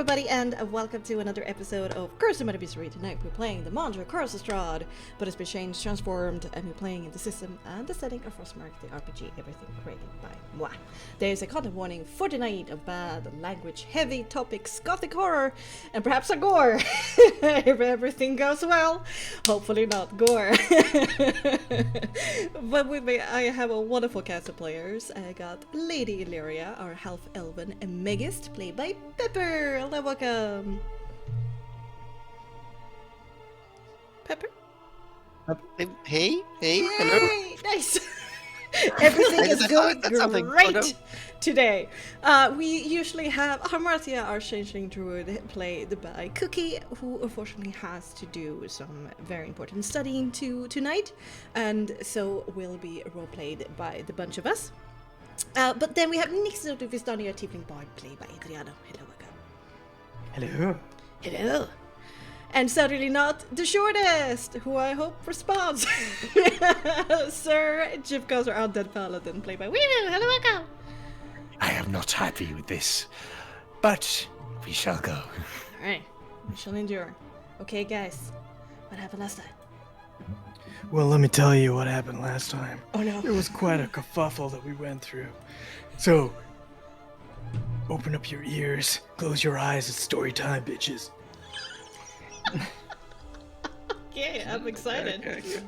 everybody, and welcome to another episode of Charismatic Canine. Tonight we're playing the Monster Strahd, but it's been changed, transformed, and we're playing in the system and the setting of Frostmark, the RPG, everything created by moi. There's a content warning for tonight of bad language, heavy topics, gothic horror, and perhaps a gore. If everything goes well, hopefully not gore. But with me, I have a wonderful cast of players. I got Lady Illyria, our half-elven Megist, played by Pepper. Hello, welcome. Pepper? Hey, hello. Nice. Everything is going great today. We usually have Harmartia, our changeling druid, played by Cookie, who unfortunately has to do some very important studying tonight, and so will be role-played by the bunch of us. But then we have Nix Vistania, Tiefling Bard, played by Adriano. Hello, welcome. Hello. Hello. And certainly not the shortest, who I hope responds. Sir Jivkos, our undead paladin, played by Weemoo. Hello, welcome. I am not happy with this, but we shall go. Alright, we shall endure. Okay, guys, what happened last time? Well, let me tell you what happened last time. Oh no. It was quite a kerfuffle that we went through. So, open up your ears, close your eyes, it's story time, bitches. Okay, I'm excited.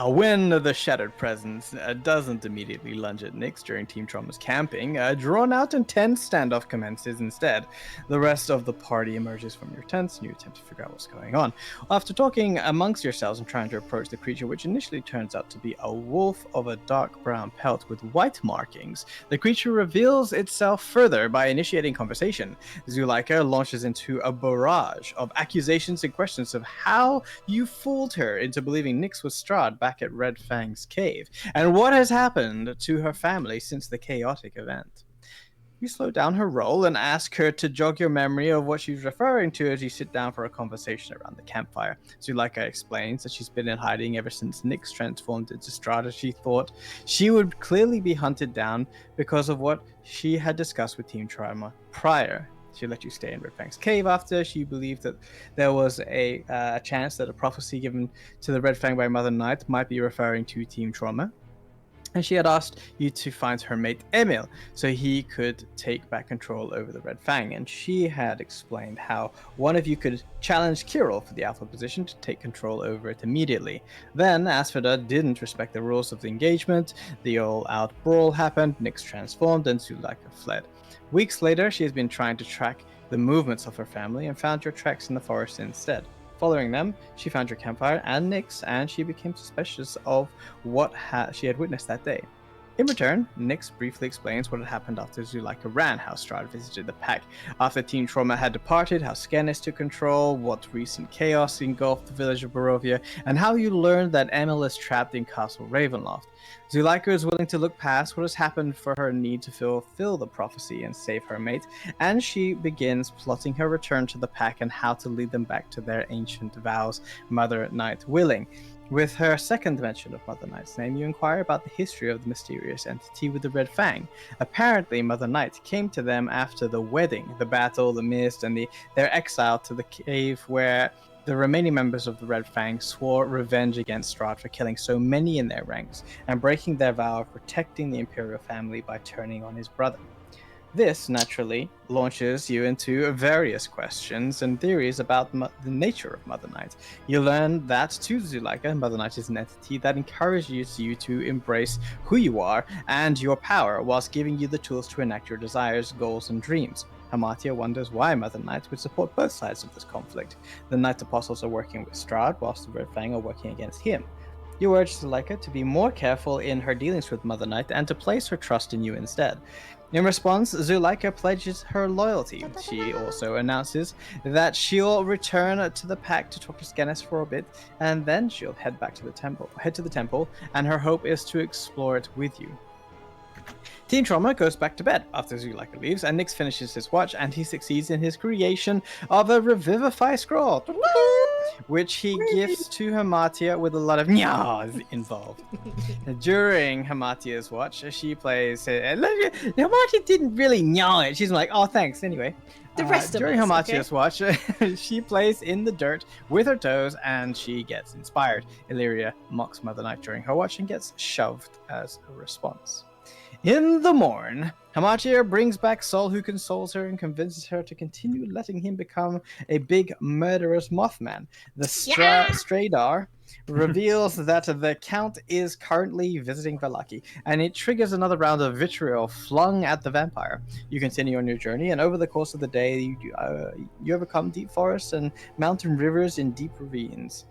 When the Shattered Presence doesn't immediately lunge at Nyx during Team Trauma's camping, a drawn-out intense standoff commences instead. The rest of the party emerges from your tents and you attempt to figure out what's going on. After talking amongst yourselves and trying to approach the creature, which initially turns out to be a wolf of a dark brown pelt with white markings, the creature reveals itself further by initiating conversation. Zuleika launches into a barrage of accusations and questions of how you fooled her into believing Nyx was Strahd back at Red Fang's cave, and what has happened to her family since the chaotic event. You slow down her roll and ask her to jog your memory of what she's referring to as you sit down for a conversation around the campfire. Zuleika explains that she's been in hiding ever since Nyx transformed into Strahd, as she thought she would clearly be hunted down because of what she had discussed with Team Trauma prior. She let you stay in Red Fang's cave after she believed that there was a chance that a prophecy given to the Red Fang by Mother Night might be referring to Team Trauma. And she had asked you to find her mate Emil so he could take back control over the Red Fang. And she had explained how one of you could challenge Kirill for the alpha position to take control over it immediately. Then Asphodel didn't respect the rules of the engagement. The all-out brawl happened, Nyx transformed, and Zuleika fled. Weeks later, she has been trying to track the movements of her family and found your tracks in the forest instead. Following them, she found your campfire and Nyx, and she became suspicious of what she had witnessed that day. In return, Nyx briefly explains what had happened after Zuleika ran, how Strahd visited the pack, after Team Trauma had departed, how Scannis took control, what recent chaos engulfed the village of Barovia, and how you learned that Emil is trapped in Castle Ravenloft. Zuleika is willing to look past what has happened for her need to fulfill the prophecy and save her mate, and she begins plotting her return to the pack and how to lead them back to their ancient vows, Mother Night willing. With her second mention of Mother Night's name, you inquire about the history of the mysterious entity with the Red Fang. Apparently, Mother Night came to them after the wedding, the battle, the mist, and their exile to the cave where the remaining members of the Red Fang swore revenge against Strahd for killing so many in their ranks and breaking their vow of protecting the Imperial family by turning on his brother. This, naturally, launches you into various questions and theories about the nature of Mother Night. You learn that, to Zuleika, Mother Night is an entity that encourages you to embrace who you are and your power, whilst giving you the tools to enact your desires, goals, and dreams. Hamatia wonders why Mother Night would support both sides of this conflict. The Night Apostles are working with Strahd, whilst the Red Fang are working against him. You urge Zuleika to be more careful in her dealings with Mother Night and to place her trust in you instead. In response, Zuleika pledges her loyalty. She also announces that she'll return to the pack to talk to Scannis for a bit, and then she'll head to the temple, and her hope is to explore it with you. Team Trauma goes back to bed after Zulika leaves, and Nyx finishes his watch, and he succeeds in his creation of a Revivify scroll, which he gives to Hamatia with a lot of nyas involved. During Hamatia's watch, she plays... Hamatia didn't really gnaw it. She's like, oh, thanks, anyway. The rest of During us, Hamatia's watch, she plays in the dirt with her toes, and she gets inspired. Illyria mocks Mother Night during her watch and gets shoved as a response. In the morn, Hamatia brings back Sol, who consoles her and convinces her to continue letting him become a big murderous Mothman. The Stradar reveals that the Count is currently visiting Valaki, and it triggers another round of vitriol flung at the vampire. You continue on your journey, and over the course of the day, you overcome deep forests and mountain rivers in deep ravines.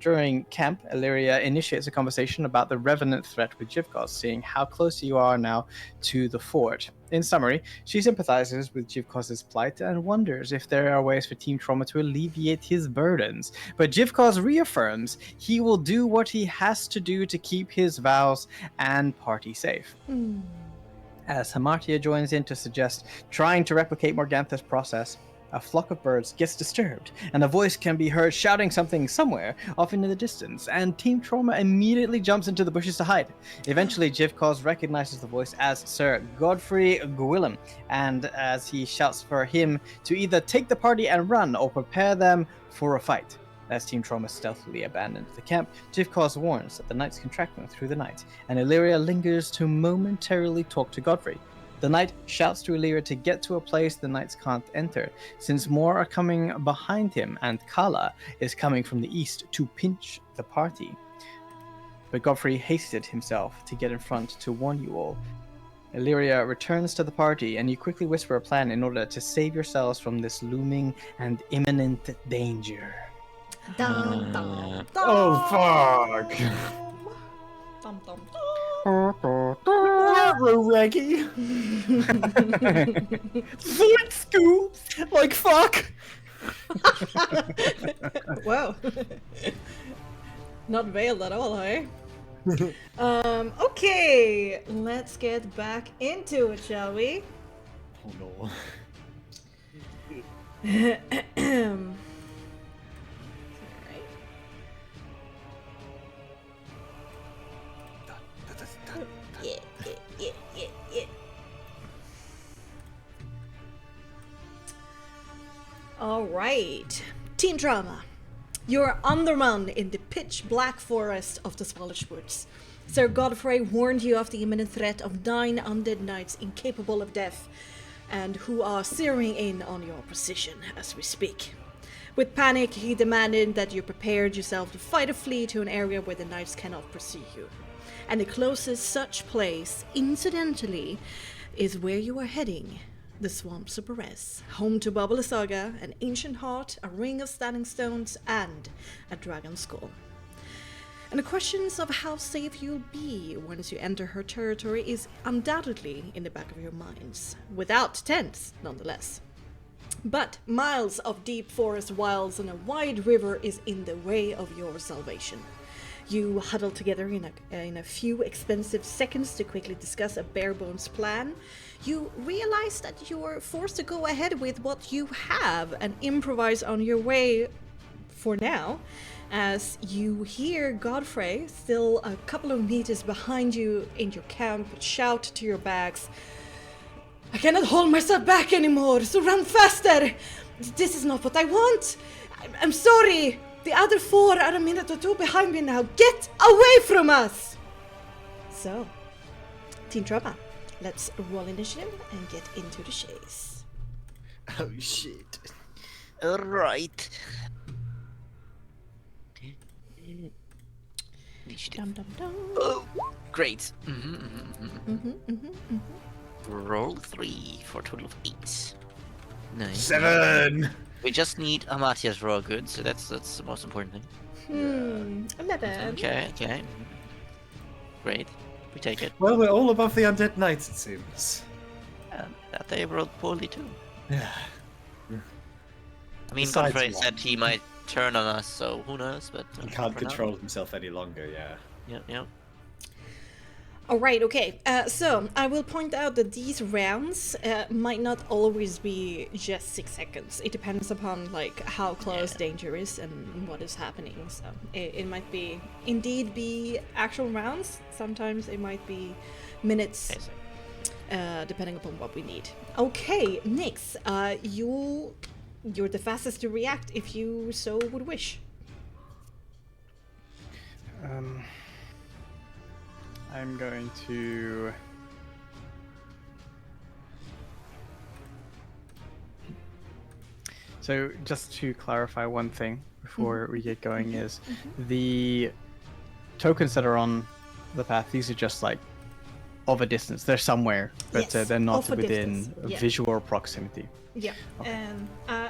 During camp, Illyria initiates a conversation about the revenant threat with Jivkos, seeing how close you are now to the fort. In summary, she sympathizes with Jivkos' plight and wonders if there are ways for Team Trauma to alleviate his burdens. But Jivkos reaffirms he will do what he has to do to keep his vows and party safe. As Hamatia joins in to suggest trying to replicate Morgantha's process, a flock of birds gets disturbed, and a voice can be heard shouting something somewhere off in the distance, and Team Trauma immediately jumps into the bushes to hide. Eventually, Jivkos recognizes the voice as Sir Godfrey Gwillem, and as he shouts for him to either take the party and run, or prepare them for a fight. As Team Trauma stealthily abandons the camp, Jivkos warns that the knights can track them through the night, and Illyria lingers to momentarily talk to Godfrey. The knight shouts to Illyria to get to a place the knights can't enter, since more are coming behind him, and Kala is coming from the east to pinch the party. But Godfrey hasted himself to get in front to warn you all. Illyria returns to the party, and you quickly whisper a plan in order to save yourselves from this looming and imminent danger. Dum, dum, dum. Oh, fuck. Dum, dum, Reggie. Foot scoops. Like fuck. Whoa. Not veiled at all, hey? Okay, let's get back into it, shall we? Oh no. Alright. Yeah. Alright. Team Drama. You're undermanned in the pitch black forest of the Swallow Woods. Sir Godfrey warned you of the imminent threat of 9 undead knights incapable of death, and who are zeroing in on your position as we speak. With panic, he demanded that you prepared yourself to fight or flee to an area where the knights cannot pursue you. And the closest such place, incidentally, is where you are heading, the Swamps of Perez, home to Bubble Saga, an ancient heart, a ring of standing stones, and a dragon skull. And the questions of how safe you'll be once you enter her territory is undoubtedly in the back of your minds, without tents, nonetheless. But miles of deep forest wilds and a wide river is in the way of your salvation. You huddle together in a few expensive seconds to quickly discuss a bare-bones plan. You realize that you're forced to go ahead with what you have and improvise on your way for now, as you hear Godfrey, still a couple of meters behind you in your camp, shout to your bags, "I cannot hold myself back anymore, so run faster! This is not what I want! I'm sorry! The other 4 are a minute or 2 behind me now. Get away from us!" So, Team Trauma, let's roll initiative and get into the chase. Oh shit. Alright. Dum dum dum. Oh, great. Roll 3 for a total of 8. Nice. 7. We just need Amatia's raw goods, so that's the most important thing. 11. Okay. Great. We take it. Well, we're all above the undead knights, it seems. That they rolled poorly too. Yeah. I mean, Besides Godfrey one. said he might turn on us, so who knows, but... He can't for now- control himself any longer, yeah. Yeah. All right, okay. So I will point out that these rounds might not always be just 6 seconds. It depends upon like how close danger is and what is happening. So it might indeed be actual rounds. Sometimes it might be minutes, depending upon what we need. Okay, Nyx, you're the fastest to react if you so would wish. I'm going to... So just to clarify one thing before we get going is the tokens that are on the path, these are just like of a distance. They're somewhere, but Yes, they're not of a within distance, yeah. visual proximity. Yeah, Okay. and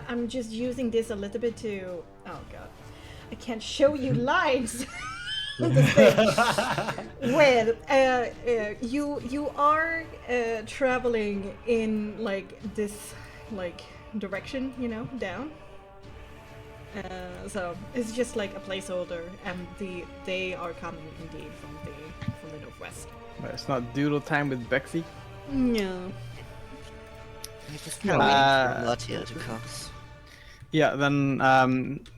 I'm just using this a little bit to... Oh god, I can't show you lines. Well, you are traveling in like this like direction, you know, down. So it's just like a placeholder, and they are coming indeed from the northwest. But it's not doodle time with Bexxy. No. I just kind of waiting for Latia to come. Yeah, then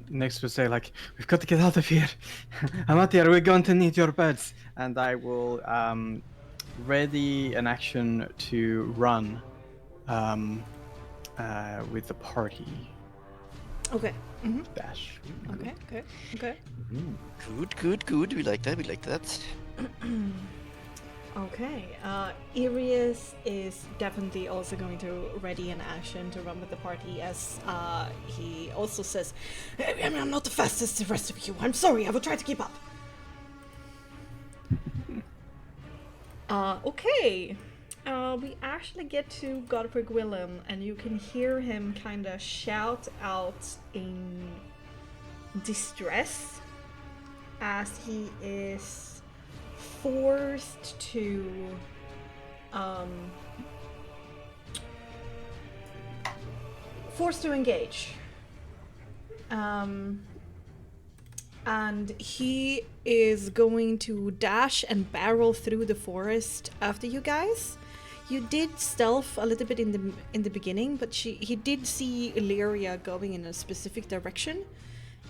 next we'll say like, we've got to get out of here. Amatia, we're going to need your beds. And I will ready an action to run with the party. Okay. Dash. Okay. Good. We like that. Okay, Irius is definitely also going to ready an action to run with the party, as he also says, I'm not the fastest the rest of you. I'm sorry, I will try to keep up. Okay. We actually get to Godfrey Gwillem, and you can hear him kind of shout out in distress as he is forced to engage, and he is going to dash and barrel through the forest after you guys. You did stealth a little bit in the beginning, but he did see Illyria going in a specific direction.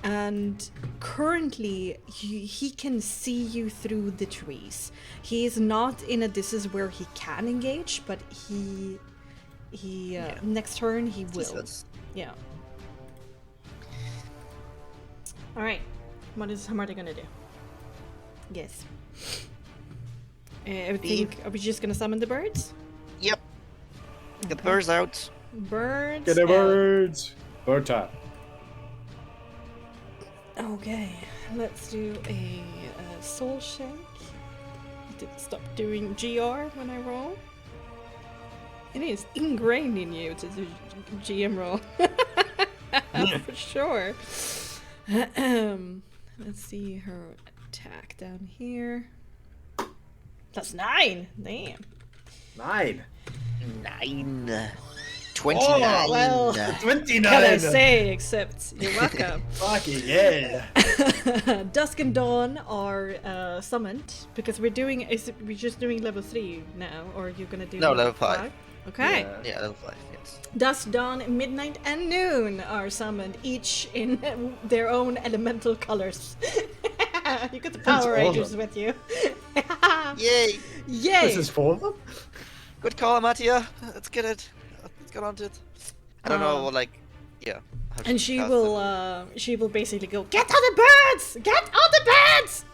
And currently, he can see you through the trees. He is not in a distance where he can engage, but he next turn he will. Jesus. Yeah. All right. What is Hamarti gonna do? Yes. Everything. Are we just gonna summon the birds? Yep. Get the birds out. Birds. Get the birds! Bird time. Okay, let's do a soul check. Didn't stop doing GR when I roll. It is ingrained in you to do GM roll. For sure. Let's see her attack down here. That's 9. Damn. 9. 29. Oh, well, 29. what can I say except you're welcome. Fucking yeah. Dusk and Dawn are summoned because we're just doing level 3 now, or you're gonna do level 5. Okay. Yeah, level 5, yes. Dusk, Dawn, Midnight, and Noon are summoned, each in their own elemental colors. You got the Power Rangers with you. Yay! Yay! This is 4 of them? Good call, Amatia. Let's get it. Let's get on to it. I don't know, like, yeah. And she will basically go, get on the birds! Get on the birds!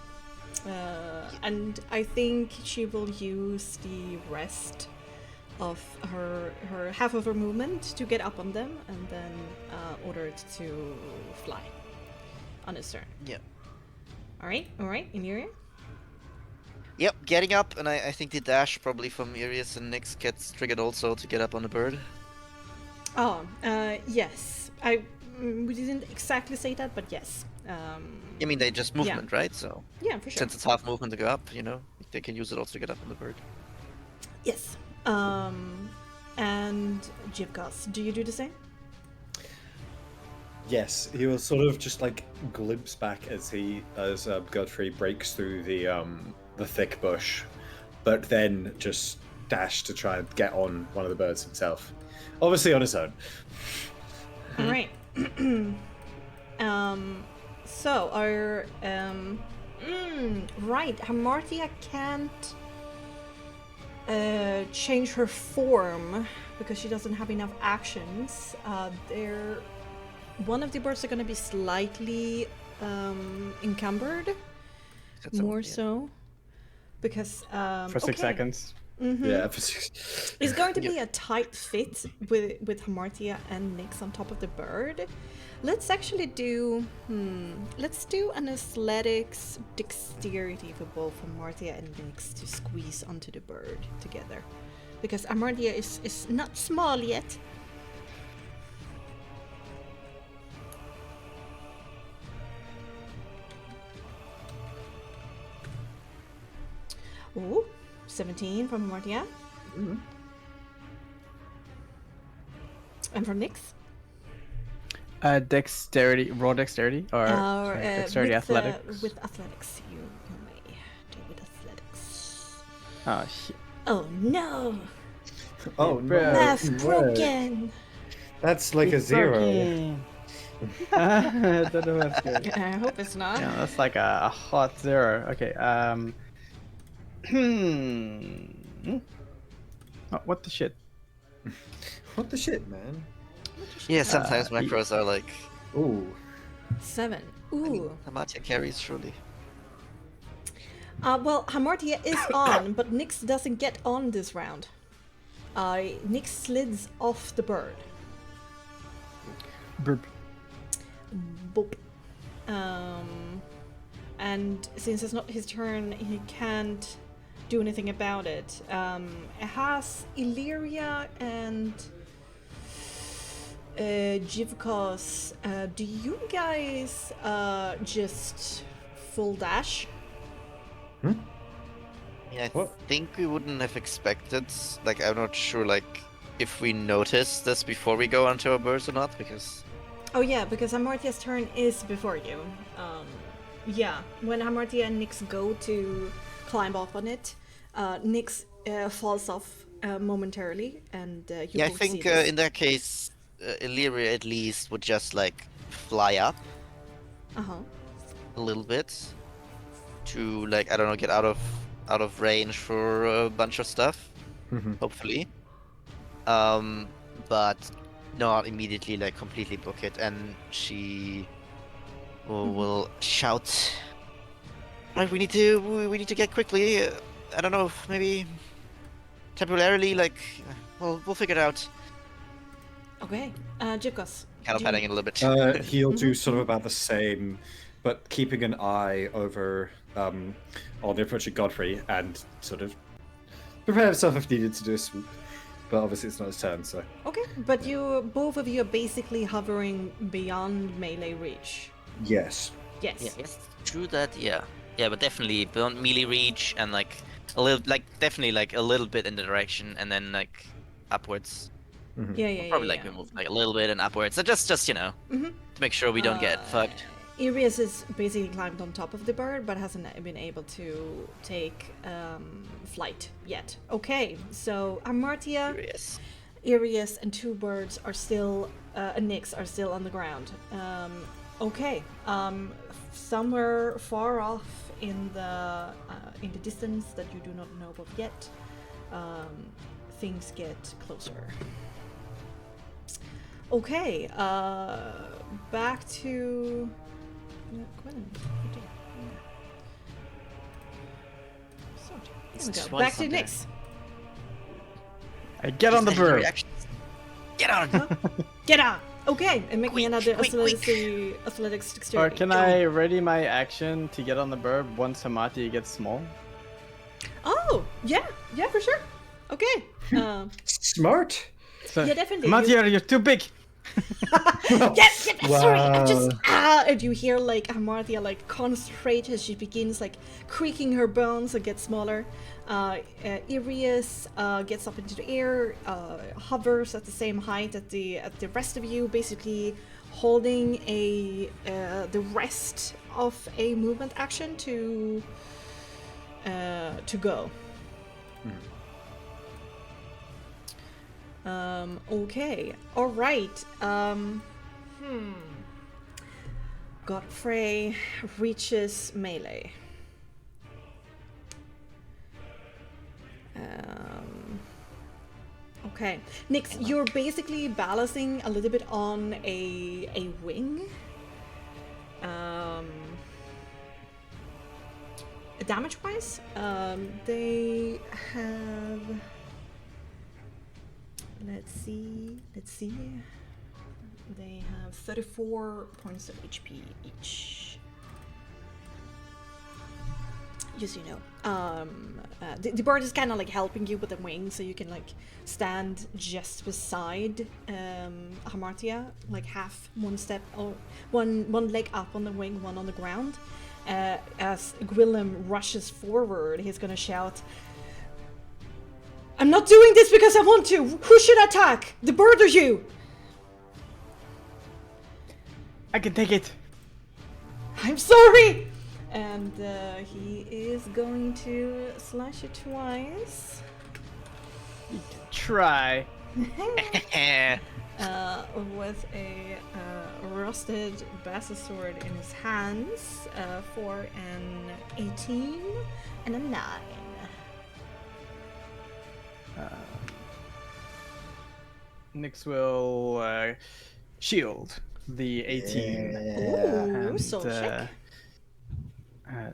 And I think she will use the rest of her half of her movement to get up on them, and then order it to fly on its turn. Yeah. All right, Illyria? Yep, getting up, and I think the dash probably from Irius and Nyx gets triggered also to get up on the bird. Oh, yes. We didn't exactly say that, but yes. I mean, they just movement, right? So Yeah, for sure. since it's half movement to go up, you know, they can use it also to get up on the bird. Yes. And Jivkas, do you do the same? Yes, he will sort of just like glimpse back as Godfrey breaks through the thick bush, but then just dash to try and get on one of the birds himself. Obviously on his own. All right. So our right, Hamartia can't change her form because she doesn't have enough actions. One of the birds are going to be slightly encumbered, more so, because For 6 seconds. Yeah. it's going to be a tight fit with Hamartia and Nyx on top of the bird. Let's actually do let's do an athletics dexterity for both Hamartia and Nyx to squeeze onto the bird together, because Hamartia is not small yet. Ooh, 17 from Hamartia. And from Nyx? Dexterity, raw dexterity, or sorry, dexterity, athletics. With athletics, you may do with athletics. Oh shit! Oh no! Oh no! Math broken. That's like a 0. I don't know what's good. I hope it's not. Yeah, that's like a hot 0. Okay. Oh, what the shit? What the shit, man? Yeah, sometimes macros are like... Ooh. 7. I mean, Ooh. Hamartia carries, surely. Well, Hamartia is on, but Nyx doesn't get on this round. Nyx slides off the bird. Burp. Boop. And since it's not his turn, he can't do anything about it. It has Illyria and Jivkos. Do you guys just full dash? Yeah, I What? think we wouldn't have expected, like, I'm not sure, like, if we noticed this before we go onto our birds or not, because... Oh yeah, because Hamartia's turn is before you. Yeah, when Hamartia and Nyx go to climb off on it, Nyx falls off momentarily, and you Yeah, I both think see this. in that case, Illyria at least would just, like, fly up a little bit to, like, I don't know, get out of range for a bunch of stuff, hopefully. But not immediately, like, completely book it, and she will shout, right, we need to get quickly. I don't know, maybe temporarily, like, we'll figure it out. Okay, Jivkos. Kind of padding it a little bit. He'll do sort of about the same, but keeping an eye over on the approaching Godfrey and sort of prepare himself if needed to do a swoop. But obviously it's not his turn, so... Okay, but both of you are basically hovering beyond melee reach. Yes. Yes. Yeah, yes, true that. Yeah, but definitely beyond melee reach and like a little, like definitely like a little bit in the direction and then like upwards. Yeah. Probably like we move like a little bit and upwards. So just you know, to make sure we don't get fucked. Irius is basically climbed on top of the bird, but hasn't been able to take flight yet. Okay, so Hamartia, Curious. Irius, and 2 birds are still, and Nyx are still on the ground. Okay, somewhere far off in the distance that you do not know of yet, things get closer. Okay, back to... Back to Nyx. Get on the bird. Get on. Get on. Okay, and make me another quick. athletics Or dexterity. can I ready my action to get on the bird once Hamartia gets small? Oh, yeah, for sure. Okay. Smart! So, Yeah, definitely. Hamartia, you're too big. Sorry, I'm just and you hear like Hamartia like concentrate as she begins like creaking her bones and gets smaller. Irius gets up into the air, hovers at the same height at the rest of you, basically holding the rest of a movement action to go. Okay. All right. Godfrey reaches melee. Okay. Nix, you're basically balancing a little bit on a wing. Damage-wise, they have. Let's see. They have 34 points of HP each. Just so you know, the bird is kind of like helping you with the wing, so you can like stand just beside Hamartia, like half one step or one leg up on the wing, one on the ground. As Gwillem rushes forward, he's gonna shout, "I'm not doing this because I want to! Who should attack? The bird or you?" I can take it. "I'm sorry!" And he is going to slash it twice. You can try. With a rusted Bassa sword in his hands for an 18 and a 9. Nix will shield the 18. Ooh, and, soul check.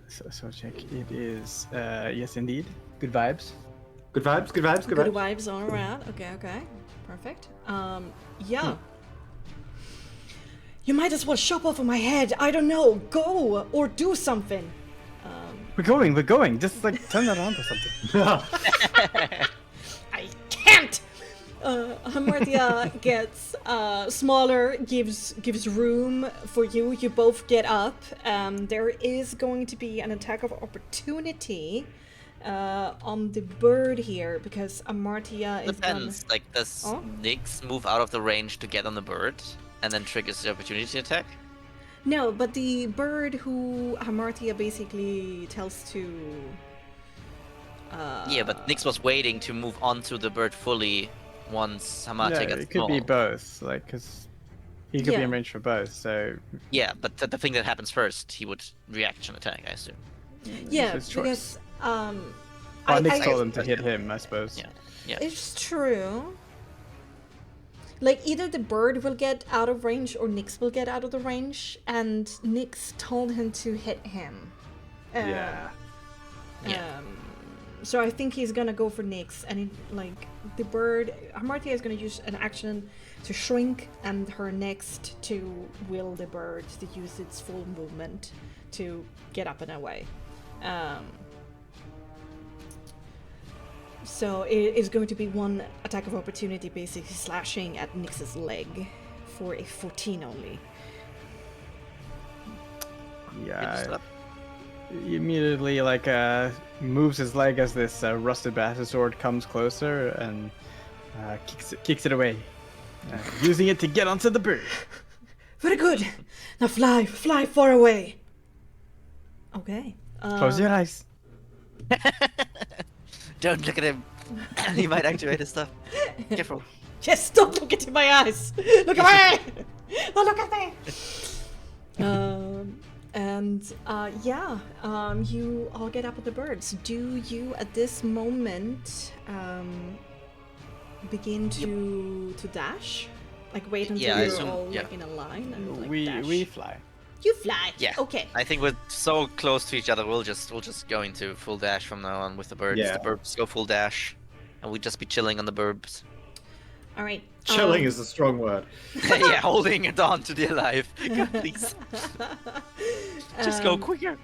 Soul check. It is, yes, indeed. Good vibes. Good vibes, good vibes, good Good vibes. vibes all around. Okay. Perfect. Yeah. You might as well chop off of my head. I don't know. Go or do something. We're going. Just like turn that on or something. I can't. Hamartia gets smaller, gives room for you. You both get up. There is going to be an attack of opportunity on the bird here because Hamartia is Depends. Like, does Nyx move out of the range to get on the bird and then triggers the opportunity attack? No, but the bird who Hamartia basically tells to. Yeah, but Nyx was waiting to move onto the bird fully once Hamartia Yeah, gets it could be small. both, like, because he could be in range for both, so... Yeah, but the thing that happens first, he would reaction attack, I assume. Yeah, his choice. because Well, Nix told him to hit him, I suppose. Yeah. it's true. Like, either the bird will get out of range or Nyx will get out of the range, and Nyx told him to hit him. Yeah. So I think he's gonna go for Nyx, and the bird, Hamartia is gonna use an action to shrink, and her next to will the bird to use its full movement to get up and away. So it is going to be one attack of opportunity, basically slashing at Nyx's leg for a 14 only. Yeah. He immediately, moves his leg as this rusted Bassa sword comes closer and kicks it away, using it to get onto the bird. Very good. Now fly far away. Okay. Close your eyes. Don't look at him. He might activate his stuff. Careful. Yes, don't look into my eyes. Look away. Don't look at me. You all get up with the birds. Do you, at this moment, begin to dash? Like wait until Yeah, I you're assume- all yeah. like in a line and like We dash? fly. You fly. Yeah. Okay. I think we're so close to each other. We'll just go into full dash from now on with the birds. Yeah. The birds go full dash, and we just be chilling on the burbs. All right. Chilling is a strong word. Yeah, holding it on to the alive. God, please, just go quicker.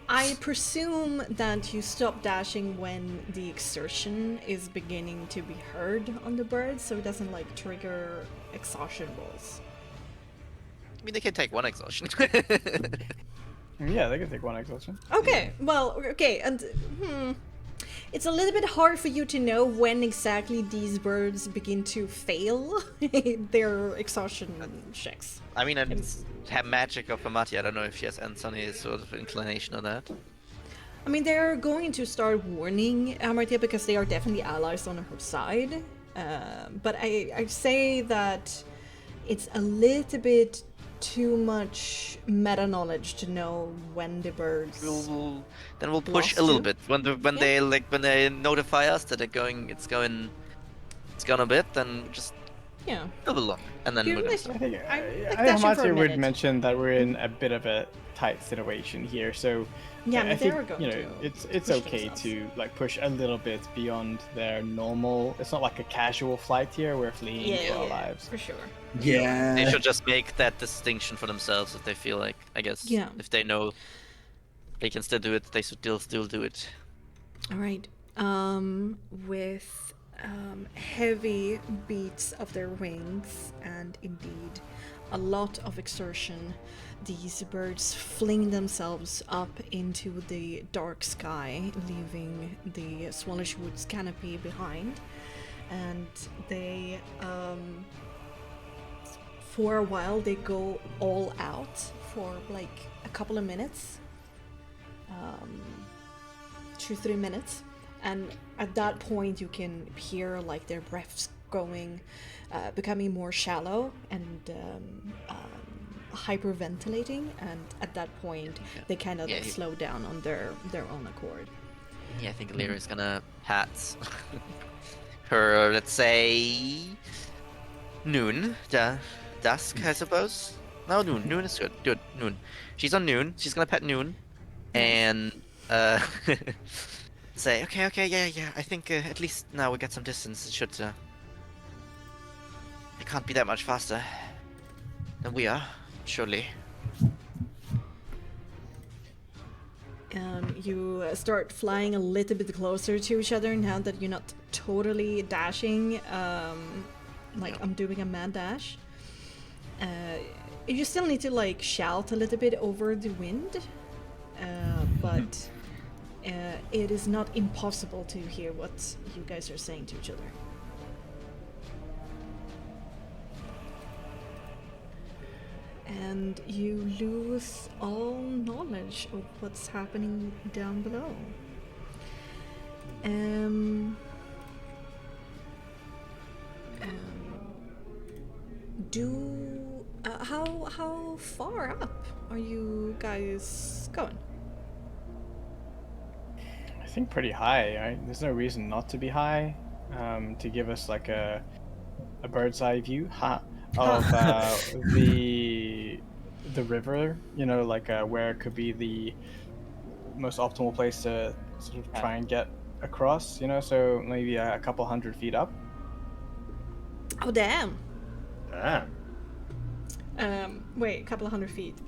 I presume that you stop dashing when the exertion is beginning to be heard on the bird, so it doesn't like trigger exhaustion rolls. I mean, they can take one exhaustion. Yeah, they can take one exhaustion. Okay, and it's a little bit hard for you to know when exactly these birds begin to fail their exhaustion checks. I mean, I have magic of Amati. I don't know if she has any sort of inclination on that. I mean, they're going to start warning Amartya because they are definitely allies on her side. But I say that it's a little bit too much meta knowledge to know when the birds. We'll push Lost a little you? bit when they notify us that it's gone a bit, then just Yeah. a little longer, and then You're we're gonna like- stop. I think I'm, like, I dashing for a Amatya would minute. mention that we're in a bit of a tight situation here, so Yeah, I but think they're going to it's push okay themselves. to like push a little bit beyond their normal. It's not like a casual flight here. We're fleeing for our lives. for sure. Yeah. They should just make that distinction for themselves if they feel like, I guess, Yeah. if they know they can still do it, they should still do it. All right. With heavy beats of their wings and indeed a lot of exertion, these birds fling themselves up into the dark sky, leaving the Swallish Woods canopy behind. And they, for a while, they go all out for like a couple of minutes. 2-3 minutes, and at that point you can hear like their breaths going, becoming more shallow and hyperventilating, and at that point they kind of Yeah, slow down on their own accord. Yeah, I think Lyra's gonna pat her, let's say, noon, dusk, I suppose. No, noon. Noon is good. Good, noon. She's on noon. She's gonna pet noon, and say, okay, yeah. I think at least now we got some distance. It should. It can't be that much faster than we are, surely. You start flying a little bit closer to each other now that you're not totally dashing, like I'm doing a mad dash. You still need to like shout a little bit over the wind, but it is not impossible to hear what you guys are saying to each other. And you lose all knowledge of what's happening down below. How far up are you guys going? I think pretty high, right? There's no reason not to be high. To give us like a bird's eye view of the river, you know, like where it could be the most optimal place to sort of try and get across, you know, so maybe a couple 100 feet up. Oh damn! Damn. Wait, a couple of 100 feet.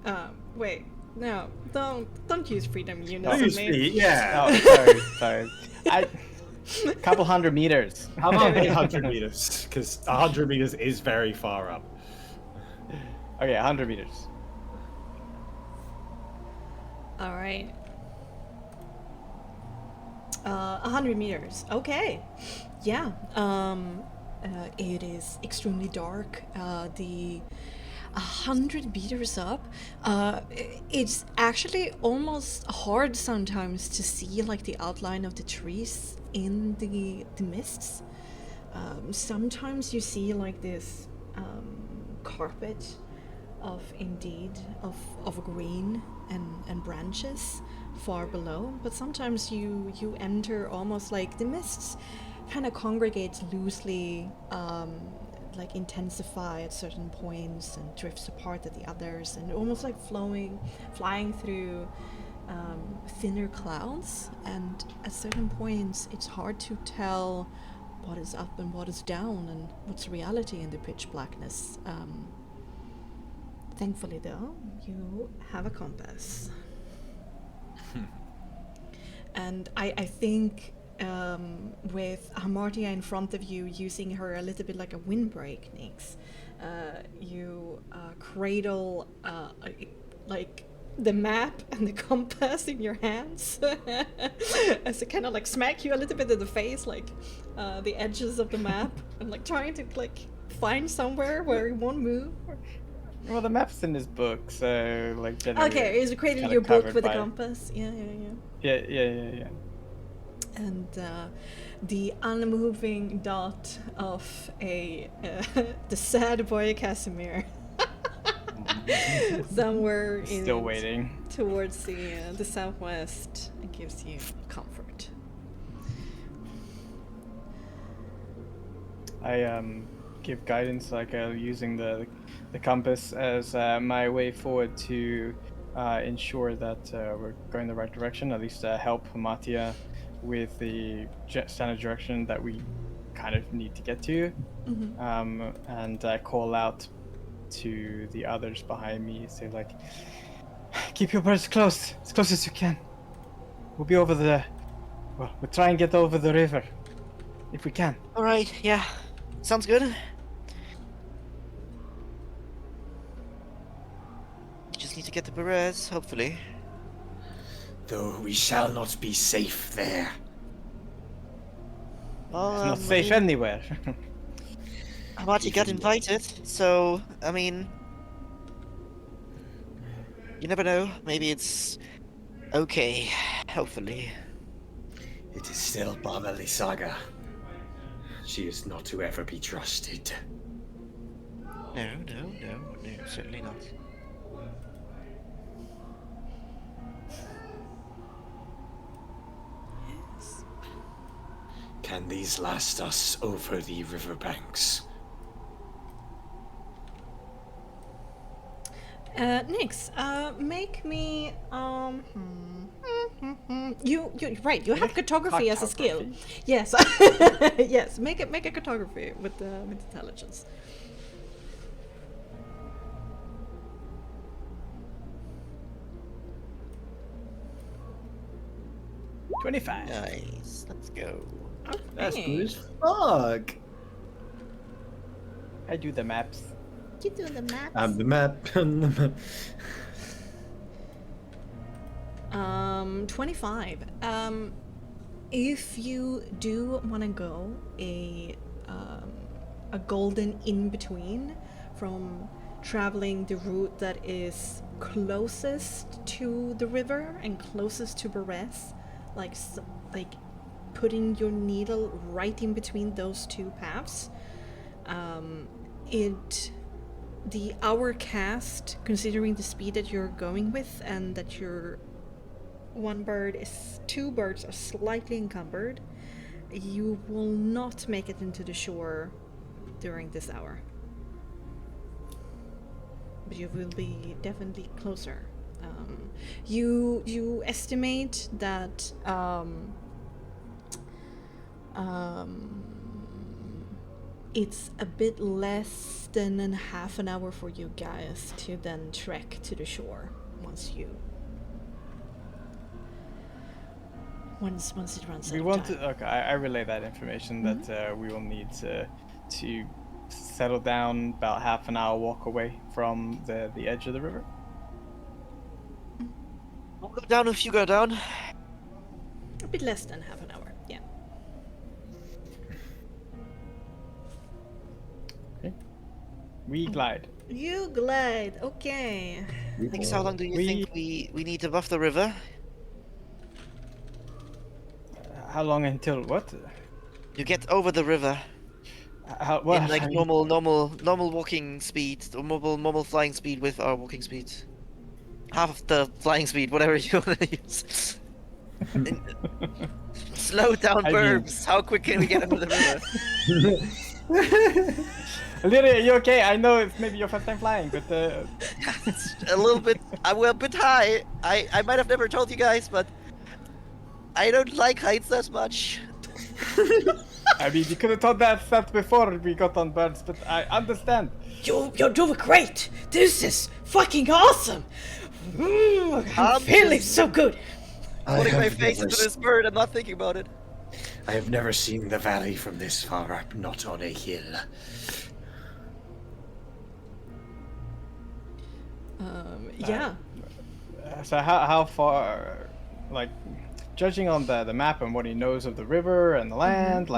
Wait, no, don't use freedom units on Please me. be, yeah. Oh, sorry. Couple 100 meters. How about 800 meters? Because 100 meters is very far up. Okay, 100 meters. All right. 100 meters. Okay. Yeah. It is extremely dark. The 100 meters up, it's actually almost hard sometimes to see like the outline of the trees in the mists. Sometimes you see like this carpet of green and branches far below, but sometimes you enter almost like the mists kind of congregates loosely, like intensify at certain points and drifts apart at the others, and almost like flying through thinner clouds, and at certain points it's hard to tell what is up and what is down and what's reality in the pitch blackness. Thankfully though, you have a compass. And I think with Hamartia in front of you, using her a little bit like a windbreak, Nix, you cradle like the map and the compass in your hands as it kind of like smack you a little bit in the face, like the edges of the map, and like trying to like find somewhere where it won't move. Well, the map's in his book, so like generally. Okay, is it created kinda your book covered with a by- compass? Yeah. Yeah. And the unmoving dot of a the sad boy Casimir somewhere in Still waiting. towards the southwest. It gives you comfort. I give guidance like using the compass as my way forward to ensure that we're going the right direction. At least help Matia with the standard direction that we kind of need to get to, and call out to the others behind me. Say like, keep your birds close, as close as you can. We'll be over the. Well, we'll try and get over the river, if we can. All right, yeah, sounds good. Just need to get the Perez, hopefully. Though we shall not be safe there. Well, It's not safe anywhere. Amati got invited, so I mean, you never know. Maybe it's okay. Hopefully. It is still Baba Saga. She is not to ever be trusted. No, certainly not. Can these last us over the riverbanks? Nix, make me you right, you have cartography as a skill. Yes. Yes, make a cartography with intelligence. $25. Nice. Let's go. That's Okay. good as fuck. I do the maps. You do the maps. And the map. And the map. 25. If you do want to go a golden in between from traveling the route that is closest to the river and closest to Beres, like putting your needle right in between those two paths, the hour cast, considering the speed that you're going with and that your two birds are slightly encumbered, you will not make it into the shore during this hour. But you will be definitely closer. You estimate that it's a bit less than half an hour for you guys to then trek to the shore once it runs We out want of time. to. Okay, I relay that information that we will need to settle down about half an hour walk away from the edge of the river. I'll go down if you go down. A bit less than half an hour, yeah. We glide. You glide, okay. Thanks. How long do you think we need above the river? How long until what? You get over the river Well, in like I mean, normal walking speed or normal flying speed with our walking speed. Half of the flying speed, whatever you want to use. Slow down I mean- burbs. How quick can we get under the river? Lydia, you okay? I know it's maybe your first time flying, but It's a little bit. We're a bit high. I might have never told you guys, but I don't like heights as much. I mean, you could have told that before we got on birds, but I understand. You're doing great. This is fucking awesome. I'm feeling so good. Putting my have face never into this bird and not thinking about it. I have never seen the valley from this far up, not on a hill. Yeah. So how far, like, judging on the map and what he knows of the river and the land,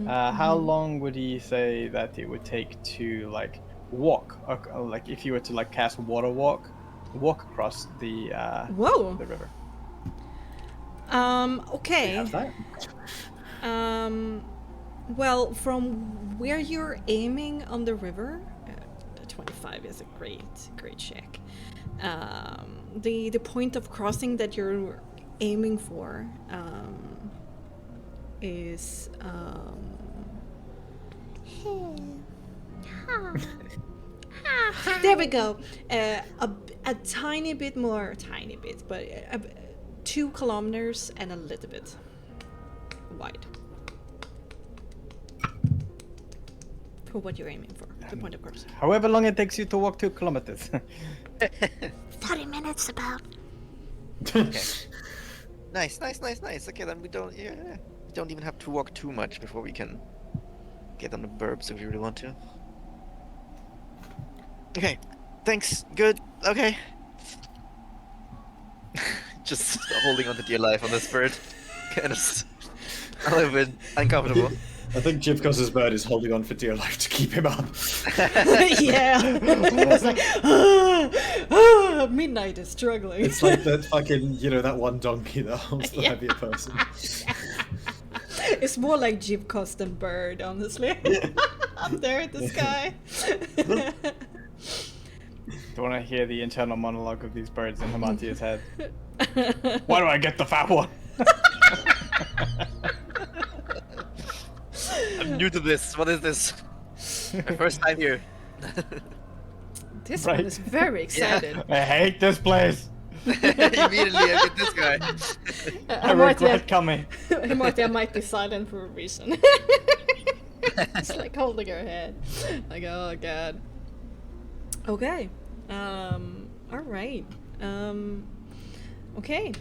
how long would he say that it would take to like walk, like if you were to like cast water walk across the Whoa. the river. Okay. Have that? Well, from where you're aiming on the river, 25 is a great check. The point of crossing that you're aiming for is there we go. A tiny bit more, but 2 kilometers and a little bit wide. For what you're aiming for, the point of crossing. However long it takes you to walk 2 kilometers. 40 minutes about. Okay. Nice. Okay, then we don't even have to walk too much before we can get on the burbs if we really want to. Okay, thanks. Good. Okay. Just holding on to dear life on this bird. Kind of a little bit uncomfortable. I think Jivkos's bird is holding on for dear life to keep him up. Yeah. It's like, Midnight is struggling. It's like that fucking, that one donkey that holds the heavier person. It's more like Jivkos than bird, honestly. Up there in the sky. Do you want to hear the internal monologue of these birds in Hamartia's head? Why do I get the fat one? I'm new to this. What is this? My first time here. This Right. one is very excited. I hate this place. Immediately I get this guy. I regret coming. Martia might be silent for a reason. It's like holding her head. Like, oh god. Okay. All right. Okay.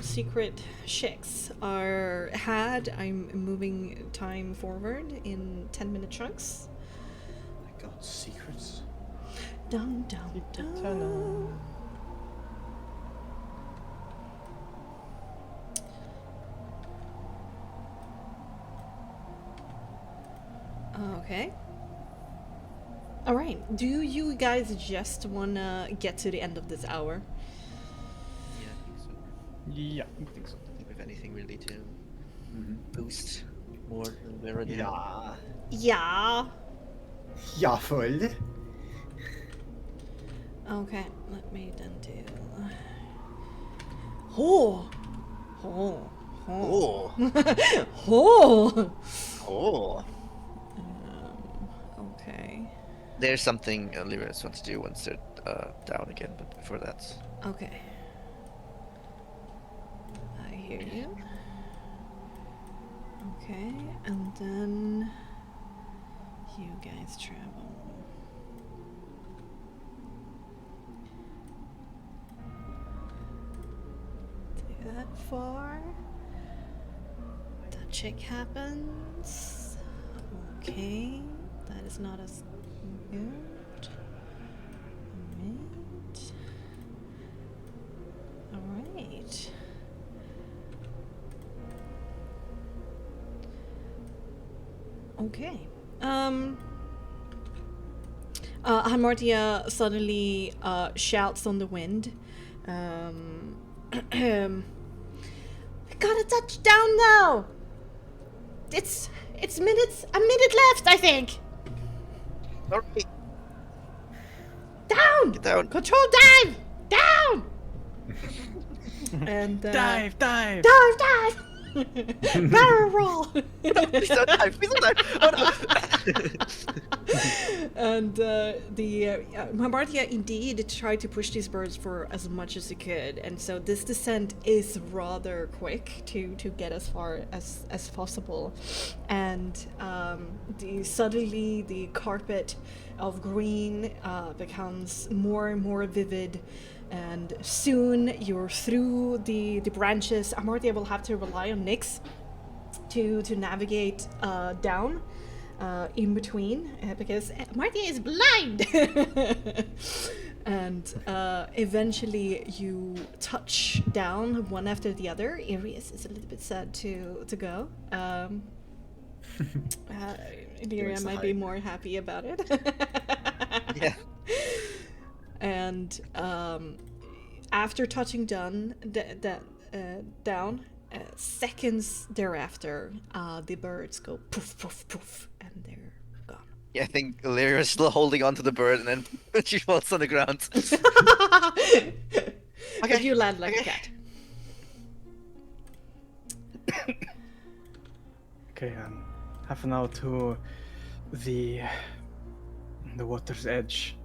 Secret checks are had. I'm moving time forward in 10-minute chunks. Oh my god, secrets. Dun dun dun. Okay. All right. Do you guys just wanna get to the end of this hour? Yeah, I think so. Yeah, I think so. I don't think we have anything really to boost more than we already have. Ja. Yeah. Ja, voll. Okay. Let me then do. Oh. Oh. Oh. Oh. Oh. Okay. There's something Lyris wants to do once they're down again, but before that. Okay. I hear you. Okay, and then you guys travel. To that far. The check happens. Okay, that is not as good. Alright. Okay. Hamartia suddenly shouts on the wind. We gotta touch down now. It's a minute left, I think. Alright, Down. get down. Control dive. Down. And Dive! dive. Barrel roll. Please don't dive, please don't dive. Oh no. And Hamartia indeed tried to push these birds for as much as he could, and so this descent is rather quick to get as far as possible. And suddenly the carpet of green becomes more and more vivid, and soon you're through the branches. Hamartia will have to rely on Nyx to navigate down in between, because Hamartia is blind. And eventually you touch down one after the other. Arius is a little bit sad to go. Illyria the might be hike. more happy about it. Yeah. And after touching down, seconds thereafter, the birds go poof, poof, poof, and they're gone. Yeah, I think Illyria is still holding onto the bird, and then she falls on the ground. But you land like a cat. Okay, half an hour to the water's edge.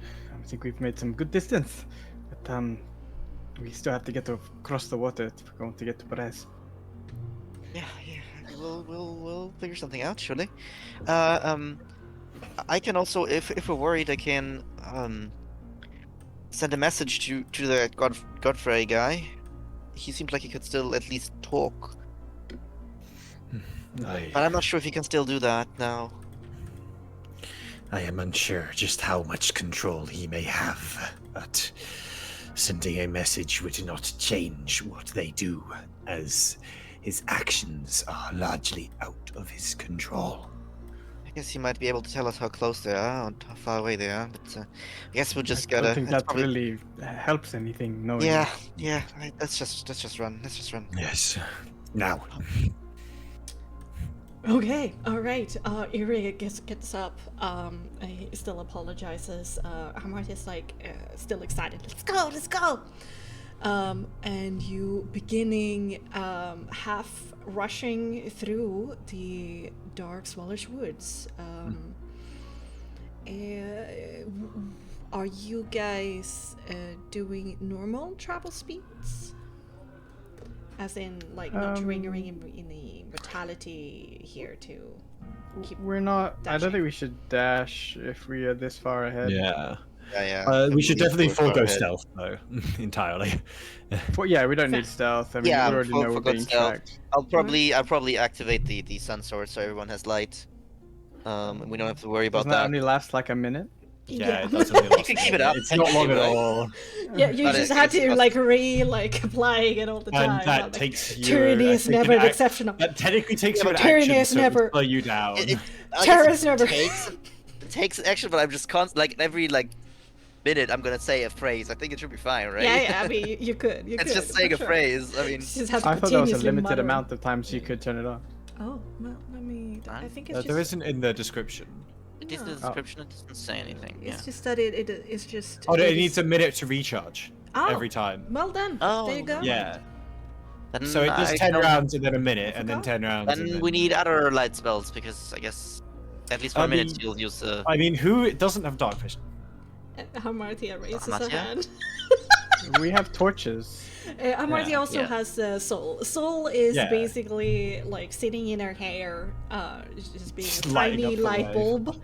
I think we've made some good distance, but we still have to get across the water if we're going to get to Perez. Yeah. We'll figure something out, surely. I can also, if we're worried, I can send a message to the Godfrey guy. He seemed like he could still at least talk, but I'm not sure if he can still do that now. I am unsure just how much control he may have, but sending a message would not change what they do, as his actions are largely out of his control. I guess he might be able to tell us how close they are and how far away they are, but I guess we'll just I gotta. don't think that's that probably- really helps anything. Knowing. Yeah. Let's just run. Let's just run. Yes. Now. Okay, all right. Illyria gets up. He still apologizes. Hamartia's like still excited. Let's go. And you beginning half rushing through the dark Swallish woods. Are you guys doing normal travel speeds? As in, like, not triggering in the mortality here to keep. We're not. I don't dashing. think we should dash if we are this far ahead. Yeah. Yeah. We should definitely We're far forego ahead. stealth, though, entirely. Well, yeah, we don't need stealth. I mean, Yeah, we already for know we're good being stealth. tracked. I'll probably activate the sun sword so everyone has light. And we don't have to worry about Doesn't that that. only last like a minute? Yeah, it does really You can keep it up. It's not long at all. Yeah, you But just it- had it's to cost- applying it all the time. And that like, takes you. tyranny I is think, never an act- exceptional. That technically takes Yeah, you an but tyranny action, is so never- it'll slow you down. I guess Terrorist it never- takes action, but I'm just every minute I'm gonna say a phrase. I think it should be fine, right? Yeah, I mean, you could. It's just saying a phrase. I mean, You just have to I thought there was a continuously limited mutter. amount of times you could turn it off. Oh, well, let me. I think it's just. There isn't in the description. it is the No. description. It doesn't say anything. It's Yeah. just that it's just. Oh, no, it it needs is- a minute to recharge Oh, every time. Well done. Oh, There you go. Yeah. Then So it does I 10 don't- rounds and then a minute, and then forgot. 10 rounds. and Then then... we need other light spells because I guess at least for I a minute mean- you'll use. I mean, who doesn't have dark vision? Hamartia raises her Hamartia? hand. We have torches. Hamartia Yeah, also yeah. has Soul. Soul is Yeah. basically like sitting in her hair, just being Just a lighting tiny up the light way. bulb.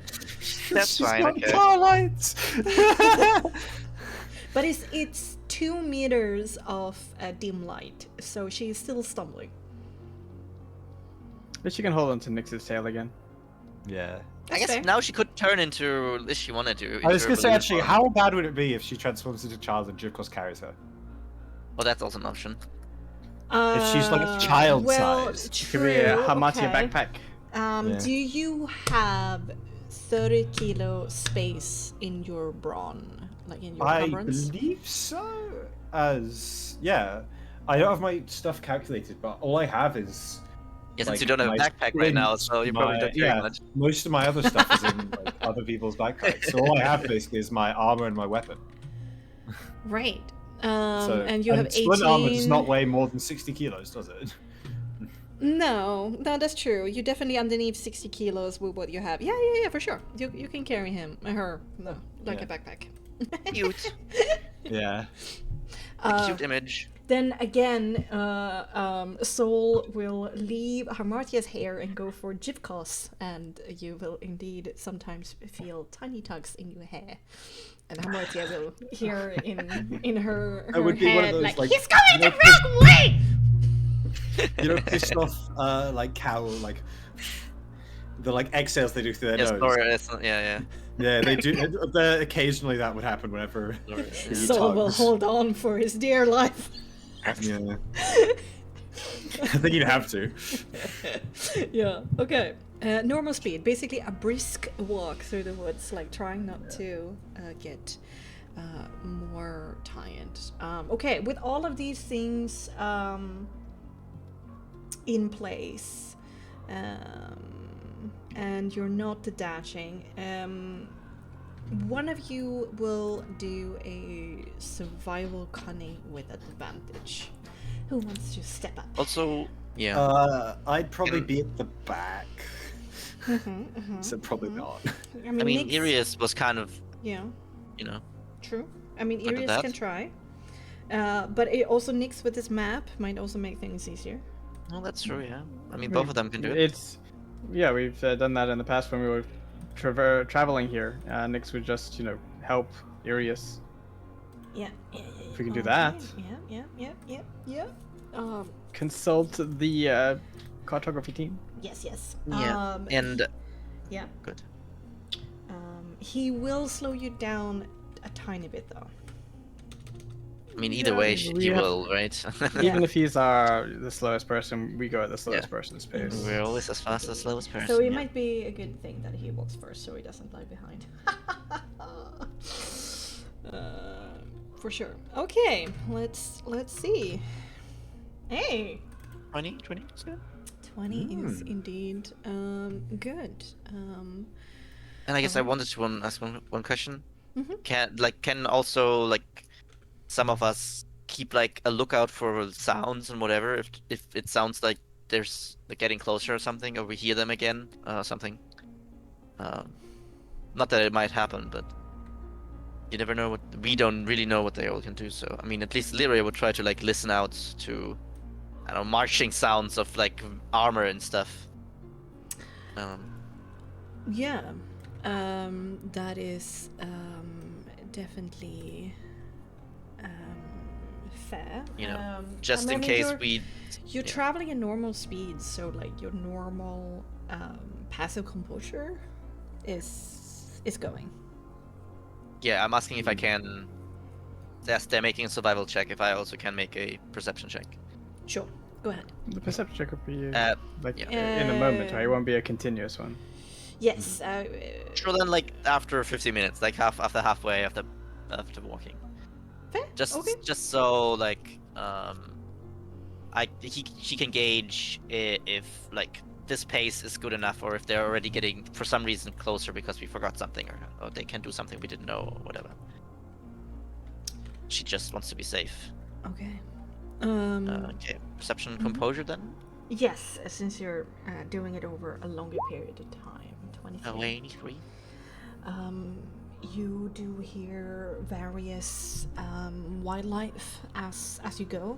That's She's fine. got Okay. car lights! But it's 2 meters of dim light, so she's still stumbling. But she can hold on to Nyx's tail again. Yeah. I guess fair. now she could turn into if she wanted to. I was into gonna a say, balloon actually, form. how bad would it be if she transforms into a child and Jivkos carries her? Well, that's also an option. If she's, like, child well, size. It could be a true, Hamartia okay. backpack. Yeah. Do you have 30 kilo space in your brawn? Like in your I encumbrance? believe so. Yeah. I don't have my stuff calculated, but all I have is. Yeah, like, since you don't have a my backpack right now, splint, so you probably my- don't carry yeah, much. Most of my other stuff is in like, other people's backpacks. So all I have basically is my armor and my weapon. Right. So, and you have 18. splint armor does not weigh more than 60 kilos, does it? No, that's true. You definitely underneath 60 kilos with what you have. Yeah, for sure. You can carry him, her, no, like Yeah. a backpack. Cute. Yeah. Cute image. Then again, Soul will leave Hamartia's hair and go for Jivkos, and you will indeed sometimes feel tiny tugs in your hair. And Hamartia will hear in her That would be one of head, those, like, like, he's going you the know, wrong way! You know, pissed off, like, cow, like, the, like, exhales they do through their Yes, nose. yeah. Yeah, they do. Occasionally that would happen whenever. Yeah. Soul will tugs. hold on for his dear life. Yeah. I think you'd have to. Yeah. Okay. Normal speed, basically a brisk walk through the woods, like trying not to get more tired. Okay, with all of these things in place, and you're not dashing, one of you will do a survival cunning with advantage. Who wants to step up? Also, yeah. I'd probably Can- be at the back. So probably not. I mean, Nyx- Irius was kind of, Yeah, you know. true. I mean, Look at Irius that. can try. But it also Nyx with this map might also make things easier. Well, that's true. Yeah. I mean, both of them can do it. It's yeah, we've done that in the past when we were traveling here. Nyx would just help Irius. Yeah. If we can do that. Yeah. Consult the cartography team. Yes. Yeah. And yeah. good. He will slow you down a tiny bit, though. I mean, either Yeah, way, we he have- will, right? Even if he's the slowest person, we go at the slowest person's pace. We're always as fast as slowest person. So it yeah. might be a good thing that he walks first, so he doesn't lag behind. For sure. Okay, let's see. Hey, 20 is good. 20 is indeed good. And I guess I wanted to ask one question. Mhm. Can also like some of us keep like a lookout for sounds and whatever if it sounds like there's like getting closer or something, or we hear them again, something. Not that it might happen, but you never know. We don't really know what they all can do. So I mean, at least Lyria would try to like listen out to, I don't know, marching sounds of like armor and stuff. Yeah, that is definitely fair. You know, I just in mean, case you're traveling at normal speed, so like your normal passive composure is going. Yeah, I'm asking if I can. Yes, they're making a survival check. If I also can make a perception check. Sure, go ahead. The perception check will be like yeah. in a moment, right? It won't be a continuous one. Yes. Sure, then like after 50 minutes, like halfway after walking. Fair. Just Okay. just so like she can gauge if like this pace is good enough, or if they're already getting for some reason closer because we forgot something, or they can do something we didn't know, or whatever. She just wants to be safe. Okay. Okay, perception, composure then. Yes, since you're doing it over a longer period of time, 23. 23. You do hear various wildlife as you go,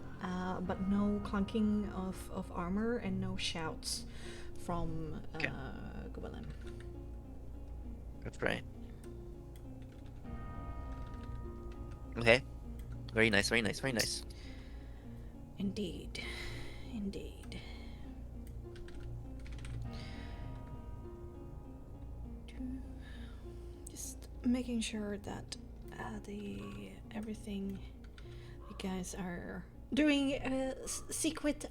but no clunking of armor and no shouts from Okay. Gwilym. That's great. Okay. Very nice, very nice, very nice. Indeed. Just making sure that everything you guys are doing secret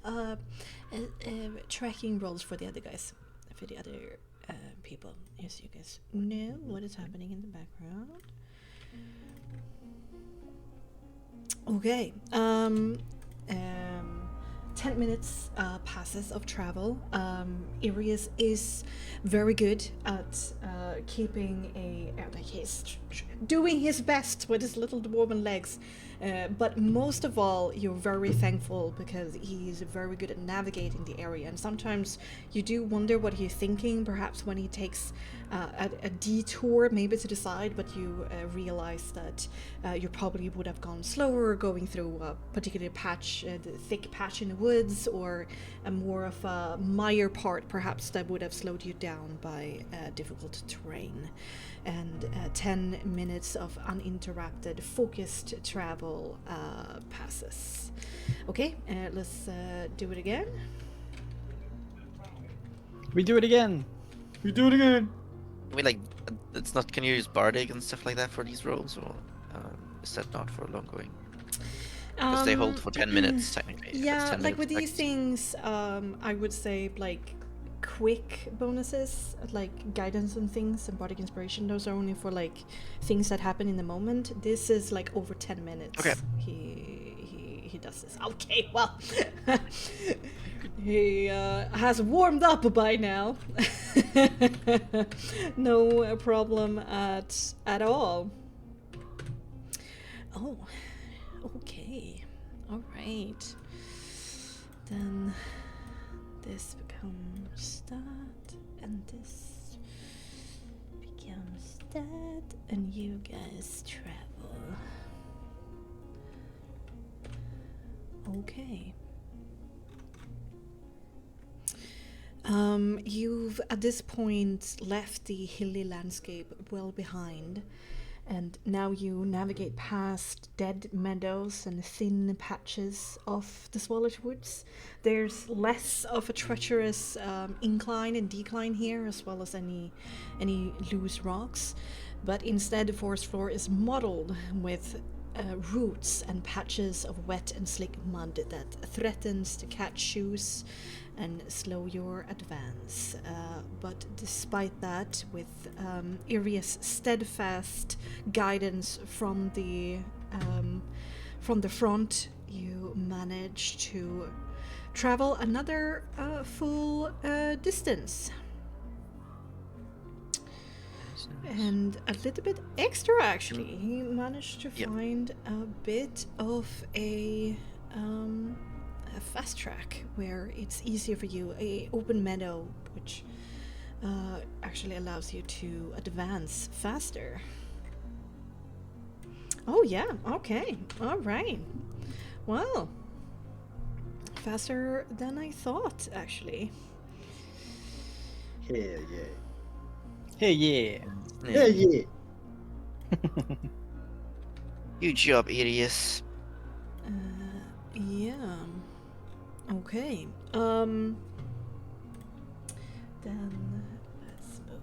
tracking rolls for the other guys, for the other people, yes, you guys know what is happening in the background. Okay. 10 minutes passes of travel. Irius is very good at keeping he's doing his best with his little dwarven legs. But most of all, you're very thankful because he's very good at navigating the area. And sometimes you do wonder what he's thinking, perhaps when he takes a detour, maybe to the side, but you realize that you probably would have gone slower going through a particular patch, the thick patch in the woods, or a more of a mire part, perhaps, that would have slowed you down by difficult terrain. And 10 minutes of uninterrupted, focused travel passes. Okay, let's do it again. We do it again. We do it again. I mean, like, it's not. Can you use bardic and stuff like that for these rolls, or is that not for long going? Because they hold for 10 minutes technically. It's Yeah, 10 like minutes with these max. things, I would say like quick bonuses, like guidance and things and bardic inspiration. Those are only for like things that happen in the moment. This is like over 10 minutes. Okay. He does this. Okay, well, he has warmed up by now. No problem at all. Oh, okay. All right. Then this becomes that, and this becomes that, and you guys travel. Okay. You've at this point left the hilly landscape well behind, and now you navigate past dead meadows and thin patches of the Swallowed Woods. There's less of a treacherous incline and decline here, as well as any loose rocks, but instead the forest floor is mottled with roots and patches of wet and slick mud that threatens to catch shoes and slow your advance. But despite that, with Iria's steadfast guidance from the front, you manage to travel another full distance. And a little bit extra, actually. He managed to find a bit of a fast track where it's easier for you, a open meadow, which actually allows you to advance faster. Oh yeah, okay, all right. Well, faster than I thought, actually. Hell yeah. Hey, yeah. Hell yeah. Good job, Irius. Yeah. Okay. Then let's move.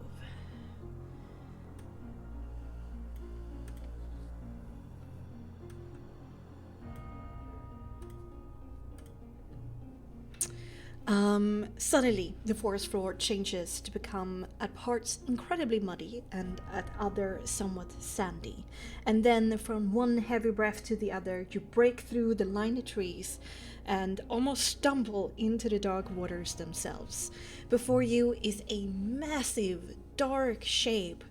Suddenly, the forest floor changes to become at parts incredibly muddy and at other somewhat sandy. And then, from one heavy breath to the other, you break through the line of trees and almost stumble into the dark waters themselves. Before you is a massive, dark shape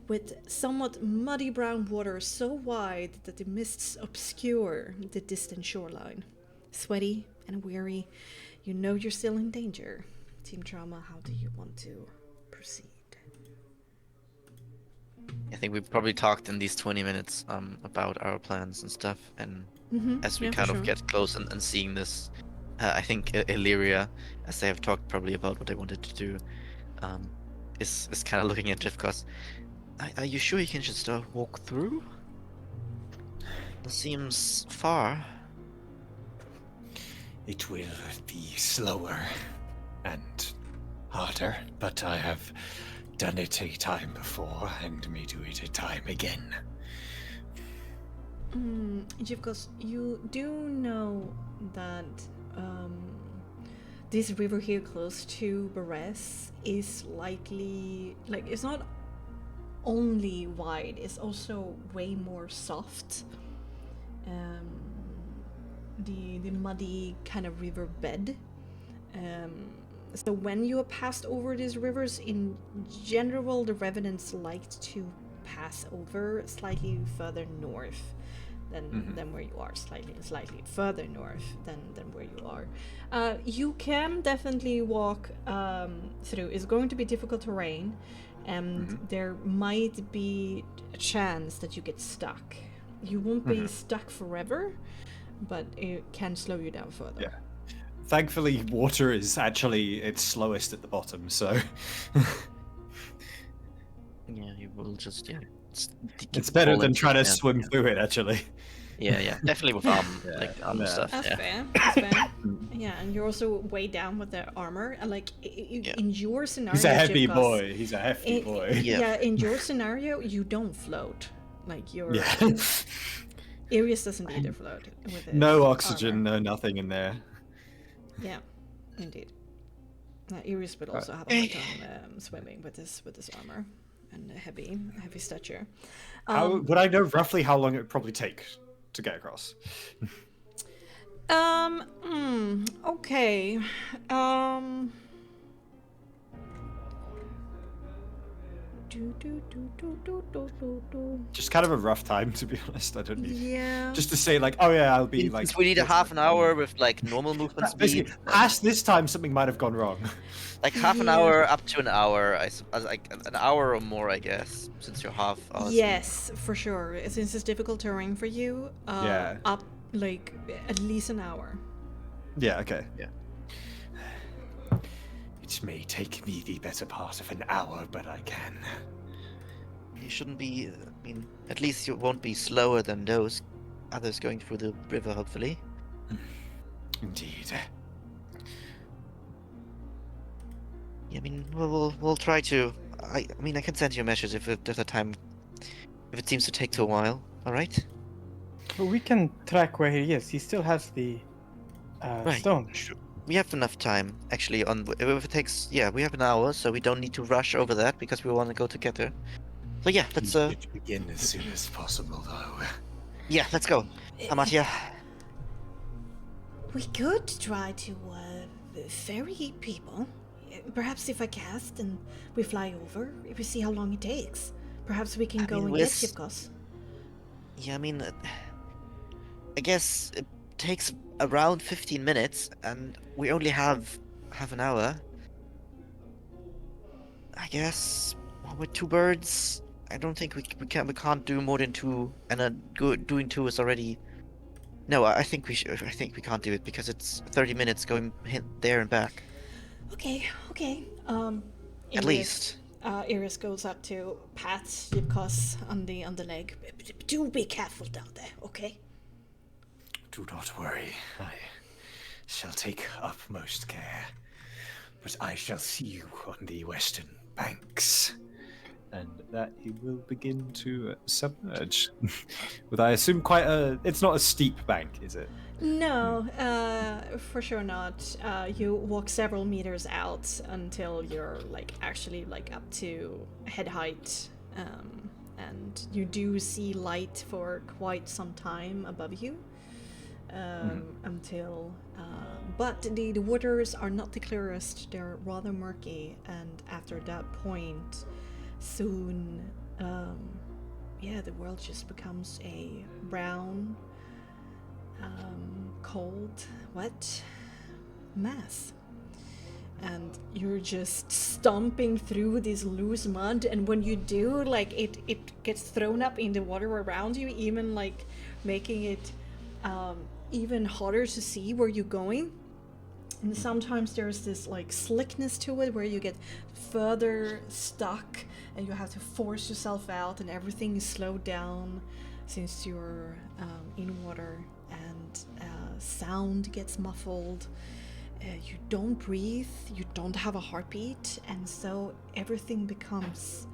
with somewhat muddy brown water so wide that the mists obscure the distant shoreline. Sweaty and weary, you know you're still in danger. Team Trauma, how do you want to proceed? I think we've probably talked in these 20 minutes about our plans and stuff, and as we kind of get close and seeing this, I think Illyria, as they have talked probably about what they wanted to do, is kind of looking at Jeff because, are you sure you can just walk through? It seems far. It will be slower and harder, but I have done it a time before and may do it a time again. Because you do know that this river here close to Beres is likely, like, it's not only wide, it's also way more soft. The muddy kind of river bed. So when you have passed over these rivers, in general, the revenants like to pass over slightly further north than where you are, slightly further north than where you are. You can definitely walk through. It's going to be difficult terrain, and there might be a chance that you get stuck. You won't be stuck forever, but it can slow you down further. Yeah. Thankfully, water is actually its slowest at the bottom, so... Yeah, you will just, It's better than trying to swim through it, actually. Yeah, definitely with arm stuff. That's fair. Yeah, and you're also way down with the armor. And like in your scenario, He's a heavy boy. He's a hefty boy. Yeah, in your scenario, you don't float. Like you're. Yeah. Arius doesn't either float with his No oxygen, armor. no nothing in there. Yeah, indeed. Arius would also have a hard time swimming with his armor and a heavy stature. How would I know roughly how long it would probably take to get across? Okay. Just kind of a rough time, to be honest. I don't need Yeah. just to say like, oh yeah, I'll be like. Since we need a half an hour with like normal movement Basically, speed, past this time, something might have gone wrong. like half an Yeah. hour up to an hour, like an hour or more, I guess, since you're half. Yes, for sure. Since it's difficult terrain for you, Yeah. up like at least an hour. Yeah. Okay. Yeah. It may take me the better part of an hour, but I can. You shouldn't be. I mean, at least you won't be slower than those others going through the river, hopefully. Indeed. Yeah, I mean, we'll try to. I mean, I can send you a message if there's a time. If it seems to take too a while, all right? But we can track where he is. He still has the stone. Sure. We have enough time, actually. If it takes, yeah, we have an hour, so we don't need to rush over that because we want to go together. So yeah, let's It begin as soon as possible, though. yeah, let's go. Amatya. We could try to ferry people. Perhaps if I cast and we fly over, we see how long it takes. Perhaps we can I go mean, and we're get s- Yipkos. Yeah, I mean, I guess it takes around 15 minutes, and we only have half an hour. I guess with two birds, I don't think we can't do more than two, and doing two is already. No, I think we should. I think we can't do it because it's 30 minutes going there and back. Okay. At Iris- least. Iris goes up to pat Yipkos on the leg. Do be careful down there, okay? Do not worry. I shall take utmost care. But I shall see you on the western banks. And that he will begin to submerge. With, I assume, quite a. It's not a steep bank, is it? No, for sure not. You walk several meters out until you're actually up to head height, and you do see light for quite some time above you. Until, but the waters are not the clearest. They're rather murky, and after that point, soon, the world just becomes a brown, cold, wet mass. And you're just stomping through this loose mud, and when you do, it gets thrown up in the water around you, even making it even harder to see where you're going. And sometimes there's this slickness to it where you get further stuck and you have to force yourself out, and everything is slowed down since you're in water, and sound gets muffled. You don't breathe, you don't have a heartbeat, and so everything becomes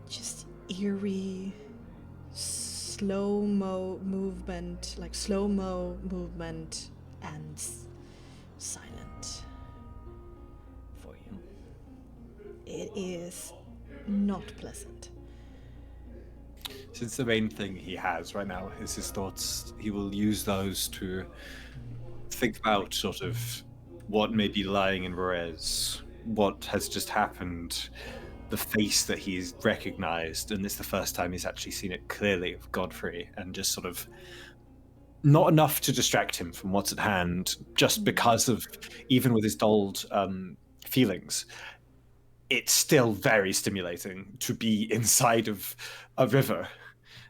just eerie, slow-mo movement, and silent for you. It is not pleasant. Since the main thing he has right now is his thoughts, he will use those to think about sort of what may be lying in Rez, what has just happened, the face that he's recognized, and it's the first time he's actually seen it clearly of Godfrey, and just sort of not enough to distract him from what's at hand, just because of, even with his dulled feelings, it's still very stimulating to be inside of a river,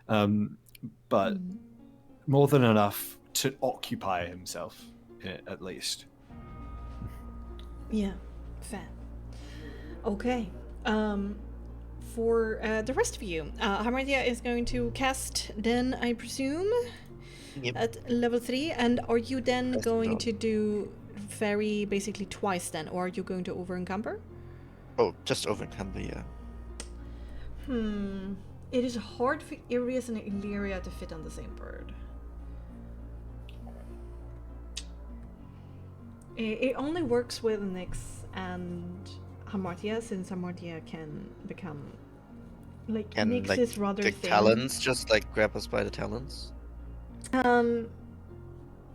but more than enough to occupy himself, at least. Yeah, fair. Okay. For the rest of you, Hamartia is going to cast then, I presume, Yep. at level 3. And are you then That's going done. to do ferry basically twice then, or are you going to over encumber? Oh, just over encumber, yeah. it is hard for Irius and Illyria to fit on the same bird. It only works with Nyx and Hamartia, since Hamartia can become like And Nyx like is rather the thin. talons, just like grab us by the talons.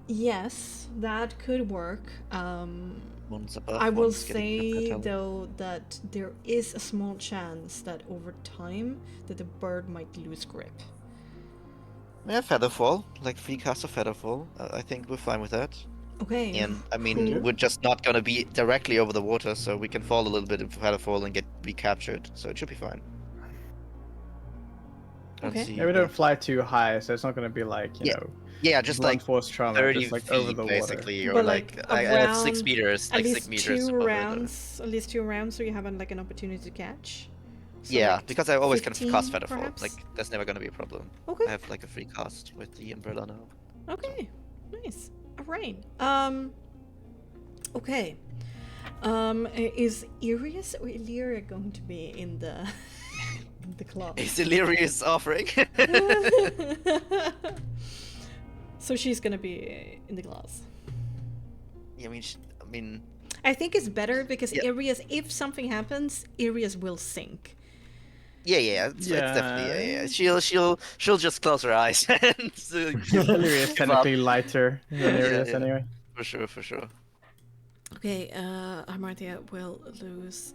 Yes, that could work. One's above, I will one's getting say the talons. though that there is a small chance that over time that the bird might lose grip. Yeah, Featherfall, like free cast of Featherfall. I think we're fine with that. Okay. And I mean, cool. we're just not gonna be directly over the water, so we can fall a little bit in Featherfall and get recaptured. So it should be fine. Don't Okay. see Yeah, we don't fly too high, so it's not going to be like, you know, Yeah, just blunt like force trauma, 30 just like feet, over the water. basically, or But like, like like 6 around meters, at like 6 least meters two above it, or- rounds, at least 2 rounds, so you have like an opportunity to catch. So Yeah, like because I always can 15 cast Featherfall. perhaps? Like, that's never gonna be a problem. Okay. I have like a free cast with the umbrella now. Okay, nice. All right. Okay. Is Irius or Illyria going to be in the in the club? Is Delirious offering? So she's gonna be in the glass. I mean, I think it's better because Yeah. Irius, if something happens, Irius will sink. it's Yeah. definitely she'll just close her eyes and Hillary is technically lighter than Arius yeah. anyway. for sure. Okay, Amartya will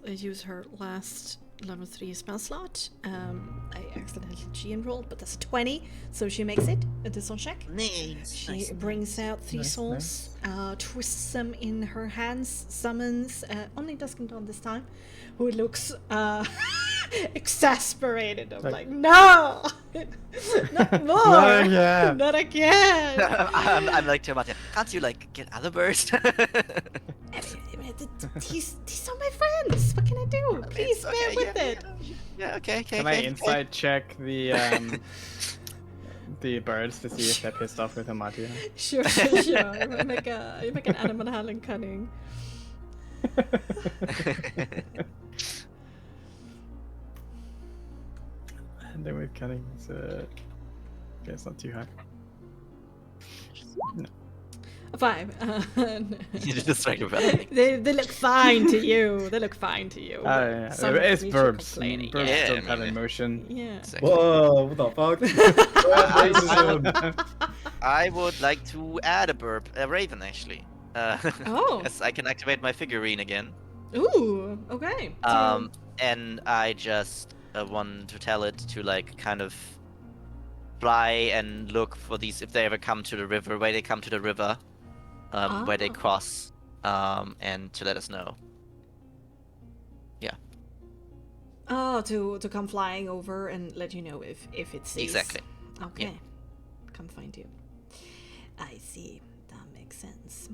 use her last level 3 spell slot. I accidentally GM-rolled, but that's a 20, so she makes it. A discern check. Nice. She brings out 3 Nice, souls, twists them in her hands, summons only Duskanton this time, who looks exasperated. I'm like, no! Not more! Not again! Not again! I'm like to Martin, can't you like get other birds? These are my friends! What can I do? Please bear with it! Yeah, okay. Can I insight check the birds to see if they're pissed off with Amatia? Sure. You make an animal handling cunning. And then with cunning, okay, it's not too high. No. 5. You just like about They look fine to you. They look fine to you. Oh, yeah. Some It's creature verbs. complaining. Verbs Yeah, don't I have mean, emotion. Yeah. Whoa, what the fuck? I would like to add a raven actually. Oh. Yes, I can activate my figurine again. Ooh. Okay. And I just want to tell it to like kind of fly and look for these if they ever come to the river, where they come to the river, where they cross, and to let us know. Yeah. Oh, to come flying over and let you know if it sees. Exactly. Okay. Yeah. Come find you. I see. That makes sense.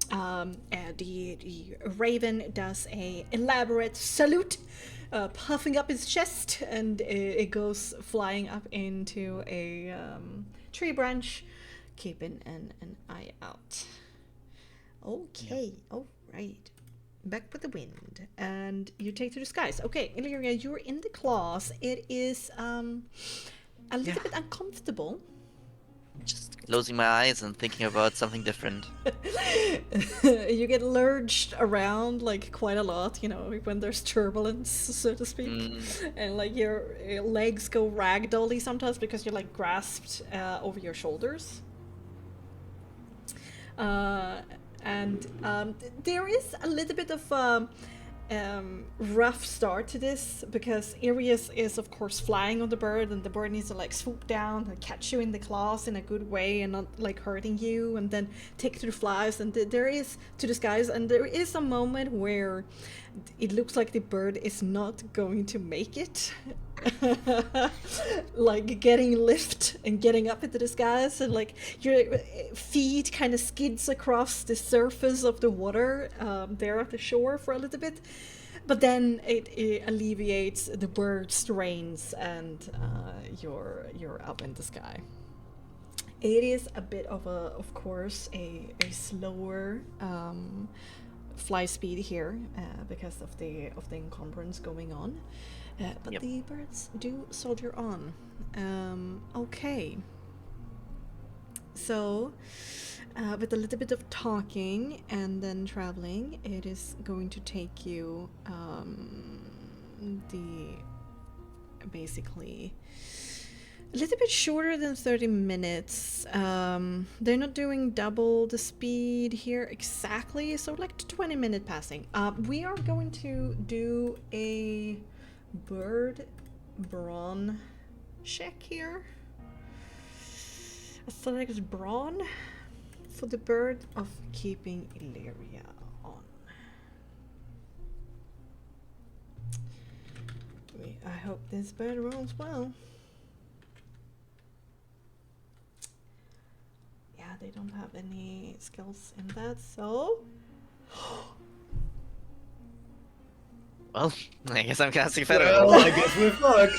The raven does a elaborate salute, puffing up his chest, and it goes flying up into a tree branch, keeping an eye out. Okay, all right. Back with the wind, and you take to the skies. Okay, Illyria, you're in the claws. It is a little bit uncomfortable. Just closing my eyes and thinking about something different. You get lurched around like quite a lot, you know, when there's turbulence, so to speak, and like your legs go ragdolly sometimes because you're like grasped over your shoulders. And there is a little bit of rough start to this because Irius is of course flying on the bird, and the bird needs to like swoop down and catch you in the claws in a good way and not like hurting you, and then take to the flies, and there is to the skies, and there is a moment where it looks like the bird is not going to make it. Like getting lift and getting up into the skies, and like your feet kind of skids across the surface of the water there at the shore for a little bit, but then it alleviates the bird's reins, and you're up in the sky. It is a bit of course a slower fly speed here because of the encumbrance going on. But Yep. the birds do soldier on. Okay. So, with a little bit of talking and then traveling, it is going to take you basically a little bit shorter than 30 minutes. They're not doing double the speed here exactly, so like 20-minute passing. We are going to do a bird brawn check here. Select brawn for the bird of keeping Illyria on. I hope this bird rolls well. Yeah, they don't have any skills in that, so... Well, I guess I'm casting Feather. Well, I guess we're fucked.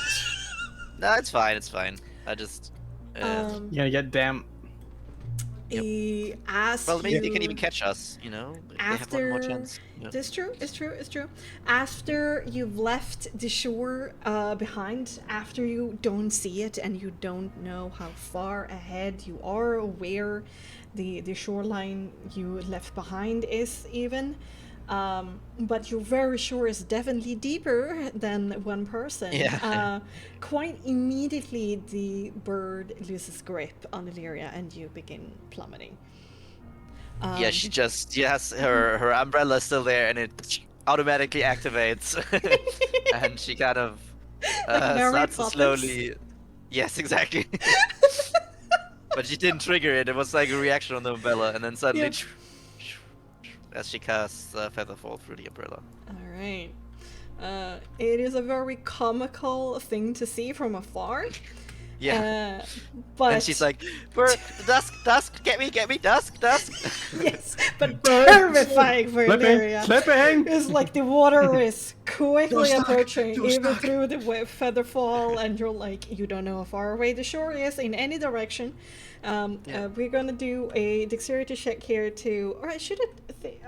No, it's fine. It's fine. I just. You're gonna get damn. As Well, maybe they you- can even catch us. You know, they have one more chance. Yeah. It's true, it's true, it's true. After you've left the shore behind, after you don't see it and you don't know how far ahead you are, or where the shoreline you left behind is even, but you're very sure it's definitely deeper than one person. Yeah. Quite immediately the bird loses grip on Illyria and you begin plummeting. Yeah, she has her umbrella still there, and it automatically activates, and she kind of Mary starts to Poppins. slowly. Yes, exactly. But she didn't trigger it. It was like a reaction on the umbrella, and then suddenly, as she casts Featherfall through the umbrella. All right. It is a very comical thing to see from afar. Yeah. But And she's like, "Bird, dusk, get me, dusk." yes, but terrifying for Flipping, Illyria. flipping. It's like the water is quickly stuck, approaching, you're even stuck. through the feather fall, and you're like, you don't know how far away the shore is in any direction. We're gonna do a dexterity check here to, or I should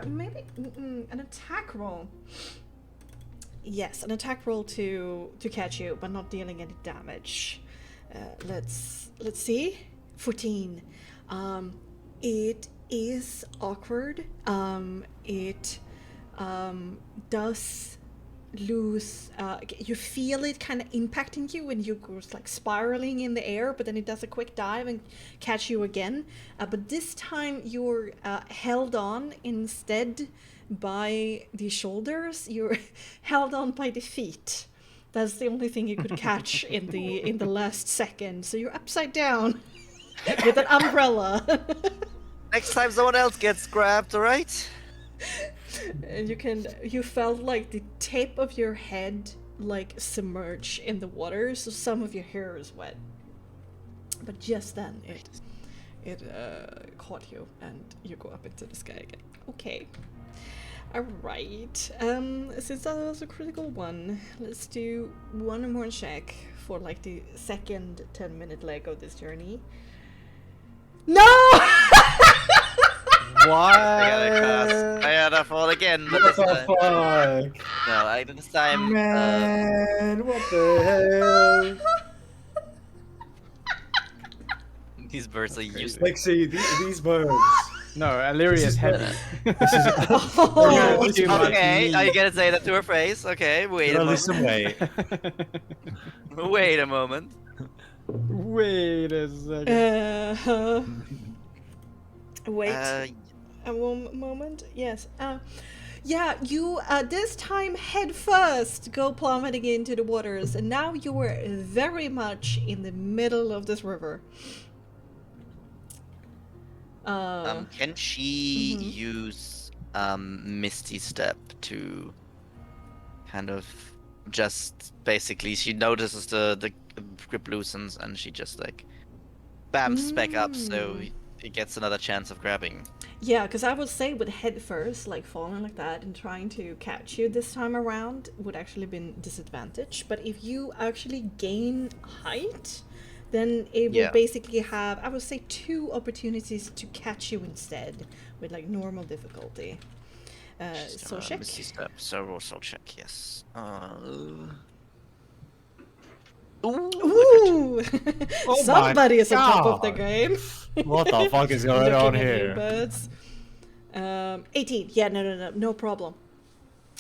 maybe an attack roll. Yes, an attack roll to catch you, but not dealing any damage. Let's see. 14. It is awkward. It does lose. You feel it kind of impacting you when you go like spiraling in the air, but then it does a quick dive and catch you again. But this time you're held on instead by the shoulders. You're held on by the feet. That's the only thing you could catch in the last second. So you're upside down with an umbrella. Next time someone else gets grabbed, alright? And you felt like the tip of your head like submerge in the water, so some of your hair is wet. But just then it caught you and you go up into the sky again. Okay. Alright, since that was a critical one, let's do one more check for like the second 10-minute leg of this journey. No! What? I gotta fall again, but What this the time. fuck? No, this time. Man, what the hell? These birds are useless. Bexxy, these birds. No, Illyria is heavy. This is Oh, Yeah, too much Okay, meat. are you gonna say that to her face? Okay, wait a no, moment. listen, wait. Wait a moment. Wait a second. Wait Uh, a moment. Yes. Yeah, you this time head first go plummeting into the waters, and now you are very much in the middle of this river. can she use Misty Step to kind of just basically she notices the grip loosens and she just like bams back up so it gets another chance of grabbing. Yeah, because I would say with head first, like falling like that and trying to catch you this time around would actually been disadvantage. But if you actually gain height, then it will basically have, I would say, 2 opportunities to catch you instead with like normal difficulty. So check. Misty Step, so check, yes. Ooh! Oh Somebody my is on top of the God. game. What the fuck is going on Looking at you, here? birds. 18. Yeah, no problem.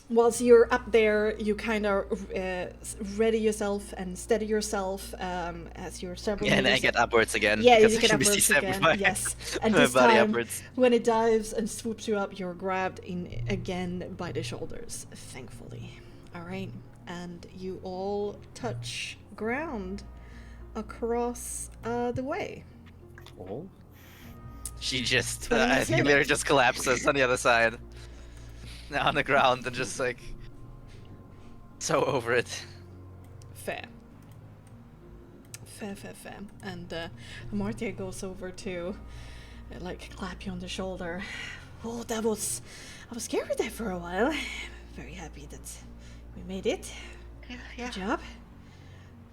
Whilst you're up there, you kind of ready yourself and steady yourself as you're several Yeah, and I meters. get upwards again. Yeah, because you I get can be upwards stepped again. by Yes, and my this body time, upwards. when it dives and swoops you up, you're grabbed in again by the shoulders. Thankfully, all right, and you all touch ground across the way. Oh. She just, 20 I minutes think later. Mira just collapses on the other side. On the ground and just like, so over it. Fair. And Martia goes over to, like, clap you on the shoulder. Oh, I was scared there for a while. Very happy that we made it. Yeah. Good job.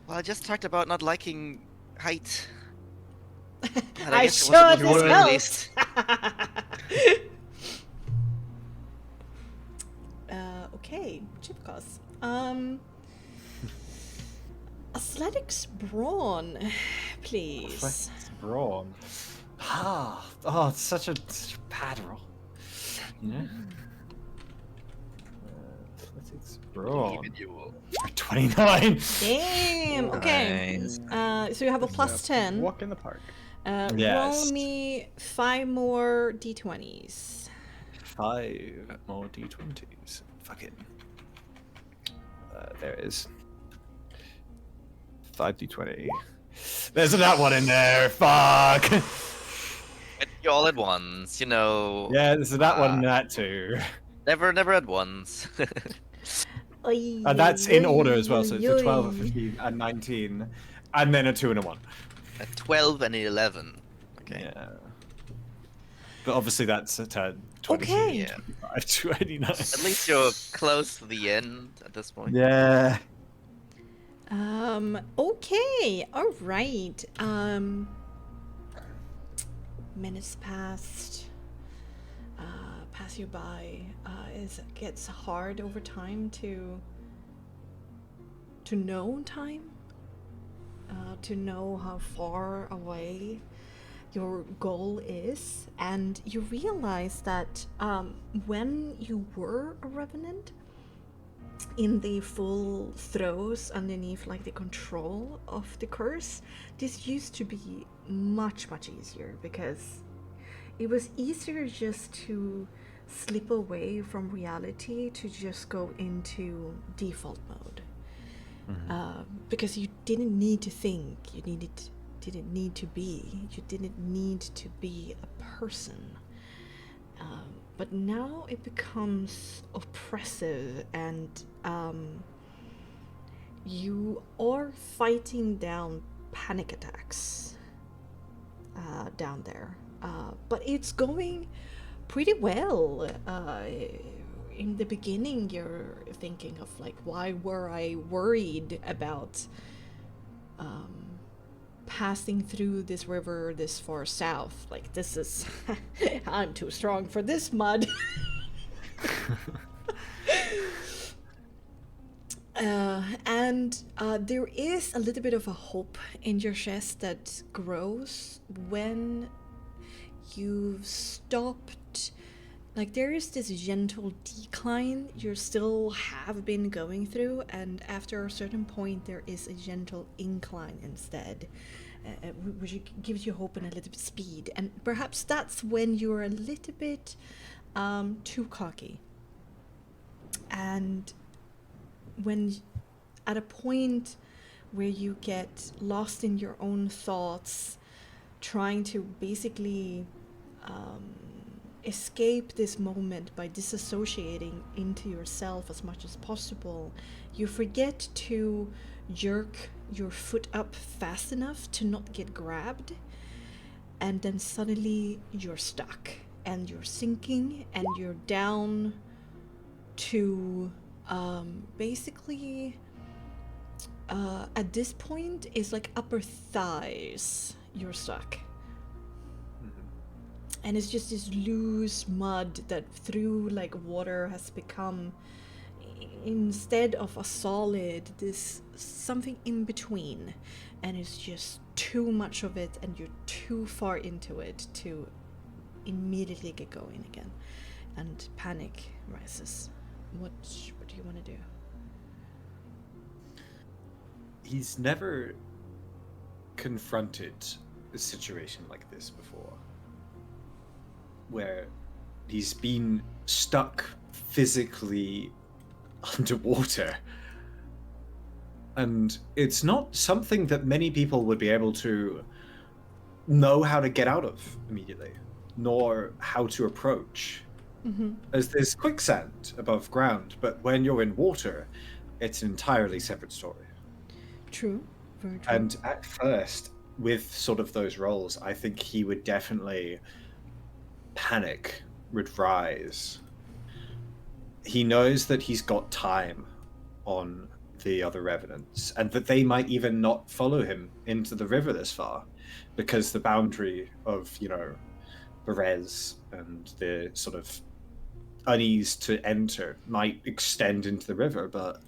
Well, I just talked about not liking height. And I guess it wasn't sure what this we helped. released. Okay, Chipcos. Athletics brawn, please. Brawn. Oh, it's such a bad roll. You know? Athletics brawn. Even you. 29. Damn. Okay. Nice. So you have a plus 10. Walk in the park. Roll me 5 more d20s. 5 more d20s. Fuck it. There it is. 5d20. There's that one in there. Fuck. You all at once, you know. Yeah, there's that one and that too. Never at once. And that's in order as well, so it's a 12, a 15, and 19, and then a 2 and a 1. A 12 and an 11. Okay. Yeah. But obviously that's a 10, 20, Okay. Yeah. 25, 29. At least you're close to the end at this point. Yeah. Okay. All right. Minutes passed. Pass you by. It gets hard over time to know time. To know how far away your goal is, and you realize that when you were a revenant, in the full throes underneath like the control of the curse, this used to be much easier, because it was easier just to slip away from reality, to just go into default mode. Because you didn't need to think, you didn't need to be a person. But now it becomes oppressive, and you are fighting down panic attacks down there. But it's going pretty well. In the beginning, you're thinking of like, why were I worried about passing through this river this far south? Like, this is I'm too strong for this mud. And there is a little bit of a hope in your chest that grows when you've stopped. Like, there is this gentle decline you still have been going through, and after a certain point there is a gentle incline instead, which gives you hope and a little bit speed. And perhaps that's when you're a little bit too cocky, and when at a point where you get lost in your own thoughts, trying to basically escape this moment by disassociating into yourself as much as possible, you forget to jerk your foot up fast enough to not get grabbed, and then suddenly you're stuck and you're sinking and you're down to basically at this point is like upper thighs. You're stuck. And it's just this loose mud that through like water has become, instead of a solid, this something in between, and it's just too much of it, and you're too far into it to immediately get going again, and panic rises. What do you want to do? He's never confronted a situation like this before, where he's been stuck physically underwater. And it's not something that many people would be able to know how to get out of immediately, nor how to approach. As there's quicksand above ground, but when you're in water, it's an entirely separate story. True, very true. And at first, with sort of those roles, I think he would definitely panic would rise. He knows that he's got time on the other revenants, and that they might even not follow him into the river this far, because the boundary of, you know, Berez and the sort of unease to enter might extend into the river, but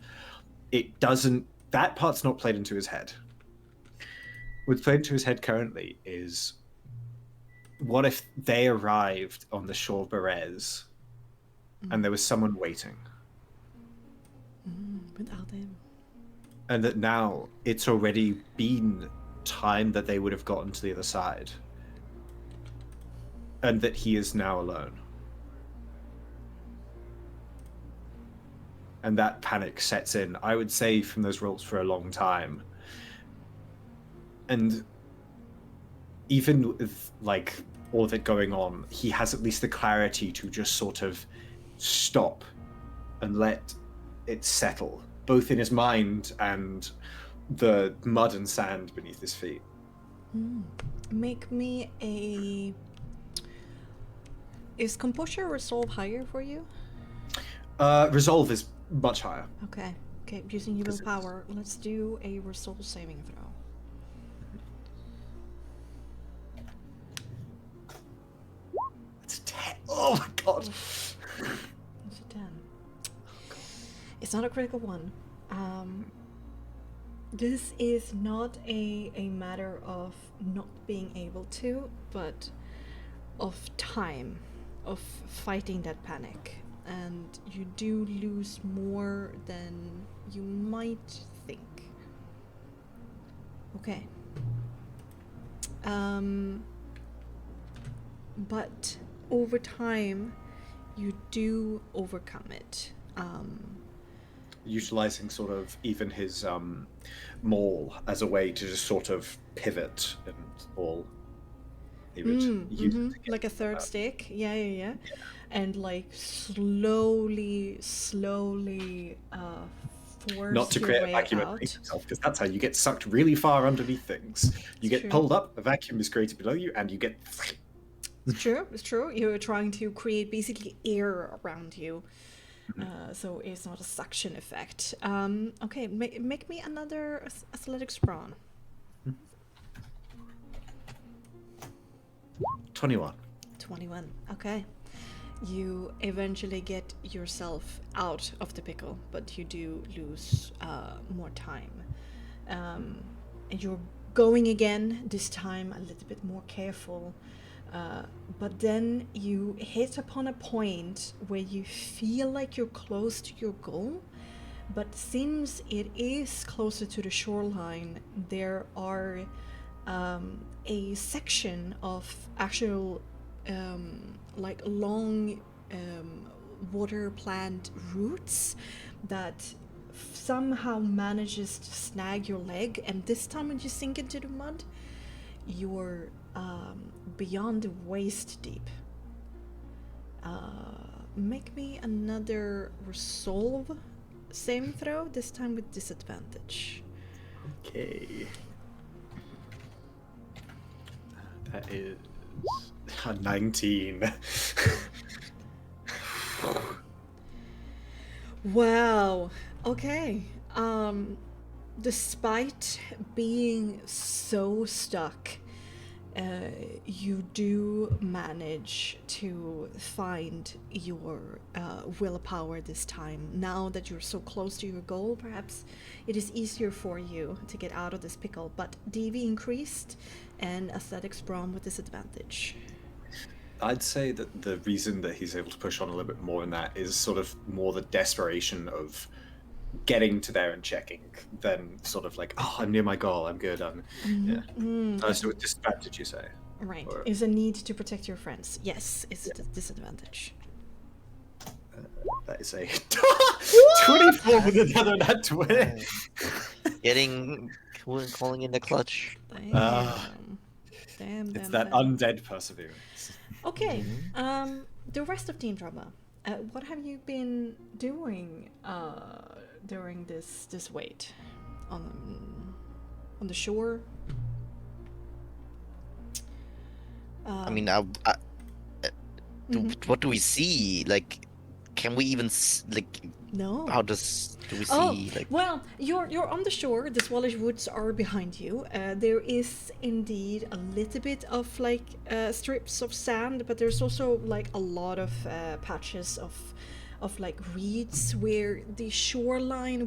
it doesn't. That part's not played into his head. What's played into his head currently is, what if they arrived on the shore of Berez and there was someone waiting? Without him. And that now it's already been time that they would have gotten to the other side. And that he is now alone. And that panic sets in, I would say, from those roles for a long time. And even with, like, all of it going on, he has at least the clarity to just sort of stop and let it settle, both in his mind and the mud and sand beneath his feet. Make me a... Is composure or resolve higher for you? Resolve is much higher. Okay, using your willpower, let's do a resolve saving throw. It's 10. Oh my god. It's a 10. It's not a critical one. This is not a matter of not being able to, but of time, of fighting that panic. And you do lose more than you might think. Okay. But over time, you do overcome it. Utilizing sort of even his maul as a way to just sort of pivot and all. He would use it to get like a third stick. Yeah. And like slowly force not to your create a way vacuum out. underneath yourself, because that's how you get sucked really far underneath things. You get True. pulled up, a vacuum is created below you, and you get... It's true. You're trying to create basically air around you. So it's not a suction effect. Okay, make me another athletics brawn. 21. 21. Okay. You eventually get yourself out of the pickle, but you do lose more time. And you're going again, this time a little bit more careful. But then you hit upon a point where you feel like you're close to your goal, but since it is closer to the shoreline, there are a section of actual like long water plant roots that somehow manages to snag your leg, and this time when you sink into the mud, you're beyond waist deep. Make me another resolve saving throw, this time with disadvantage. Okay. That is 19. Wow. Okay. Despite being so stuck, you do manage to find your willpower this time. Now that you're so close to your goal, perhaps it is easier for you to get out of this pickle. But DV increased and Aesthetics Braum with disadvantage. I'd say that the reason that he's able to push on a little bit more in that is sort of more the desperation of getting to there and checking than sort of like, oh, I'm near my goal, I'm good, so with disadvantage, you say? Right. Or... Is a need to protect your friends. Yes, it's a disadvantage. That is a 24 with another nat 20. Calling in the clutch. Damn. It's that undead perseverance. Okay. The rest of Team Drama. What have you been doing during this wait on the shore? I mean, what do we see? Like, can we even No. How do we see? Like, well, you're on the shore. The Swallish Woods are behind you. There is indeed a little bit of like strips of sand, but there's also like a lot of patches of like reeds where the shoreline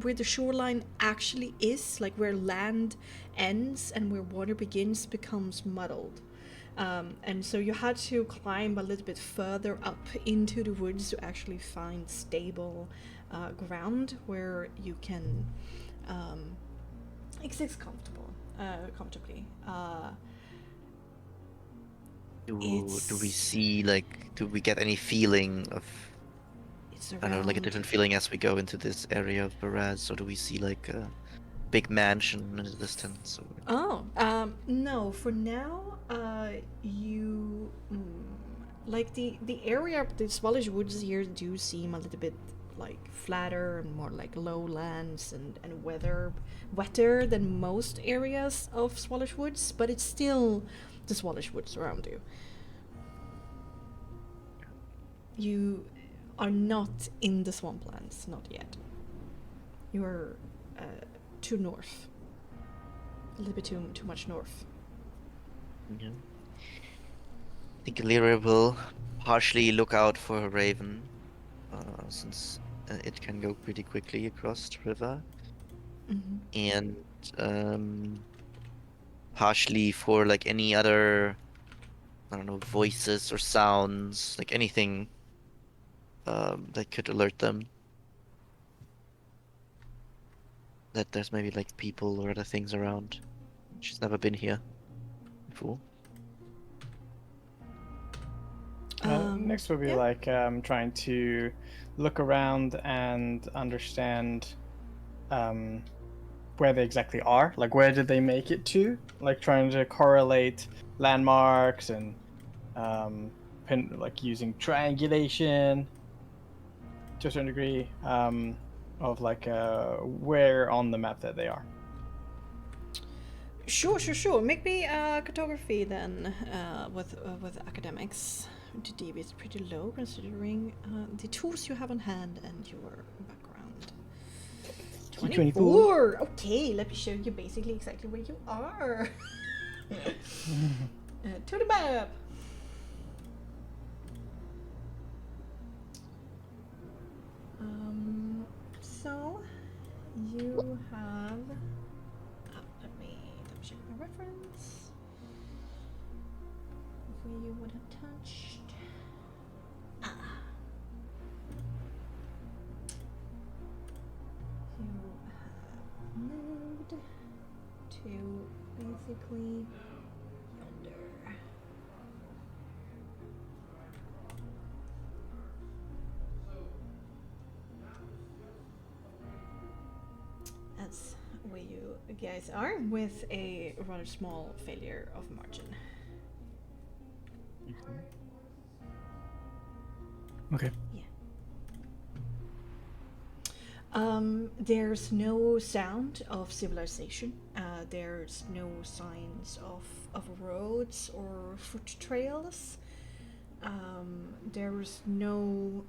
actually is, like where land ends and where water begins, becomes muddled. And so you had to climb a little bit further up into the woods to actually find stable ground where you can exist comfortably. do we see, like, do we get any feeling of, It's I don't know, like a different feeling as we go into this area of Baraz, or do we see like a big mansion in the distance? Or... No, for now, you like the area of the Swallish Woods here do seem a little bit like flatter and more like lowlands and wetter than most areas of Swallish Woods, but it's still the Swallish Woods around you. You are not in the swamplands, not yet. You are too north. A little bit too much north. Yeah. I think Lyra will partially look out for her raven, since it can go pretty quickly across the river, and partially for like any other, I don't know, voices or sounds, like anything that could alert them that there's maybe like people or other things around. She's never been here before. Next would be like trying to look around and understand where they exactly are. Like, where did they make it to? Like, trying to correlate landmarks and like using triangulation to a certain degree of like where on the map that they are. Sure. Make me cartography then with academics. The DB is pretty low considering the tools you have on hand and your background. 24. Okay, let me show you basically exactly where you are. To the map. So you have. Let me check my reference. Where you would have touched. You have moved to basically yonder. That's where you guys are, with a rather small failure of margin. Okay. Yeah. There's no sound of civilization. There's no signs of roads or foot trails. There's no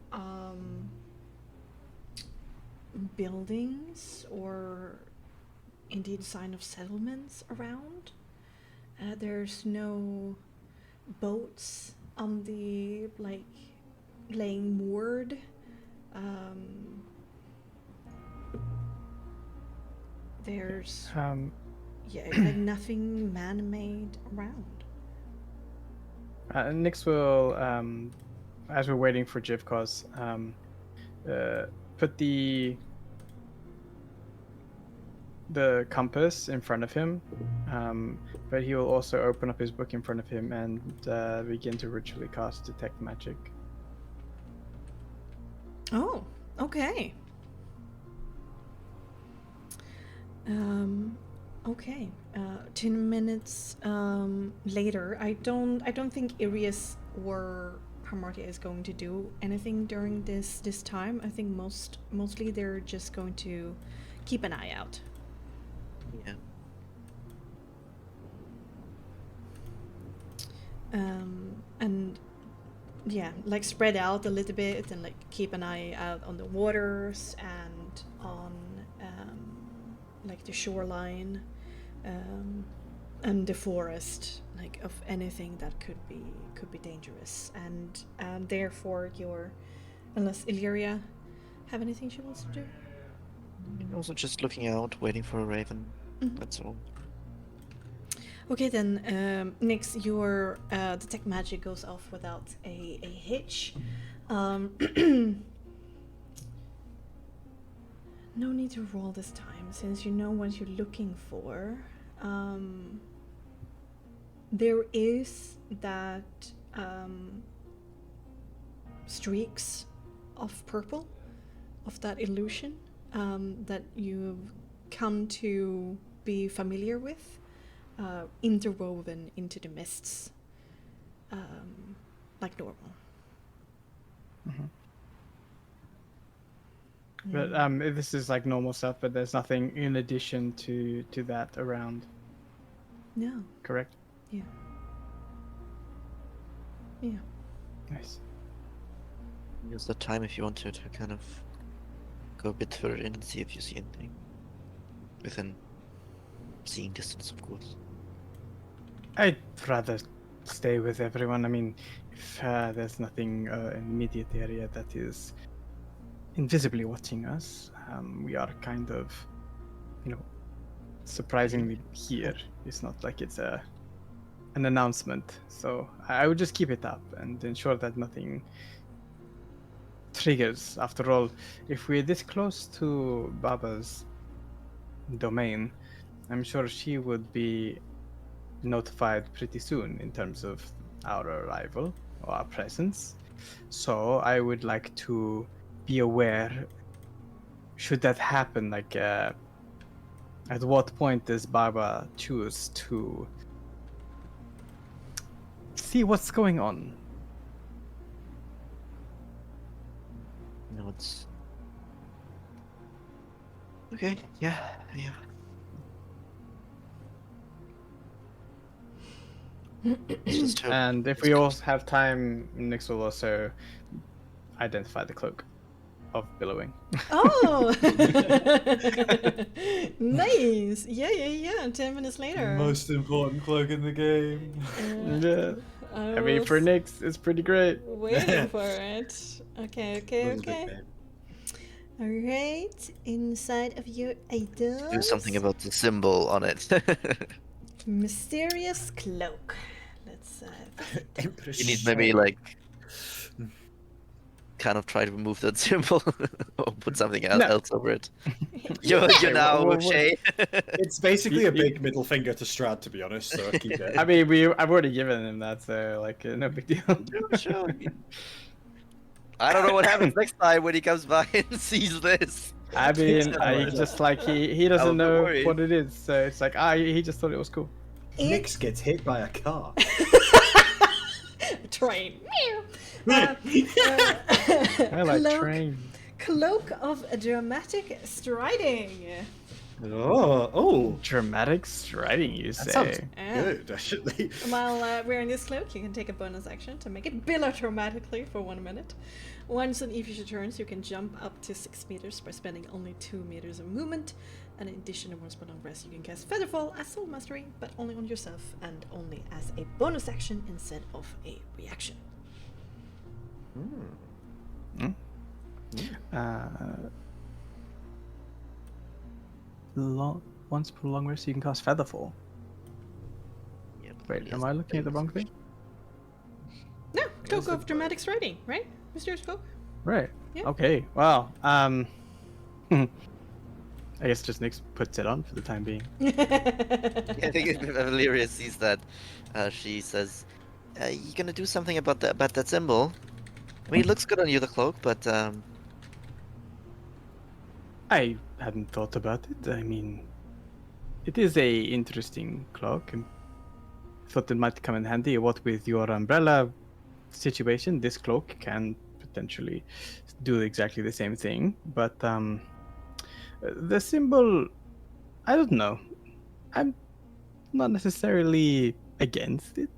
buildings or indeed sign of settlements around. There's no boats on the laying moored. There's nothing man-made around. Nix will, as we're waiting for Jivkos, put the compass in front of him, but he will also open up his book in front of him and begin to ritually cast Detect Magic. Oh, okay. Okay. 10 minutes later, I don't think Irius or Hamartia is going to do anything during this time. I think mostly they're just going to keep an eye out. Yeah. And yeah, like spread out a little bit and like keep an eye out on the waters and on like the shoreline and the forest, like of anything that could be dangerous. And therefore unless Illyria have anything she wants to do. Also just looking out, waiting for a raven. That's all. Okay then, Nix, your detect magic goes off without a hitch. No need to roll this time, since you know what you're looking for. There is that streaks of purple, of that illusion that you've come to be familiar with, interwoven into the mists, like normal. Mm-hmm. But this is like normal stuff, but there's nothing in addition to that around. No. Correct? Yeah. Yeah. Nice. Use that time if you want to kind of go a bit further in and see if you see anything. Within seeing distance, of course. I'd rather stay with everyone. I mean, if there's nothing in the immediate area that is invisibly watching us, we are kind of, surprisingly here. It's not like it's an announcement. So I would just keep it up and ensure that nothing triggers. After all, if we're this close to Baba's domain, I'm sure she would be notified pretty soon in terms of our arrival or our presence. So I would like to be aware, should that happen, like at what point does Baba choose to see what's going on? No, it's okay. Yeah. Just hope. And if we all have time, Nix will also identify the cloak of billowing. Oh! Nice! Yeah. 10 minutes later. Most important cloak in the game. Yeah. I mean, for Nix, it's pretty great. Waiting for it. Okay. Alright, inside of your items. Do something about the symbol on it. Mysterious cloak. Let's You need maybe like kind of try to remove that symbol or put something else over it. You're now Shay. It's basically a big middle finger to Strad, to be honest. So keep it. I mean, I've already given him that, so like no big deal. Sure. I don't know what happens next time when he comes by and sees this. I mean, he just like he doesn't know worry. what it is, so it's like he just thought it was cool. Nix gets hit by a car. Train. I like Cloak. train. Cloak of dramatic striding. Oh, Dramatic striding, you that say? sounds Yeah. good, actually. While wearing this cloak, you can take a bonus action to make it billow dramatically for 1 minute. Once on each of your turns, you can jump up to 6 meters by spending only 2 meters of movement. And in addition to one spell long rest, you can cast Featherfall as Soul Mastery, but only on yourself and only as a bonus action instead of a reaction. Once per long rest, you can cast Featherfall. Yeah, Wait, yes, am I looking at the things. wrong thing? No, Cloak of Dramatic Striding, right, Mr. Cloak? Right. Yeah. Okay. Well, I guess just Nyx puts it on for the time being. I think if Illyria sees that, she says, "You gonna do something about that symbol? I mean, it looks good on you, the cloak, but I hadn't thought about it. I mean, it is a interesting cloak, and thought it might come in handy. What with your umbrella situation, this cloak can potentially do exactly the same thing. But the symbol, I don't know. I'm not necessarily against it.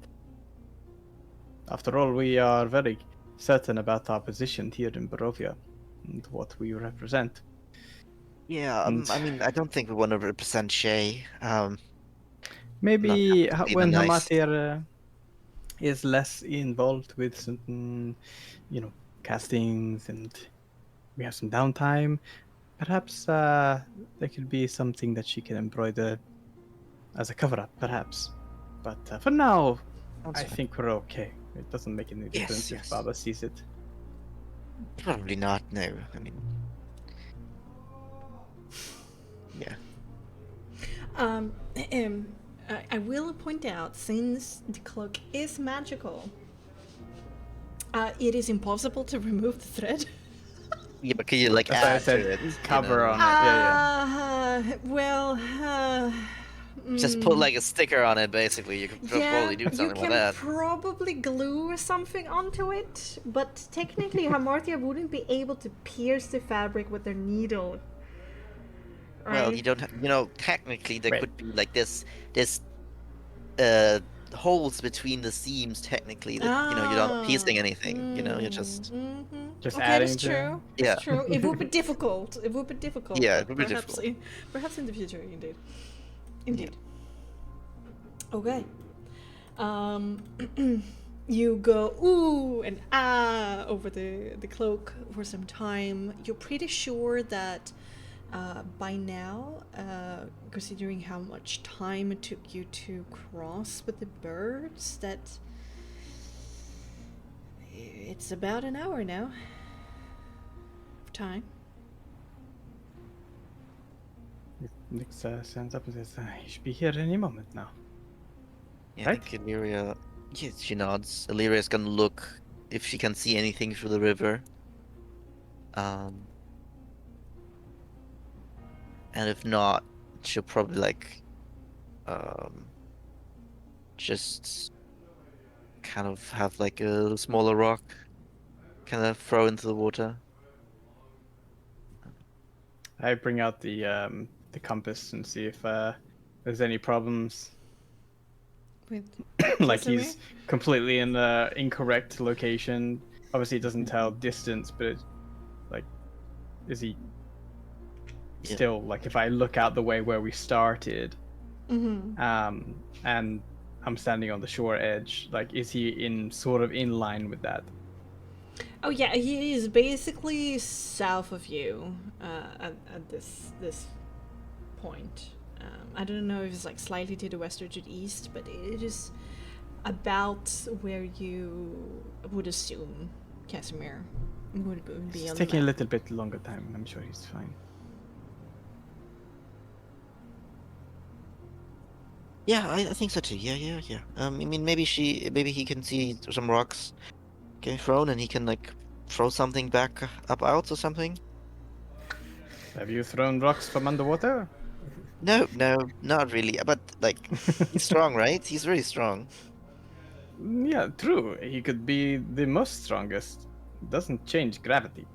After all, we are very certain about our position here in Barovia and what we represent. yeah, And I mean, I don't think we want to represent Shay. maybe Not be when nice. Hamatir is less involved with certain, castings, and we have some downtime, perhaps there could be something that she can embroider as a cover-up, perhaps. But for now, I think we're okay. It doesn't make any difference yes. if Baba sees it. Probably not. No, I mean, yeah. I will point out, since the cloak is magical, it is impossible to remove the thread. Yeah, but can you like That's why I add said to it? cover on it. Yeah. Just put like a sticker on it, basically. You could probably do you something can with that. probably glue something onto it, but technically Hamartia wouldn't be able to pierce the fabric with their needle. Well, right? you don't. Technically, there Wait. could be like this holes between the seams. Technically, that you're not piecing anything. You're just. Just okay, adding that's to- true. Yeah. That's true. It would be difficult. It would be difficult. Yeah, but it would be perhaps difficult. Perhaps in the future, indeed. Indeed. Okay. You go ooh and ah over the cloak for some time. You're pretty sure that by now, considering how much time it took you to cross with the birds, that it's about an hour now of time. Nyx stands up and says, "You should be here any moment now." Yeah, Right? I think Illyria. Yeah, she nods. Illyria's gonna look if she can see anything through the river. And if not, she'll probably just kind of have like a smaller rock, kind of throw into the water. I bring out the compass and see if there's any problems. With Like Casimir? he's completely in the incorrect location. Obviously, it doesn't tell distance, but it's like, is he Yeah. still like? If I look out the way where we started, Mm-hmm. and I'm standing on the shore edge, like, is he in line with that? Oh yeah, he is basically south of you at this point. I don't know if it's like slightly to the west or to the east, but it is about where you would assume Casimir would be It's on taking a the map. little bit longer time. I'm sure he's fine. Yeah, I think so too. Yeah. I mean, maybe he can see some rocks getting thrown, and he can like throw something back up out or something. Have you thrown rocks from underwater? No, not really. But like, he's strong, right? He's really strong. Yeah, true. He could be the most strongest. Doesn't change gravity.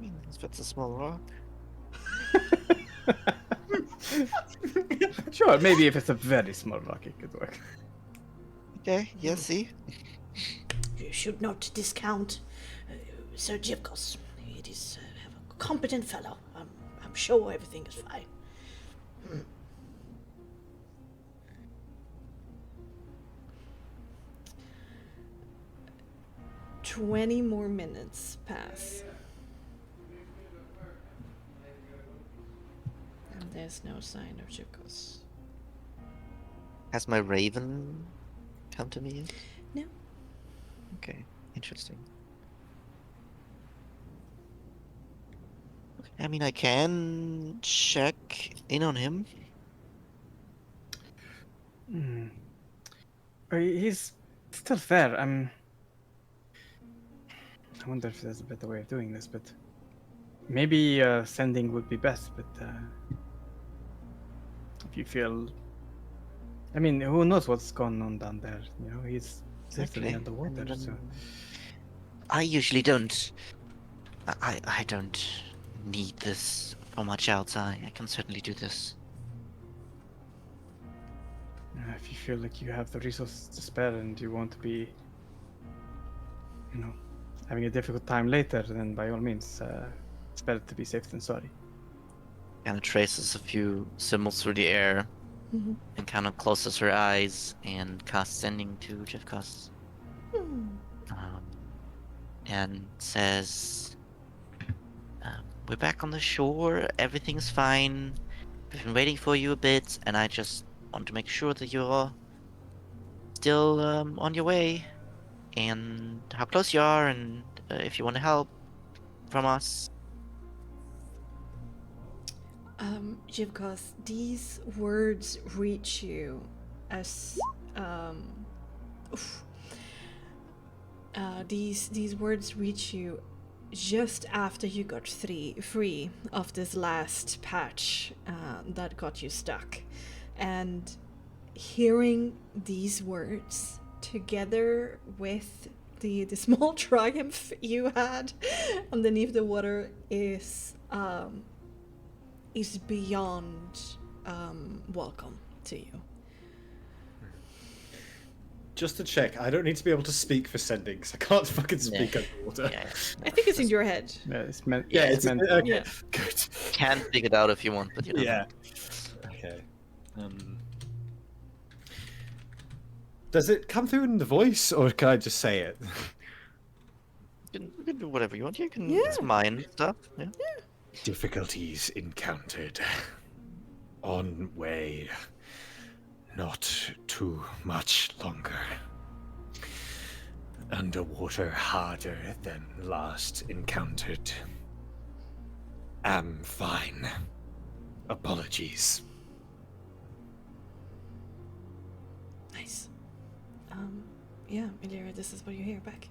If it's a small rock. Sure, maybe if it's a very small rock, it could work. Okay, yes, see? You should not discount Sir Jivkos. It is a competent fellow. I'm sure everything is fine. 20 more minutes pass. And there's no sign of Jivkos. Has my raven come to me yet? No. Okay, interesting. I mean, I can check in on him. He's still there. I wonder if there's a better way of doing this, but maybe sending would be best. But if you feel, I mean, who knows what's going on down there? You know, he's literally underwater. So I usually don't. I don't need this for much outside. I can certainly do this. if you feel like you have the resources to spare and you want to be, you know, having a difficult time later, then by all means, it's better to be safe than sorry. Kind of traces a few symbols through the air and kind of closes her eyes and casts sending to Jivkos. And says, we're back on the shore, everything's fine. We've been waiting for you a bit, and I just want to make sure that you're still on your way, and how close you are, and if you want to help from us. Jivkos, these words reach you as these words reach you just after you got free of this last patch that got you stuck, and hearing these words together with the small triumph you had underneath the water is beyond welcome to you. Just to check, I don't need to be able to speak for sending, because I can't fucking speak underwater. Yeah. I think it's in your head. Yeah, it's meant. Yeah, it's meant. okay. Yeah. Good. Can dig it out if you want, but you know. Yeah. Okay. Does it come through in the voice, or can I just say it? You can do whatever you want. You can. Yeah. It's mine stuff. Yeah. Difficulties encountered. On way. Not too much longer. Underwater harder than last encountered. Am fine. Apologies. Nice. Yeah, Illyria, this is what you hear back.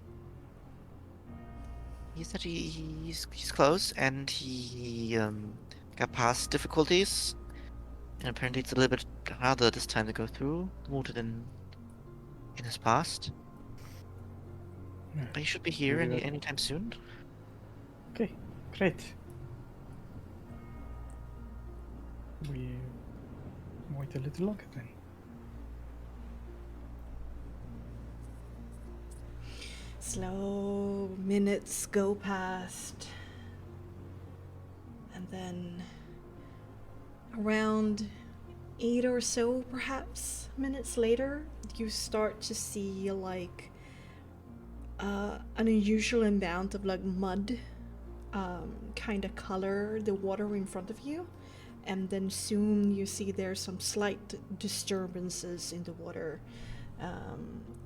He said he's close, and he got past difficulties, and apparently it's a little bit harder this time to go through the water than in his past. But he should be here anytime soon. Okay, great. We wait a little longer then. Slow minutes go past, and then around 8 or so, perhaps, minutes later, you start to see like an unusual amount of like mud kind of color the water in front of you, and then soon you see there's some slight disturbances in the water.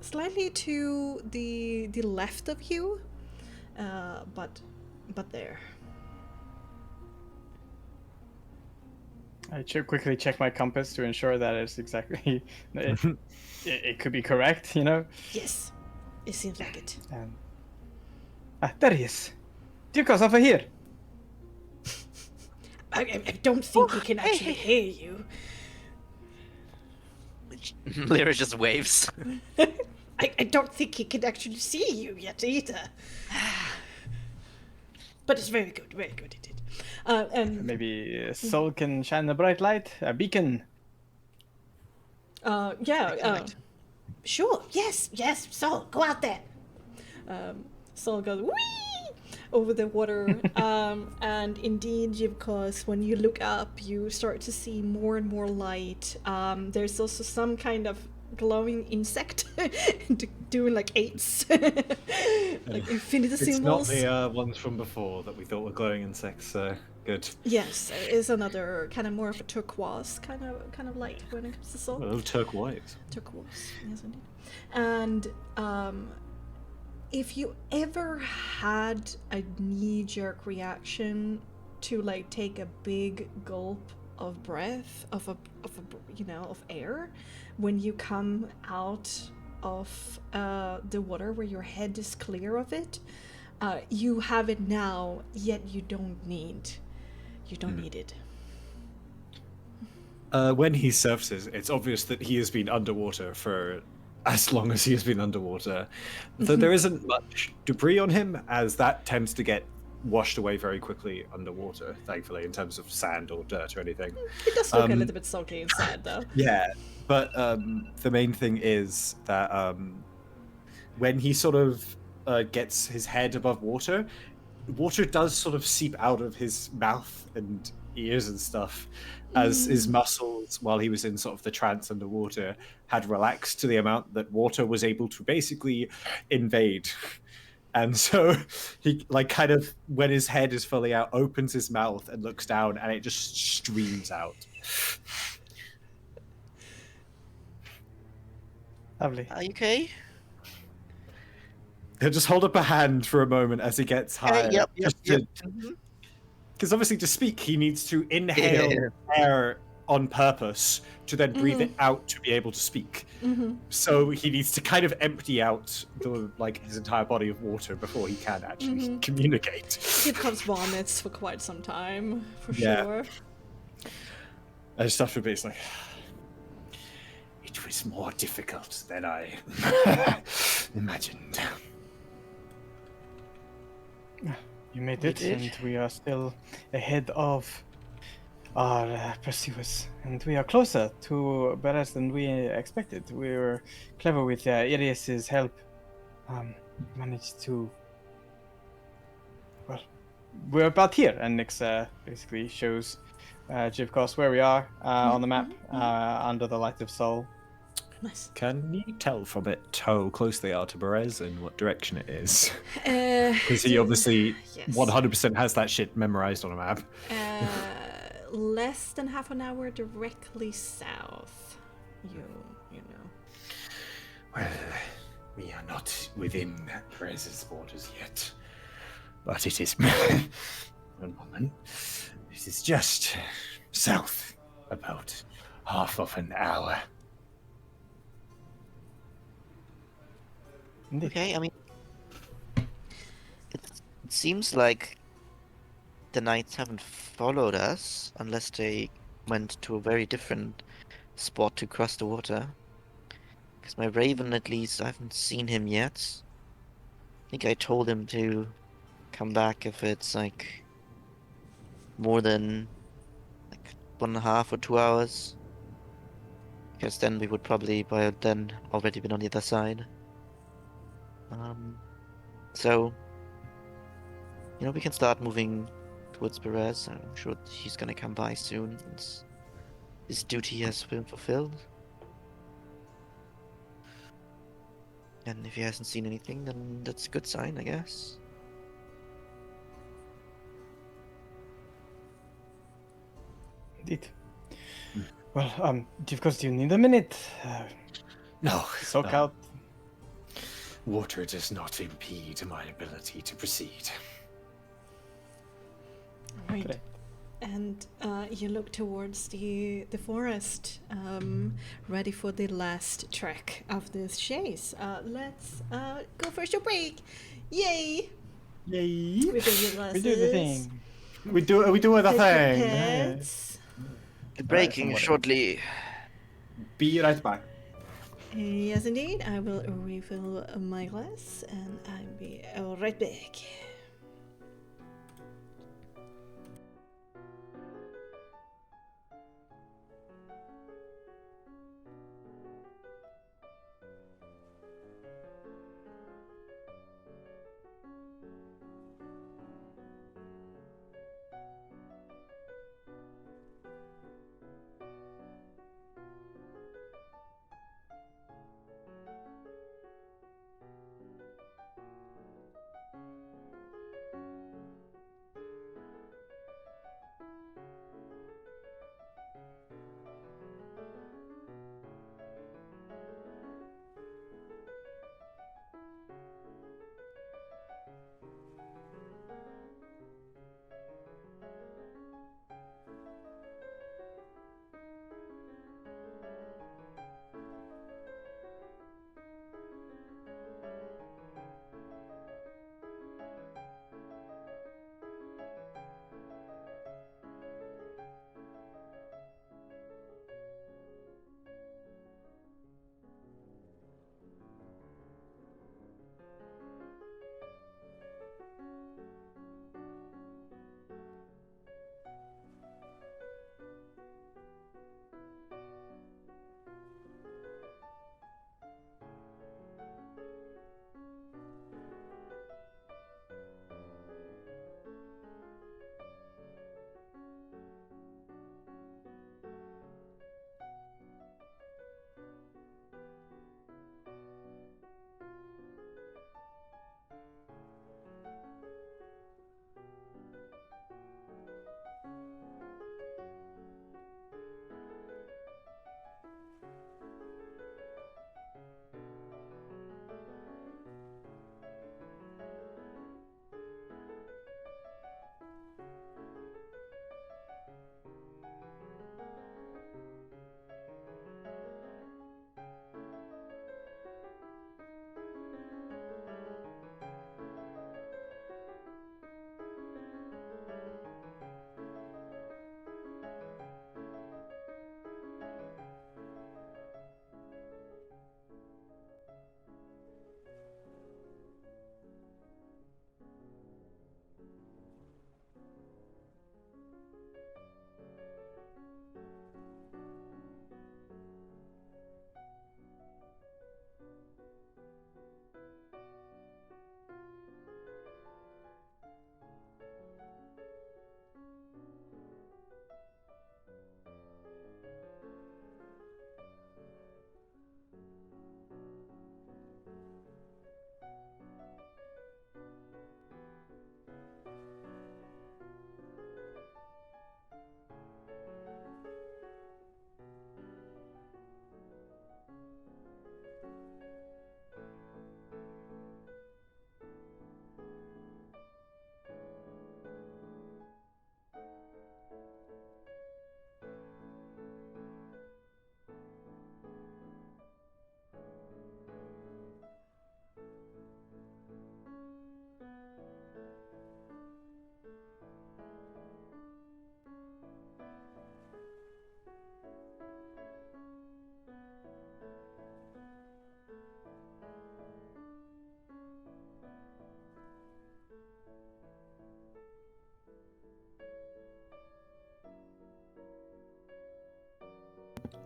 Slightly to the left of you, but there. I quickly check my compass to ensure that it's exactly it could be correct, you know. Yes, it seems like it. There he is. Jivkos, over here. I don't think he can actually hear you. Lyra just waves. I don't think he can actually see you yet either. but it's very good indeed. And Maybe Sol can shine a bright light, a beacon. Sure, yes, Sol, go out there. Sol goes whee over the water, and indeed, of course, when you look up, you start to see more and more light. There's also some kind of glowing insect doing like 8s, like infinity symbols. It's not the ones from before that we thought were glowing insects, so good. Yes, there is another kind of more of a turquoise kind of light when it comes to Sol. A little turquoise. Turquoise, yes indeed. And if you ever had a knee-jerk reaction to like take a big gulp of breath of air when you come out of the water where your head is clear of it, you have it now, yet you don't need it. When he surfaces, it's obvious that he has been underwater for as long as he has been underwater. Though there isn't much debris on him, as that tends to get washed away very quickly underwater, thankfully, in terms of sand or dirt or anything. It does look a little bit sulky inside, though. Yeah, but the main thing is that when he sort of gets his head above water, water does sort of seep out of his mouth and ears and stuff, as his muscles, while he was in sort of the trance underwater, had relaxed to the amount that water was able to basically invade. And so he, like, kind of, when his head is fully out, opens his mouth and looks down, and it just streams out. Lovely. Are you okay? He'll just hold up a hand for a moment as he gets higher. Yep. Because obviously to speak, he needs to inhale air on purpose to then breathe it out to be able to speak. So he needs to kind of empty out his entire body of water before he can actually communicate. It comes vomits for quite some time, for sure. I just have to be like, it was more difficult than I imagined. You made it, and we are still ahead of our pursuers, and we are closer to Beres than we expected. We were clever with Irias's help. Managed to. Well, we're about here, and Nyx basically shows Jivkos where we are on the map under the light of Sol. Nice. Can you tell from it how close they are to Berez and what direction it is? Because he obviously 100% has that shit memorized on a map. Less than half an hour directly south. You know. Well, we are not within Berez's borders yet. But it is... One moment. This is just south, about half of an hour. Okay, I mean, it seems like the knights haven't followed us unless they went to a very different spot to cross the water. Because my raven, at least, I haven't seen him yet. I think I told him to come back if it's like more than like 1.5 or 2 hours. Because then we would probably by then already been on the other side. So, we can start moving towards Perez. I'm sure he's gonna come by soon. His duty has been fulfilled. And if he hasn't seen anything, then that's a good sign, I guess. Indeed. Well, of course, do you need a minute? No. Soak out. Water does not impede my ability to proceed. Right. Okay. And you look towards the forest, ready for the last trek of this chase. Let's go for a short break. Yay! Yay! We do the thing. We do the thing. Breaking shortly. Be right back. Yes, indeed. I will refill my glass, and I'll be right back.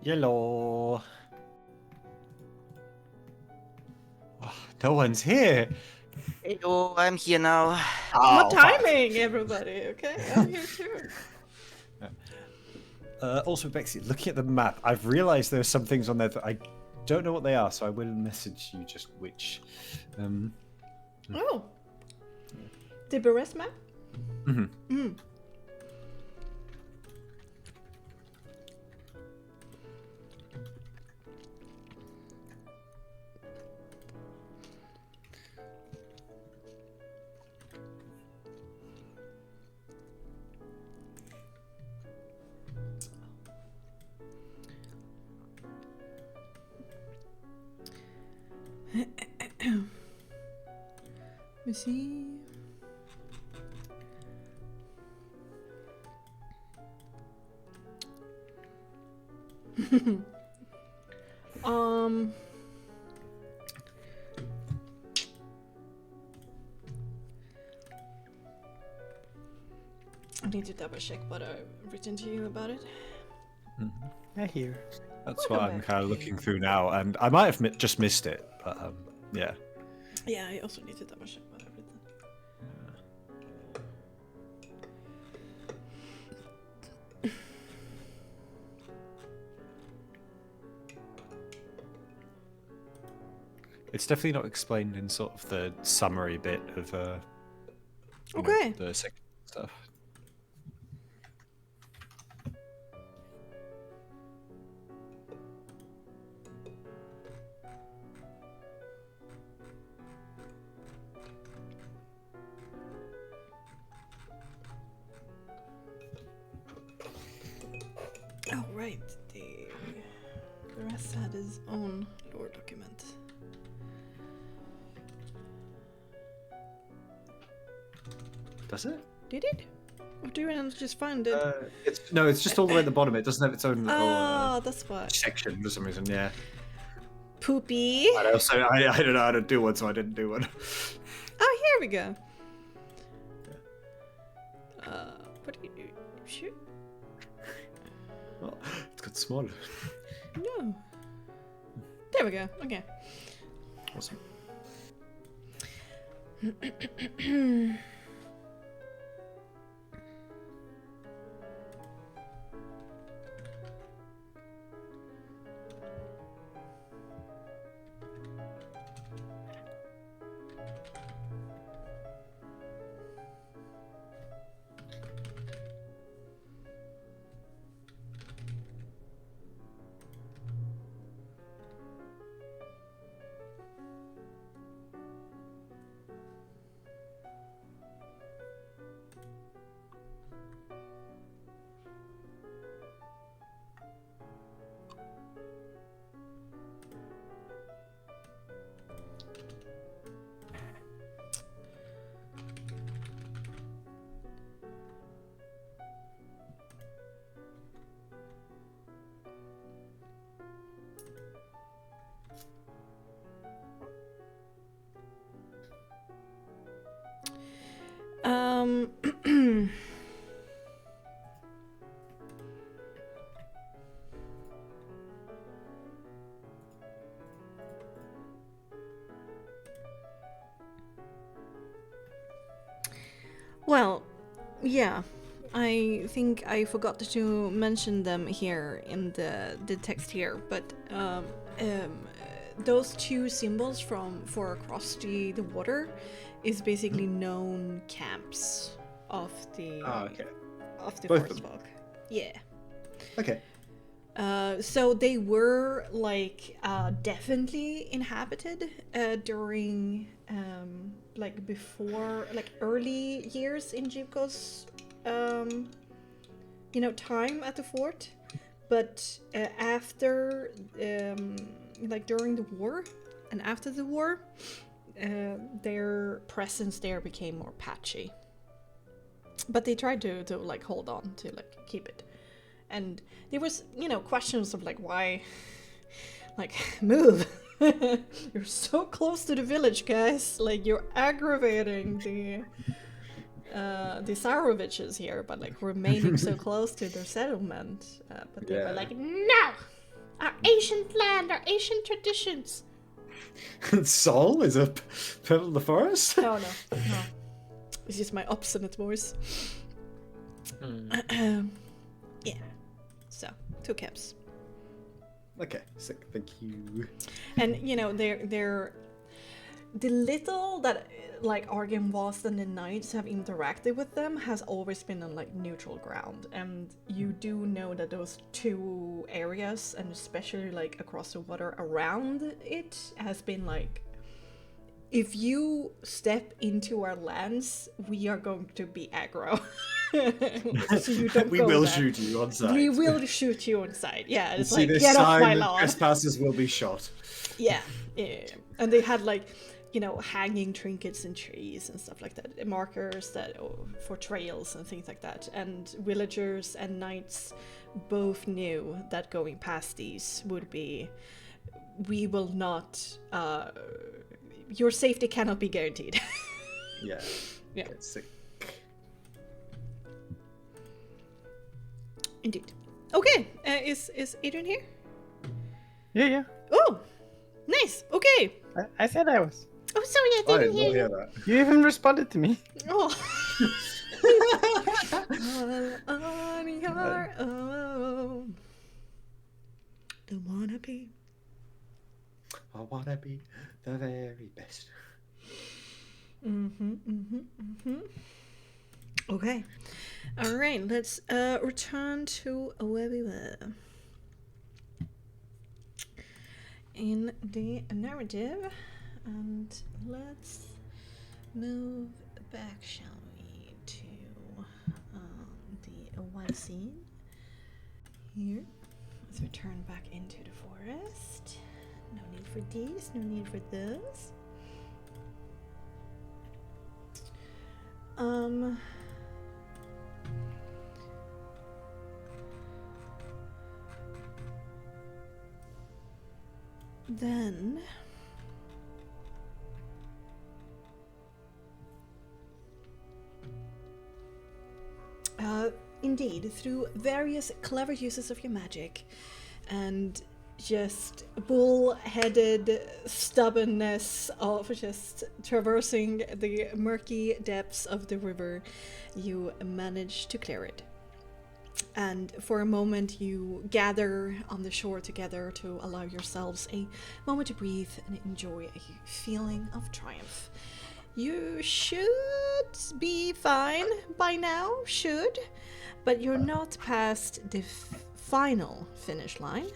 Hello. Oh, no one's here. Hello, I'm here now. What Oh, fuck. timing, everybody? Okay, I'm here too. Also, Bexxy, looking at the map, I've realised there are some things on there that I don't know what they are, so I will message you just which. Oh. The Beres map? Mm-hmm. Let me see. um. I need to double check what I've written to you about it. I hear. That's Welcome what I'm back. kind of looking through now, and I might have just missed it, but yeah. Yeah, I also need to double check what I've written. It's definitely not explained in sort of the summary bit of you know, Okay. the second stuff. Oh, right. The rest had his own lore document. Does it? Did it? Or do you just find it? It's just all the way at the bottom. It doesn't have its own little Oh, that's why. section for some reason. Yeah. Poopy. I also I don't know how to do one, so I didn't do one. Oh, here we go. What do you do? Shoot. Oh, it's got smaller. No. There we go. Okay. Awesome. Um. Well, yeah. I think I forgot to mention them here in the text here, but those two symbols for across the water is basically known camps of the Okay. of the Both of them. Frostmark. Yeah. Okay. So they were like definitely inhabited during like before like early years in Jibko's time at the fort, but after like during the war and after the war, their presence there became more patchy. But they tried to like hold on to like keep it. And there was, questions of like why, like, move. You're so close to the village, guys. Like, you're aggravating the Sauroviches here, but like remaining so close to their settlement. But they were like, no, Our ancient land, our ancient traditions. Sol is a purple of the forest? No. It's just my obstinate voice. Yeah. So, 2 caps. Okay, sick. Thank you. And they're the little that like Argynvost and the knights have interacted with them has always been on like neutral ground, and you do know that those 2 areas, and especially like across the water around it, has been like, if you step into our lands, we are going to be aggro. So you don't We go will there. shoot you on sight. We will shoot you on sight. Yeah, it's See like, this get off my sign, lawn. trespassers will be shot. Yeah. And they had like, hanging trinkets in trees and stuff like that, markers that for trails and things like that. And villagers and knights both knew that going past these would be, we will not, your safety cannot be guaranteed. Yeah. Yeah. It's sick. Indeed. Okay, is Adrian here? Yeah. Oh, nice. Okay. I said I was. Oh, sorry, I I didn't did not hear hear you. that. You even responded to me. Oh. All on your own. Don't wanna be. I wanna be the very best. Okay. All right, let's return to where we were. In the narrative, and let's move back, shall we, to the one scene here. Let's return back into the forest. No need for these, no need for those. Then indeed, through various clever uses of your magic and just bull-headed stubbornness of just traversing the murky depths of the river, you manage to clear it. And for a moment you gather on the shore together to allow yourselves a moment to breathe and enjoy a feeling of triumph. You should be fine by now, but you're not past the final finish line.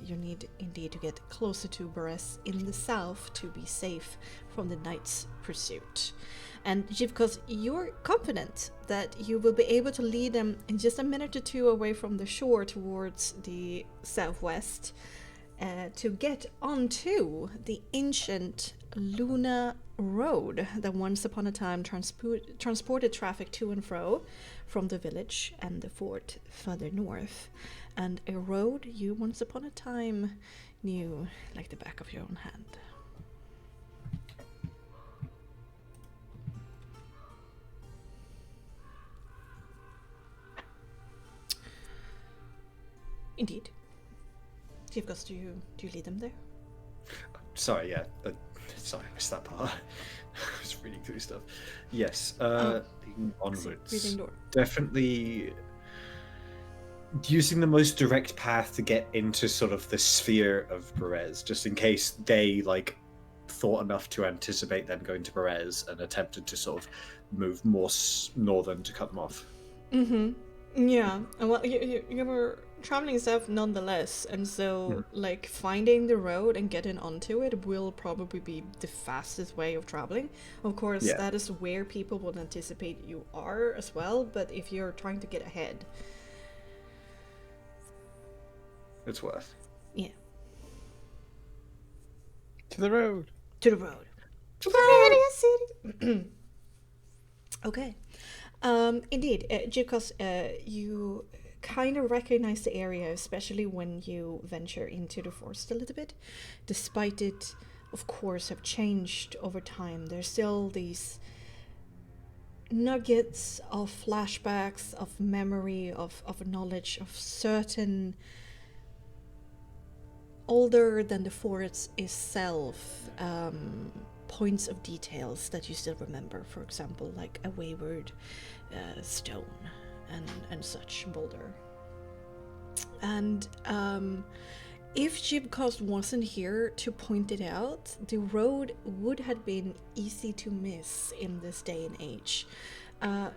You need indeed to get closer to Beres in the south to be safe from the knight's pursuit. And because you're confident that you will be able to lead them in just a minute or 2 away from the shore towards the southwest to get onto the ancient Luna Road that once upon a time transported traffic to and fro from the village and the fort further north, and a road you once upon a time knew like the back of your own hand. Indeed. Jivkos, do you lead them there? Sorry, yeah. Sorry, I missed that part. I was reading through stuff. Yes, leading onwards. Reading door. Definitely using the most direct path to get into sort of the sphere of Beres, just in case they thought enough to anticipate them going to Beres and attempted to sort of move more northern to cut them off. Mm-hmm. Yeah. Well, you were traveling south nonetheless, and so finding the road and getting onto it will probably be the fastest way of traveling. Of course, that is where people will anticipate you are as well, but if you're trying to get ahead, it's worth. Yeah. To the road. To the road. To the city. Okay. Indeed, Jivkos, you kind of recognize the area, especially when you venture into the forest a little bit. Despite it, of course, have changed over time, there's still these nuggets of flashbacks, of memory, of knowledge, of certain older than the forest itself, points of details that you still remember. For example, like a wayward stone and such boulder. And if Jibkost wasn't here to point it out, the road would have been easy to miss in this day and age.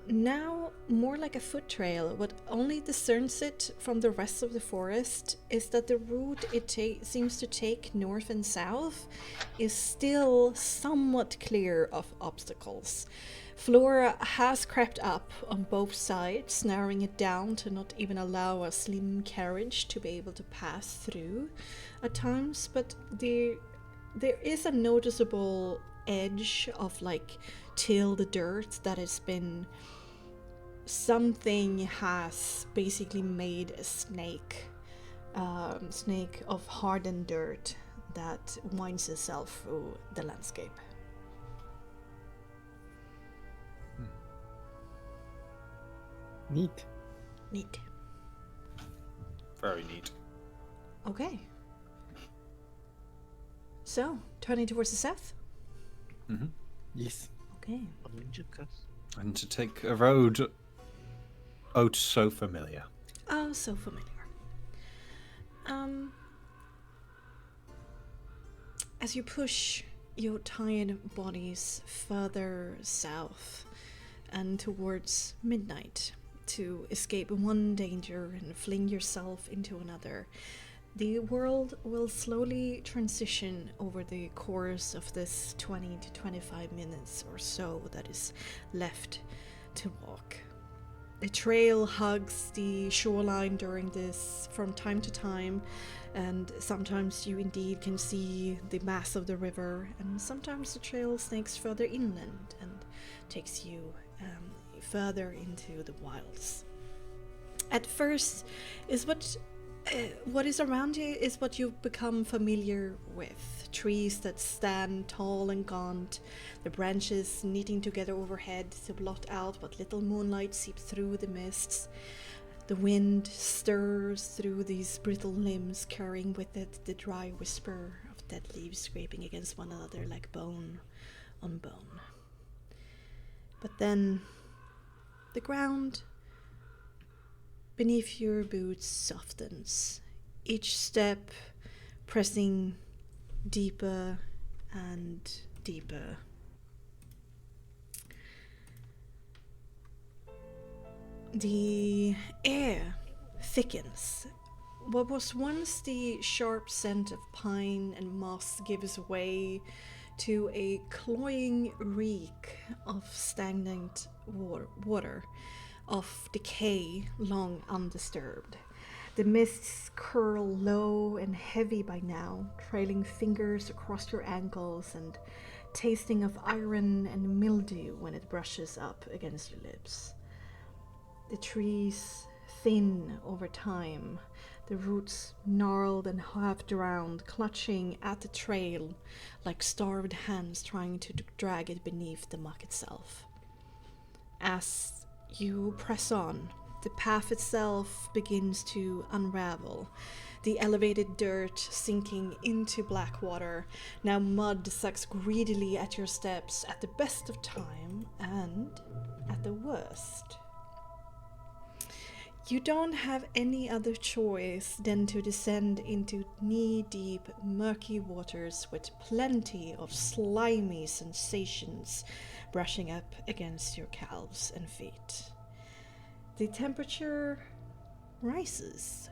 Now, more like a foot trail, what only discerns it from the rest of the forest is that the route it seems to take north and south is still somewhat clear of obstacles. Flora has crept up on both sides, narrowing it down to not even allow a slim carriage to be able to pass through at times, but there is a noticeable edge of like tilled dirt that has been, something has basically made a snake of hardened dirt that winds itself through the landscape. Neat. Neat. Very neat. Okay. So, turning towards the south? Mm-hmm. Yes. Okay. And to take a road so familiar. Oh, so familiar. As you push your tired bodies further south and towards midnight to escape one danger and fling yourself into another, the world will slowly transition over the course of this 20 to 25 minutes or so that is left to walk. The trail hugs the shoreline during this from time to time, and sometimes you indeed can see the mass of the river, and sometimes the trail snakes further inland and takes you further into the wilds. At first, what is around you is what you've become familiar with. Trees that stand tall and gaunt, the branches knitting together overhead to blot out what little moonlight seeps through the mists. The wind stirs through these brittle limbs, carrying with it the dry whisper of dead leaves scraping against one another like bone on bone. But then, the ground beneath your boots softens, each step pressing deeper and deeper. The air thickens. What was once the sharp scent of pine and moss gives way to a cloying reek of stagnant water, of decay long undisturbed. The mists curl low and heavy by now, trailing fingers across your ankles and tasting of iron and mildew when it brushes up against your lips. The trees thin over time, the roots gnarled and half-drowned, clutching at the trail like starved hands trying to drag it beneath the muck itself. As you press on, the path itself begins to unravel, the elevated dirt sinking into black water. Now mud sucks greedily at your steps at the best of time and at the worst. You don't have any other choice than to descend into knee-deep, murky waters with plenty of slimy sensations brushing up against your calves and feet. The temperature rises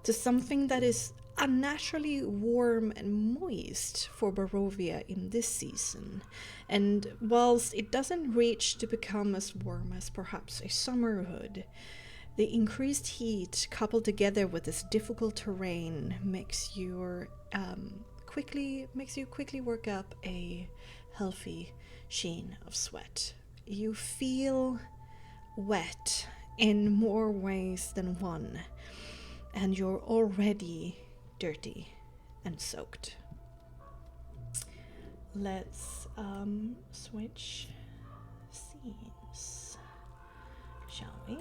to something that is unnaturally warm and moist for Barovia in this season, and whilst it doesn't reach to become as warm as perhaps a summer hood, the increased heat coupled together with this difficult terrain makes you quickly work up a healthy sheen of sweat. You feel wet in more ways than one, and you're already dirty and soaked. Let's switch scenes, shall we?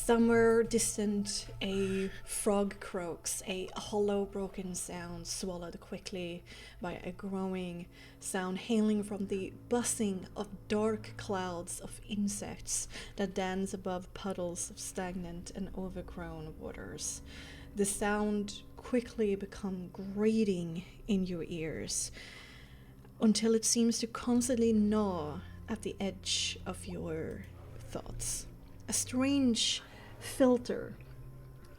Somewhere distant, a frog croaks, a hollow, broken sound swallowed quickly by a growing sound hailing from the buzzing of dark clouds of insects that dance above puddles of stagnant and overgrown waters. The sound quickly becomes grating in your ears until it seems to constantly gnaw at the edge of your thoughts. A strange filter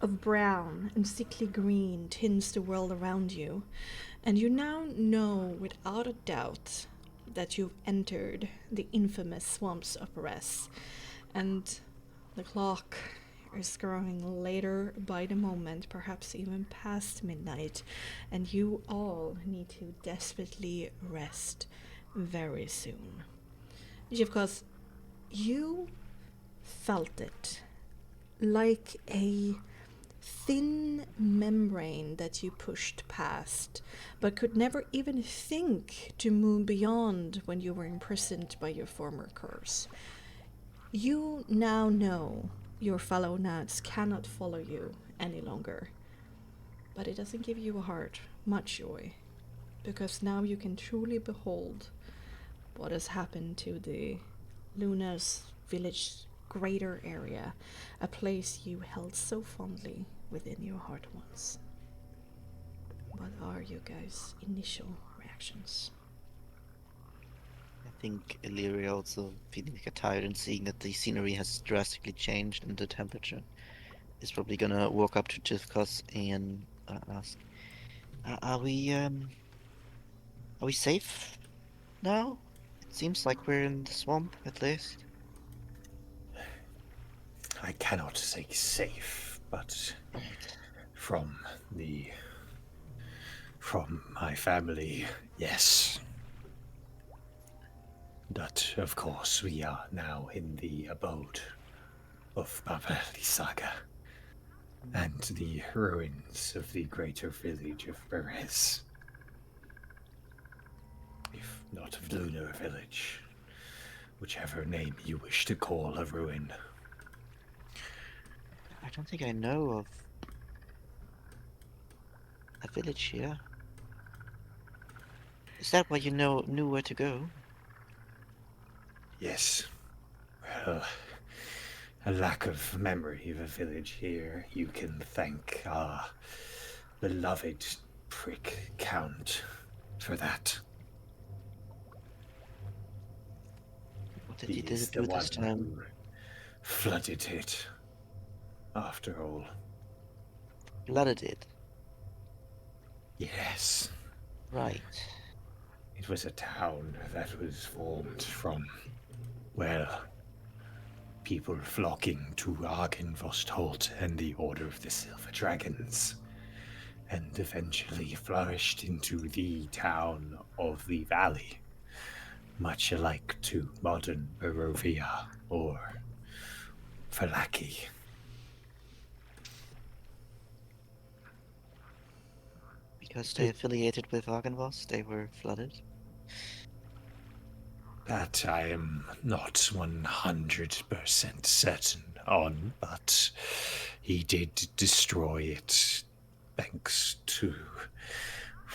of brown and sickly green tints the world around you, and you now know without a doubt that you've entered the infamous swamps of Perez, and the clock is growing later by the moment, perhaps even past midnight, and you all need to desperately rest very soon. Because you felt it like a thin membrane that you pushed past, but could never even think to move beyond when you were imprisoned by your former curse. You now know your fellow Nats cannot follow you any longer, but it doesn't give you a heart much joy, because now you can truly behold what has happened to the Luna's village greater area, a place you held so fondly within your heart once. What are you guys' initial reactions? I think Illyria also feeling like tired and seeing that the scenery has drastically changed and the temperature is probably gonna walk up to Jithkos and ask, are we safe now? It seems like we're in the swamp, at least. I cannot say safe, but from my family, yes. But of course we are now in the abode of Baba Lisaga and the ruins of the greater village of Perez. If not of Lunar Village, whichever name you wish to call a ruin. I don't think I know of a village here. Is that why you knew where to go? Yes. Well, a lack of memory of a village here, you can thank our beloved prick Count for that. What did He you is do the one this time? who flooded it, after all. Flooded it. Yes. Right. It was a town that was formed from, well, people flocking to Argenvostholt and the Order of the Silver Dragons, and eventually flourished into the town of the Valley, much alike to modern Barovia or Falaki. Because they affiliated with Argenvost, they were flooded. That I am not 100% certain on, but he did destroy it thanks to,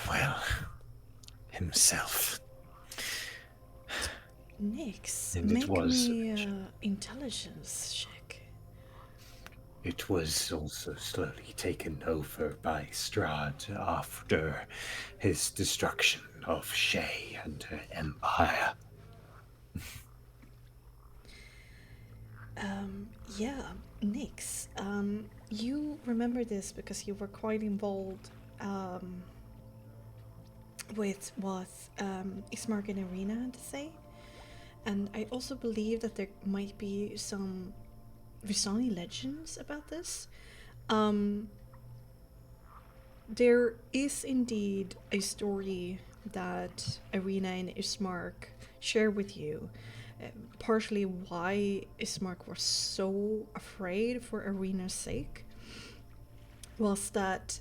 well, himself. Nyx, And it make was me intelligence check. It was also slowly taken over by Strahd after his destruction of Shay and her empire. Yeah, Nyx, you remember this because you were quite involved with what Ismark and Irina had to say. And I also believe that there might be some Visani legends about this. There is indeed a story that Irina and Ismark share with you. Partially why Ismark was so afraid for Irina's sake was that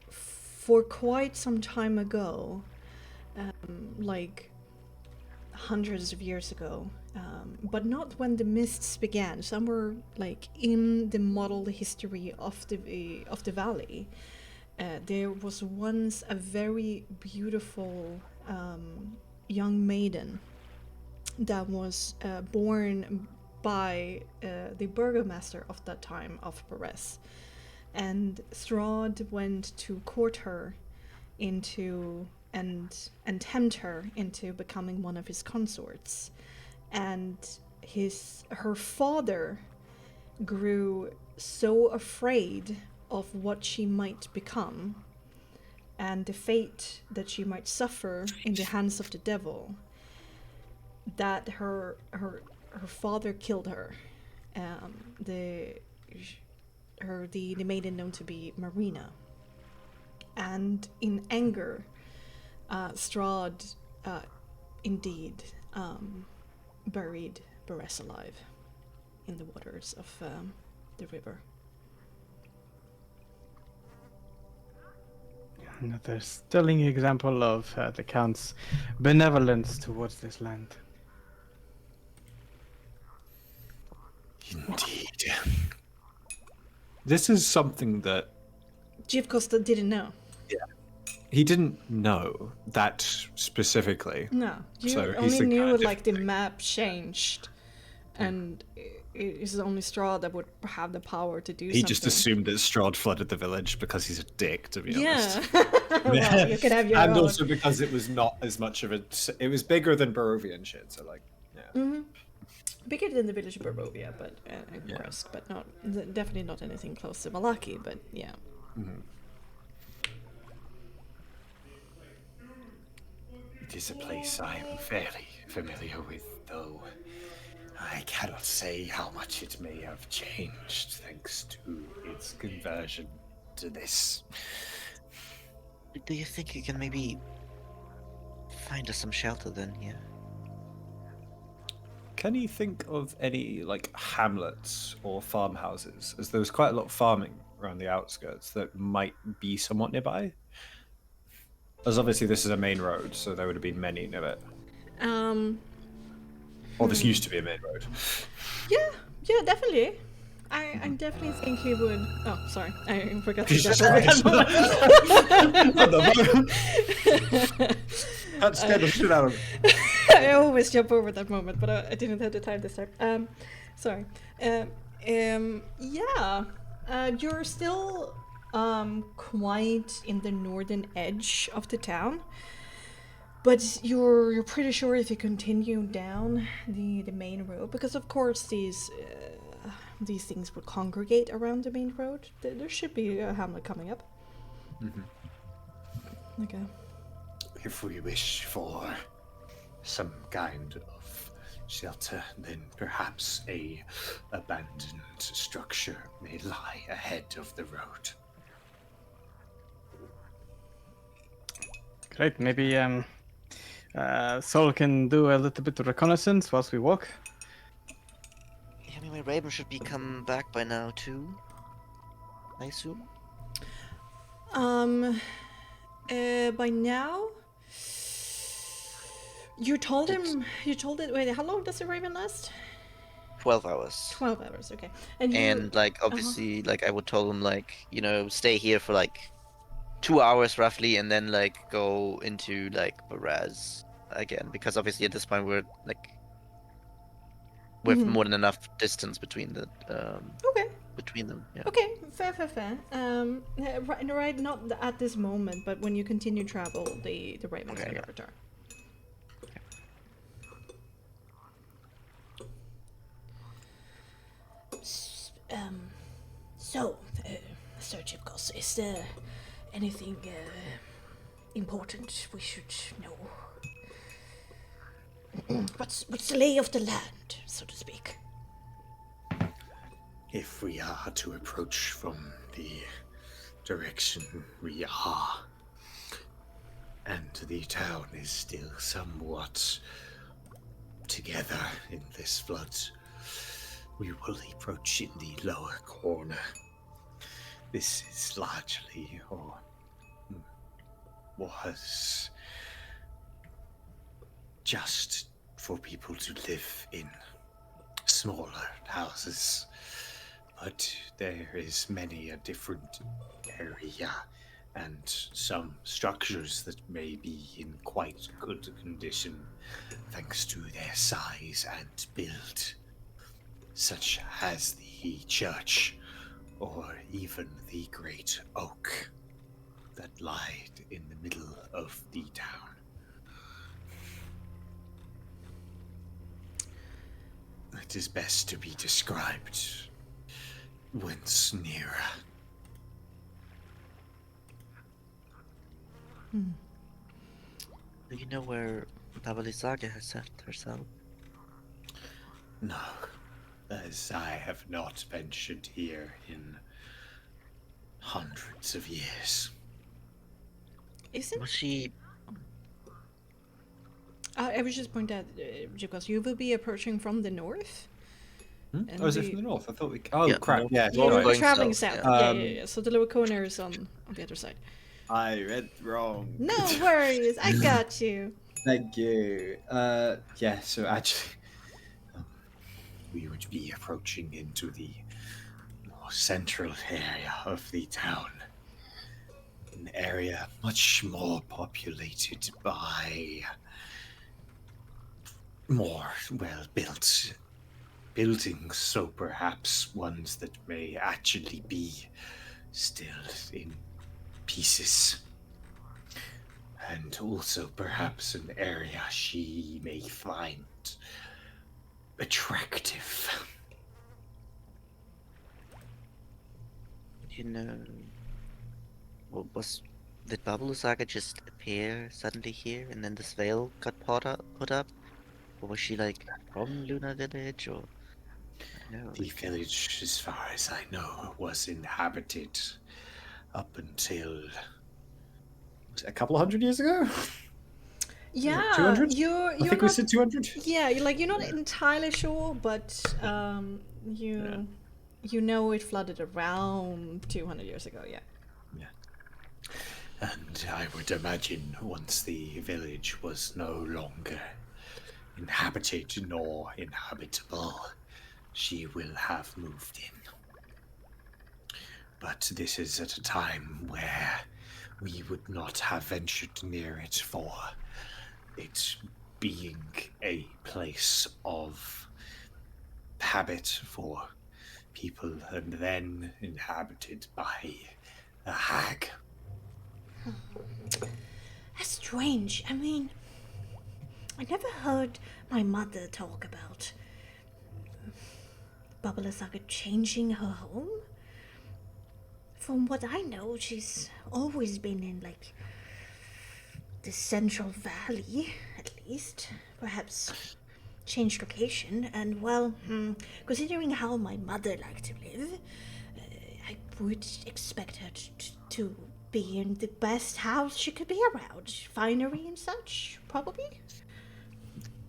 for quite some time ago, like hundreds of years ago, but not when the mists began. Somewhere like in the modeled history of the valley, there was once a very beautiful young maiden that was born by the burgomaster of that time of Perez, and Strahd went to court her into and tempt her into becoming one of his consorts, and her father grew so afraid of what she might become and the fate that she might suffer in the hands of the devil, that her father killed her. The maiden known to be Marina, and in anger, Strahd indeed buried Beres alive in the waters of the river. Another sterling example of the Count's benevolence towards this land. Indeed. This is something that Chief Costa didn't know. he didn't know that specifically. No, you So he's only the knew kind of like the map changed, and it's only Straw that would have the power to do He something. just assumed that Strahd flooded the village because he's a dick, to be honest. Yeah. Well, you could have your And own. also because it was not as much of a. It was bigger than Barovian shit, so like, yeah. Bigger than the village of Barovia, but and Brest, but not definitely not anything close to Malaki. But yeah. It is a place I am fairly familiar with, though I cannot say how much it may have changed thanks to its conversion to this. Do you think you can maybe find us some shelter then here? Can you think of any like hamlets or farmhouses? As there was quite a lot of farming around the outskirts that might be somewhat nearby. As obviously this is a main road, so there would have been many near it. Or this used to be a main road. Yeah, definitely. I definitely think he would. Oh, sorry, I forgot to jump over that moment. That scared the shit out of me. I always jump over that moment, but I didn't have the time this time. Sorry. Yeah. You're still quite in the northern edge of the town, but you're pretty sure if you continue down the main road, because of course these things would congregate around the main road. There should be a hamlet coming up. Okay. If we wish for some kind of shelter, then perhaps a abandoned structure may lie ahead of the road. Great, maybe Sol can do a little bit of reconnaissance whilst we walk. Yeah, I mean, my Raven should be come back by now too, I assume. By now, you told it. Wait, how long does the Raven last? 12 hours. 12 hours. Okay. And you, And like obviously, like I would tell him like, you know, stay here for like 2 hours roughly, and then like go into like Baraz again, because obviously at this point we're like with more than enough distance between the okay. between them. Yeah. Okay, fair. Right, not at this moment, but when you continue travel, the Raven's Okay, gonna yeah. return. So, Sir Chipkos, is there anything important we should know? What's the lay of the land, so to speak? If we are to approach from the direction we are, and the town is still somewhat together in this flood, we will approach in the lower corner. This is largely, or was, just for people to live in smaller houses, but there is many a different area and some structures that may be in quite good condition thanks to their size and build, such as the church or even the great oak that lied in the middle of the town. It is best to be described once nearer. Do you know where Bexxy has set herself? No, as I have not ventured here in hundreds of years. Isn't Was she? I was just pointing out because you will be approaching from the north. And Oh, is it the- from the north? I thought we. Oh, Yeah, crap! north- Yeah, north Yeah, we're going traveling south, south. yeah. Yeah. So the lower corner is on the other side. I read wrong. No worries, I got you. Thank you. Yeah. So actually, We would be approaching into the more central area of the town. An area much more populated by more well-built buildings, so perhaps ones that may actually be still in pieces. And also perhaps an area she may find attractive. You know, did Bexxy just appear suddenly here, and then this veil got put up, or was she like from Luna Village, or I don't know? The village, as far as I know, was inhabited up until was it a couple of hundred years ago? Yeah, 200? you're I think we not. said 200. Yeah, you're not entirely sure, but you know it flooded around 200 years ago. Yeah. And I would imagine once the village was no longer inhabited nor inhabitable, she will have moved in. But this is at a time where we would not have ventured near it for it being a place of habit for people and then inhabited by a hag. That's strange. I mean, I never heard my mother talk about Bexxy changing her home. From what I know, she's always been in, like, the Central Valley, at least. Perhaps changed location. And, well, considering how my mother liked to live, I would expect her to be in the best house she could be around. Finery and such, probably.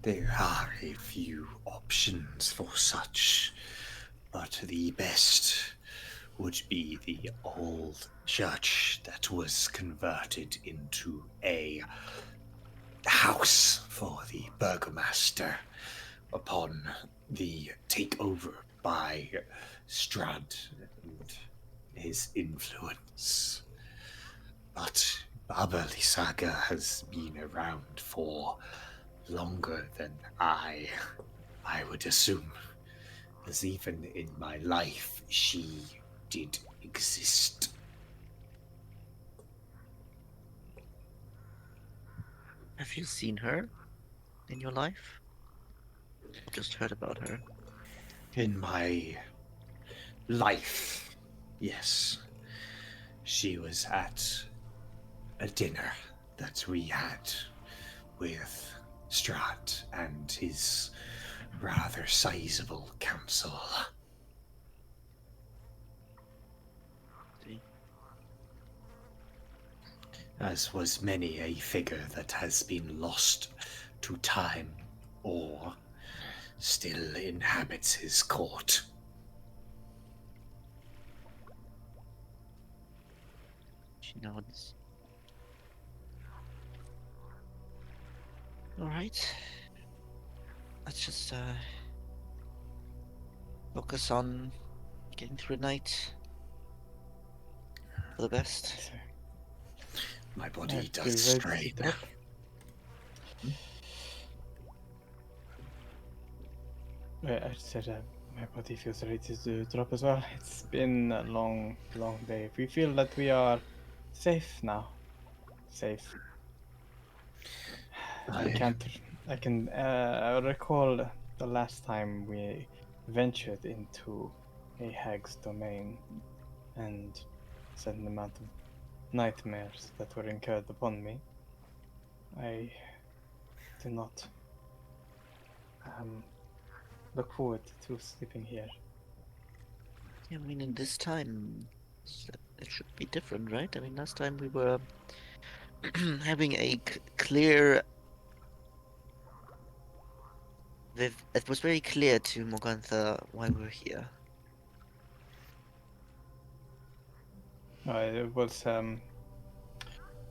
There are a few options for such, but the best would be the old church that was converted into a house for the burgomaster upon the takeover by Strad and his influence. But Bexxy has been around for longer than I would assume, as even in my life she did exist. Have you seen her in your life? Just heard about her. In my life, yes. She was at a dinner that we had with Strat and his rather sizable council. See? As was many a figure that has been lost to time or still inhabits his court. She nods. All right. let's just focus on getting through the night for the best. My I body feel does very strain. defeated. I said my body feels ready to drop as well. It's been a long, long day. We feel that we are safe now. Safe. I can recall the last time we ventured into a hag's domain and certain amount of nightmares that were incurred upon me. I do not look forward to sleeping here. Yeah, I mean, in this time, it should be different, right? I mean, last time we were having a clear. It was very clear to Morgantha why we're here. It was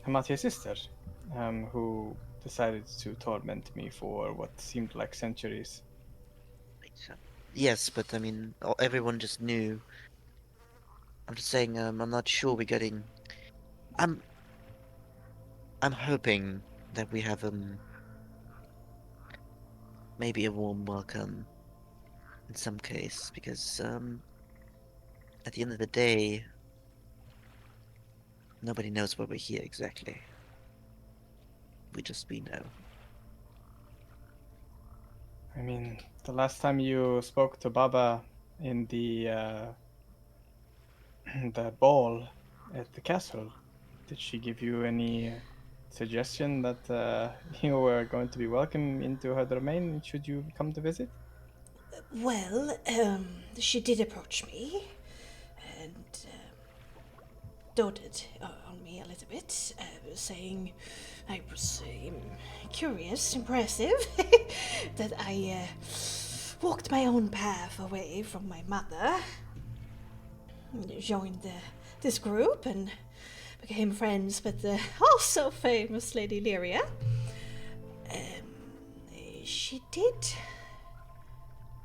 Amatia's sister who decided to torment me for what seemed like centuries. Yes, but I mean, everyone just knew. I'm just saying, I'm not sure we're getting. I'm hoping that we have maybe a warm welcome in some case, because at the end of the day, nobody knows why we're here exactly. We know. I mean, the last time you spoke to Baba in the the ball at the castle, did she give you any suggestion that you were going to be welcome into her domain should you come to visit? Well, she did approach me and doted on me a little bit, saying I was curious, impressive, that I walked my own path away from my mother, joined this group, and became friends with the also famous Lady Lyria. She did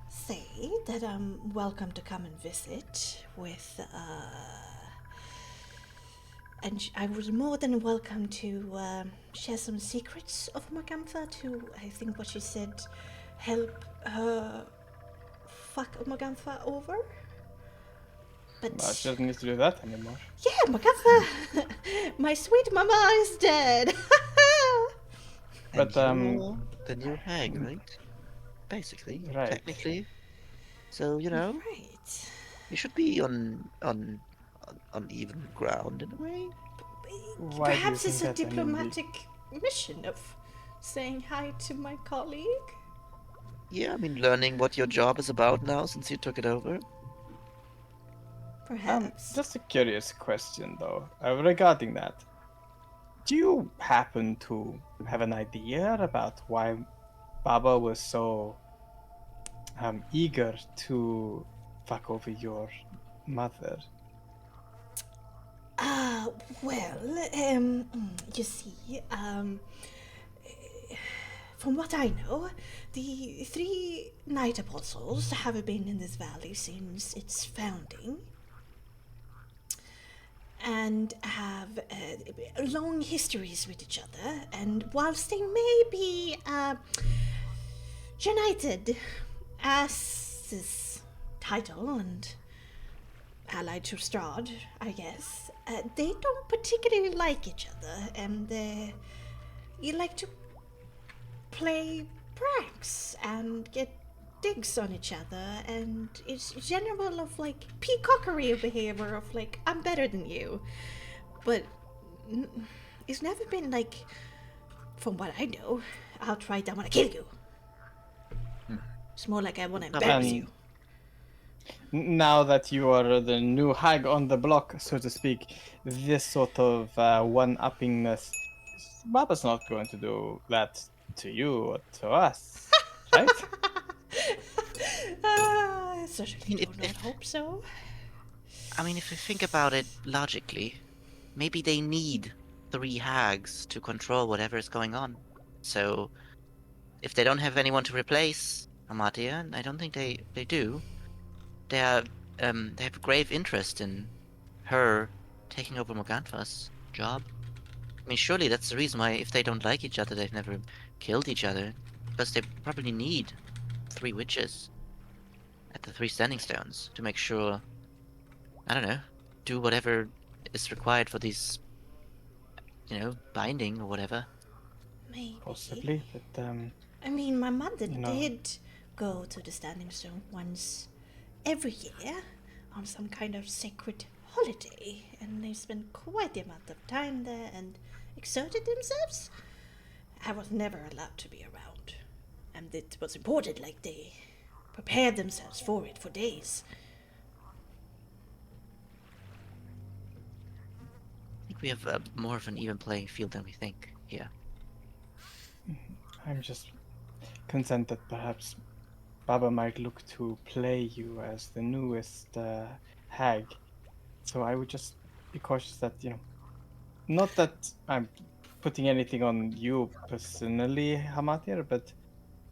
say that I'm welcome to come and visit with, and I was more than welcome to share some secrets of Morgantha to, I think what she said, help her fuck Morgantha over. But She doesn't need to do that anymore. yeah, Morgantha, my sweet mama is dead. But you're the new hag, right? Basically, right. technically. So Right. you should be on even ground in a way. Why do you Perhaps think it's a that? I mean, diplomatic mission of saying hi to my colleague. Yeah, I mean, learning what your job is about now since you took it over. Perhaps. Just a curious question though, regarding that. Do you happen to have an idea about why Baba was so eager to fuck over your mother? Well, you see, from what I know, the three Night Apostles have been in this valley since its founding and have long histories with each other, and whilst they may be united as this title and allied to Strahd, I guess, they don't particularly like each other, and you like to play pranks and get digs on each other, and it's general of like peacockery behavior of like I'm better than you, but it's never been like, from what I know, outright I want to kill you. It's more like I want to embarrass you. Now that you are the new hag on the block, so to speak, this sort of one-uppingness, Baba's not going to do that to you or to us, right? I certainly I mean, do not hope so. I mean, if you think about it logically, maybe they need 3 hags to control whatever is going on. So if they don't have anyone to replace Amatia, and I don't think they do, they have a grave interest in her taking over Morgantha's job. I mean, surely that's the reason why, if they don't like each other, they've never killed each other, because they probably need 3 witches at the 3 standing stones to make sure, I don't know, do whatever is required for these, binding or whatever. Maybe. Possibly, but I mean, my mother You know. did go to the Standing Stone once every year on some kind of sacred holiday, and they spent quite the amount of time there and exerted themselves. I was never allowed to be around, and it was important, like they prepared themselves for it for days. I think we have more of an even playing field than we think here. I'm just concerned that perhaps Baba might look to play you as the newest hag. So I would just be cautious that, not that I'm putting anything on you personally, Hamatir, but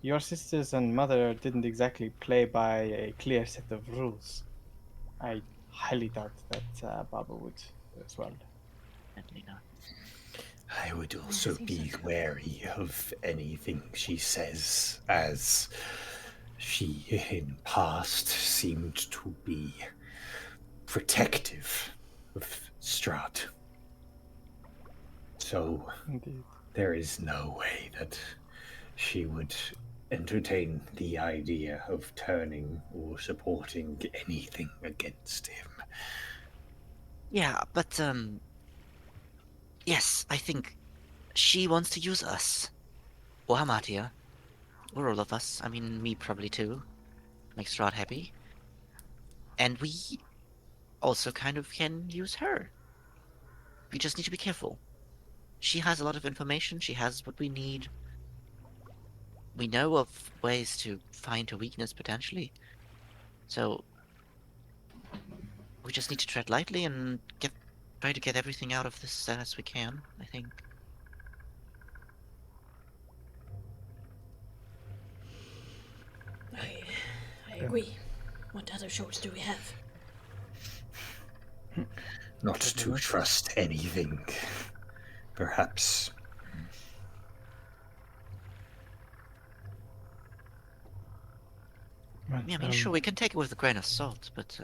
your sisters and mother didn't exactly play by a clear set of rules. I highly doubt that Baba would as well. Definitely not. I would also be wary of anything she says, as she in past seemed to be protective of Strahd. So Indeed. there is no way that she would entertain the idea of turning or supporting anything against him. Yeah, but yes, I think she wants to use us. Or Hamatia. Or all of us. I mean, me probably too. Make Strahd happy. And we also kind of can use her. We just need to be careful. She has a lot of information. She has what we need. We know of ways to find her weakness, potentially. So we just need to tread lightly and try to get everything out of this as we can, I think. I agree. What other choice do we have? Not to trust anything. Perhaps. But, Yeah, I mean, sure, we can take it with a grain of salt, but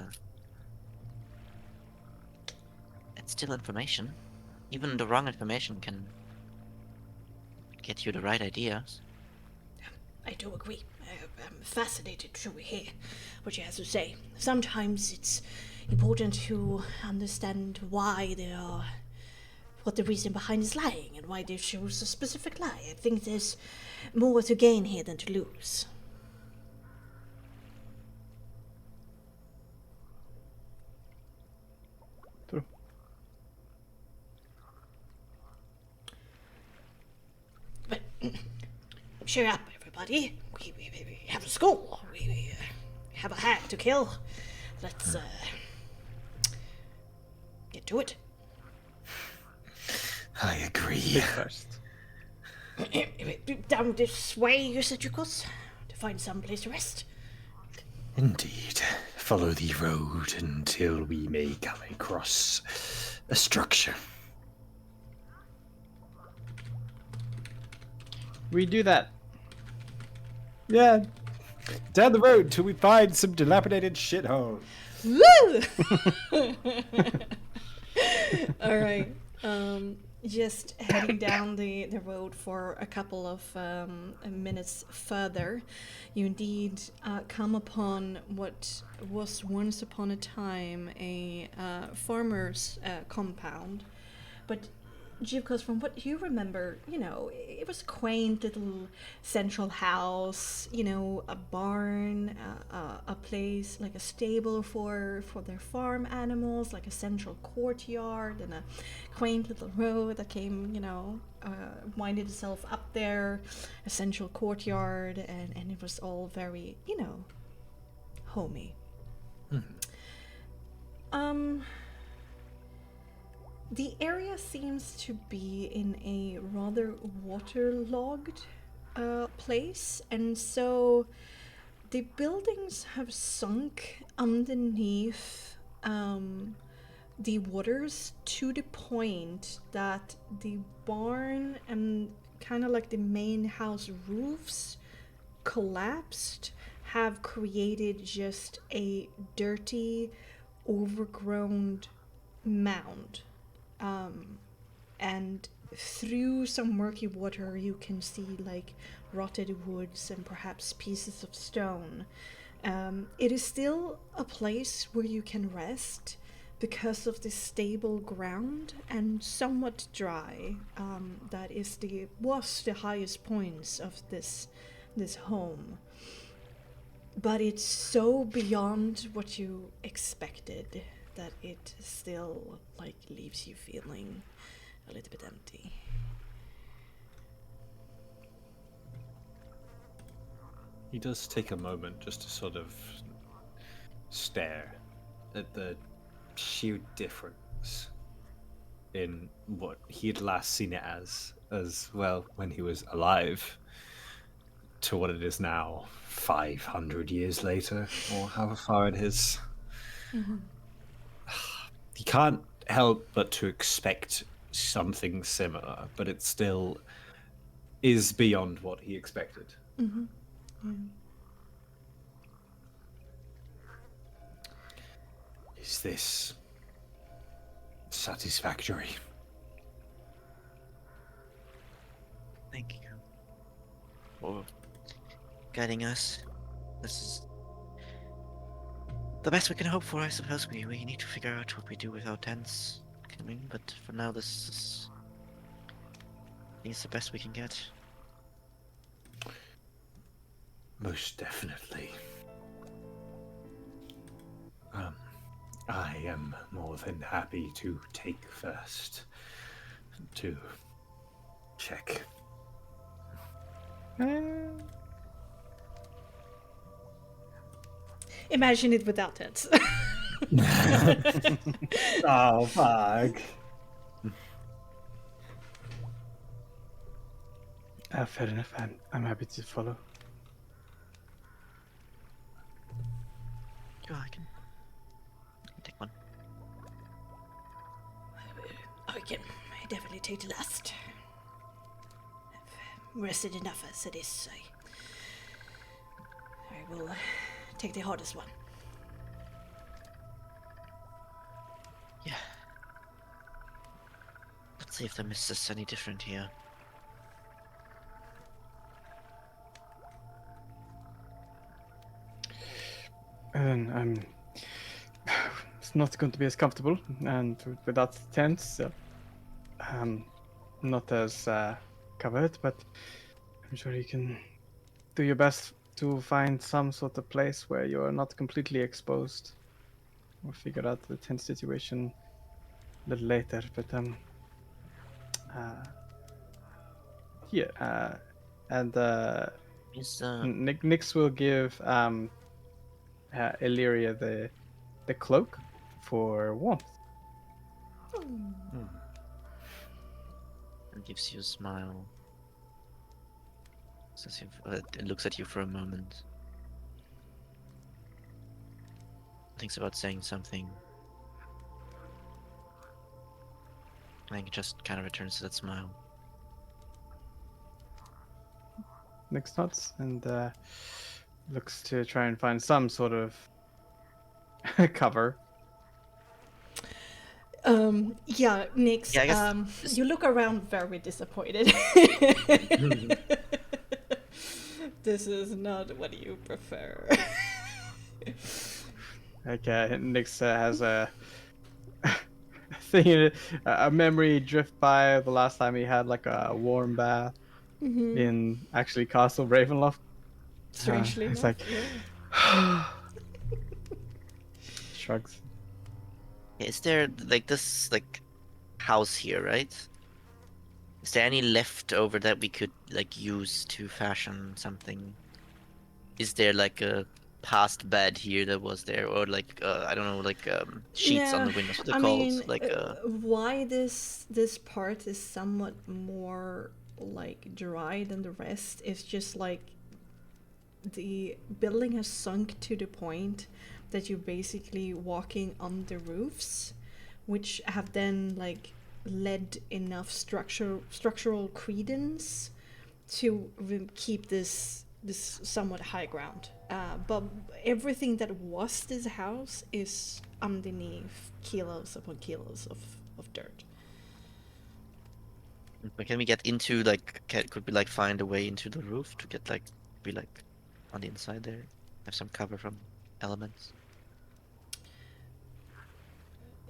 it's still information. Even the wrong information can get you the right ideas. I do agree. I'm fascinated to hear what she has to say. Sometimes it's important to understand why they are, what the reason behind is lying, and why they choose a specific lie. I think there's more to gain here than to lose. True. But cheer up, everybody. We have a score. We have a hag to kill. Let's get to it. I agree. First. Down this way, you said you could, to find some place to rest. Indeed. Follow the road until we may come across a structure. We do that. Yeah. Down the road till we find some dilapidated shithole. Woo! All right. Just heading down the road for a couple of minutes further, you indeed come upon what was once upon a time a farmer's compound. But Jivkos, from what you remember, it was a quaint little central house, a barn, a place, like a stable for their farm animals, like a central courtyard, and a quaint little road that came, winded itself up there, a central courtyard, and it was all very, homey. The area seems to be in a rather waterlogged place, and so the buildings have sunk underneath the waters to the point that the barn and kind of like the main house roofs collapsed, have created just a dirty, overgrown mound. And through some murky water, you can see like rotted woods and perhaps pieces of stone. It is still a place where you can rest because of the stable ground and somewhat dry. That was the highest points of this home. But it's so beyond what you expected that it still like leaves you feeling a little bit empty. He does take a moment just to sort of stare at the sheer difference in what he had last seen it as well when he was alive to what it is now 500 years later, or however far it is. Mm-hmm. He can't help but to expect something similar, but it still is beyond what he expected. Mm-hmm. Yeah. Is this satisfactory? Thank you for guiding us. This is the best we can hope for, I suppose. We need to figure out what we do with our tents coming, but for now this is, I think it's the best we can get. Most definitely. I am more than happy to take first to check. Imagine it without tents. Oh, fuck. Fair enough. I'm happy to follow. Sure, I can take one. I can definitely take the last. I've rested enough as it is. I will take the hardest one. Yeah. Let's see if the mist is any different here. And it's not going to be as comfortable, and without tents, not as covered. But I'm sure you can do your best to find some sort of place where you are not completely exposed. We'll figure out the tent situation a little later. But Is Nix will give Illyria the cloak for warmth. It gives you a smile. Says it looks at you for a moment. Thinks about saying something. I think it just kind of returns to that smile. Nix nods and looks to try and find some sort of cover. Yeah, Nix, Yeah, I guess you look around very disappointed. This is not what you prefer. Okay, Nix has a thing, a memory drift by the last time he had like a warm bath in actually Castle Ravenloft. Strangely it's enough, like yeah. shrugs. is there like this house here, right? Is there any left over that we could like use to fashion something? Is there like a past bed here that was there, or like I don't know, like sheets on the windows? What are they called? Mean, Like why this part is somewhat more like dry than the rest. It's just like the building has sunk to the point that you're basically walking on the roofs, which have then like led enough structural credence to keep this somewhat high ground. But everything that was this house is underneath kilos upon kilos of dirt. But can we get into like? Could we like find a way into the roof to get like be like on the inside there? Have some cover from elements.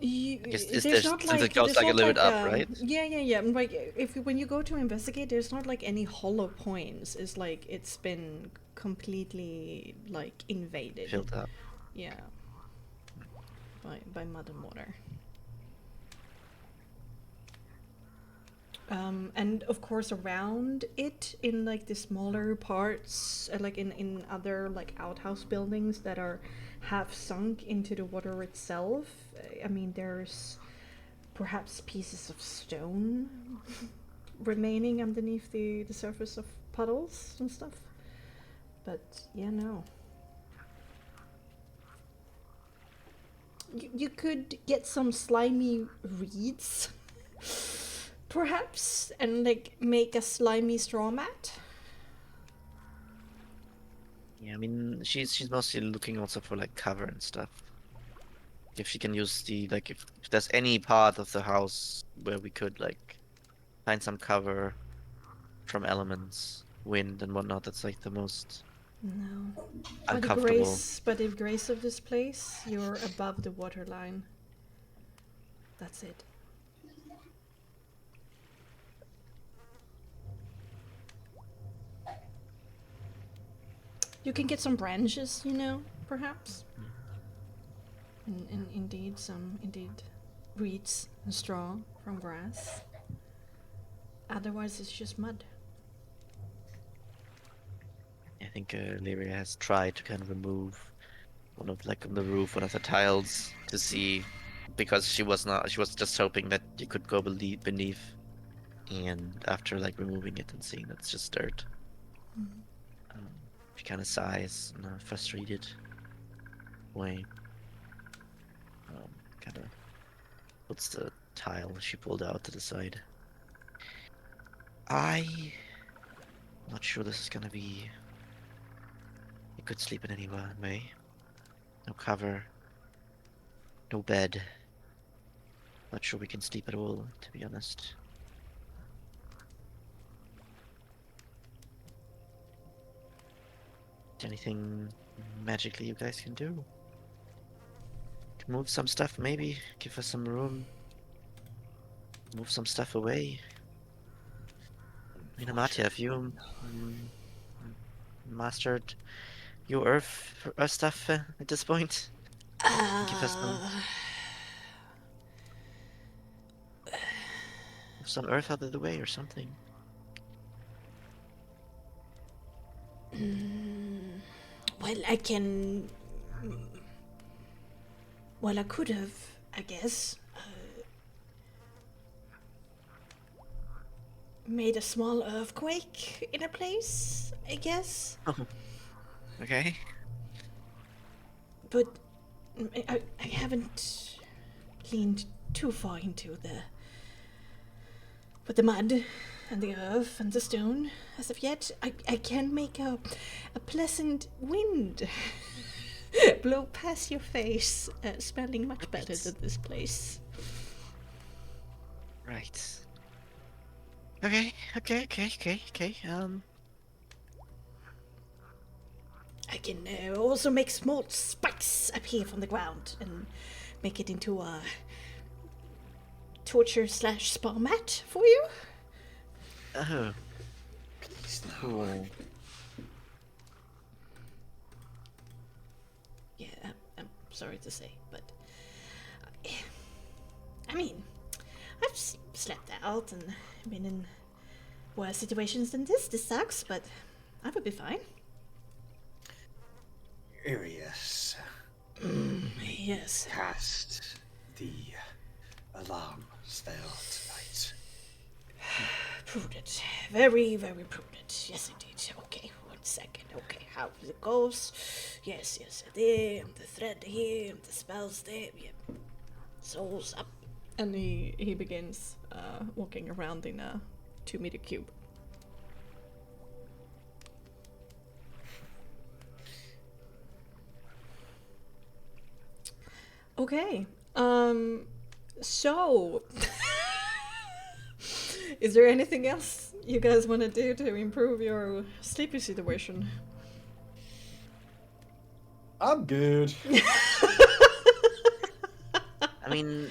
I guess There's not since like it goes there's like a not little like bit up, right? yeah. Like when you go to investigate, there's not like any hollow points. It's like it's been completely like invaded. Filled up. Yeah. By mud and water. And of course around it in like the smaller parts, like in other like outhouse buildings that are half sunk into the water itself, I mean there's perhaps pieces of stone remaining underneath the surface of puddles and stuff. But yeah, no. You could get some slimy reeds perhaps, and like make a slimy straw mat. Yeah, I mean she's mostly looking also for like cover and stuff. If she can use the like if there's any part of the house where we could like find some cover from elements, wind and whatnot, that's like the most No. uncomfortable. By the grace of this place, you're above the waterline. That's it. You can get some branches, you know, perhaps. And indeed reeds and straw from grass. Otherwise it's just mud. I think Lyria has tried to kind of remove one of like on the roof, one of the tiles to see, because she was just hoping that you could go beneath, and after like removing it and seeing that's just dirt, she kind of sighs in a frustrated way. Kind of puts the tile she pulled out to the side. I'm not sure this is gonna be. You could sleep in any way. No cover. No bed. Not sure we can sleep at all, to be honest. Is there anything magically you guys can do? Can move some stuff, maybe? Give us some room? Move some stuff away? I mean, Amatia, have you mastered your earth stuff at this point? Give us some earth out of the way or something. Well, I can. Well, I could have, I guess, made a small earthquake in a place, I guess. Oh. Okay. But I haven't leaned too far into the mud and the earth and the stone as of yet. I can make a pleasant wind blow past your face, smelling much better than this place. Right. Okay. I can also make small spikes appear from the ground and make it into a torture/spa mat for you. Oh. Cool. Yeah, I'm sorry to say, but I mean, I've slept out and been in worse situations than this. This sucks, but I would be fine. Arius. Yes. Cast the alarm spell tonight. prudent. Very, very prudent. Yes, indeed. Okay, 1 second. Okay, how it goes. Yes, there, the thread here, the spells there. Yeah. Souls up. And he begins walking around in a 2-meter cube. Okay. So is there anything else you guys want to do to improve your sleeping situation? I'm good. I mean,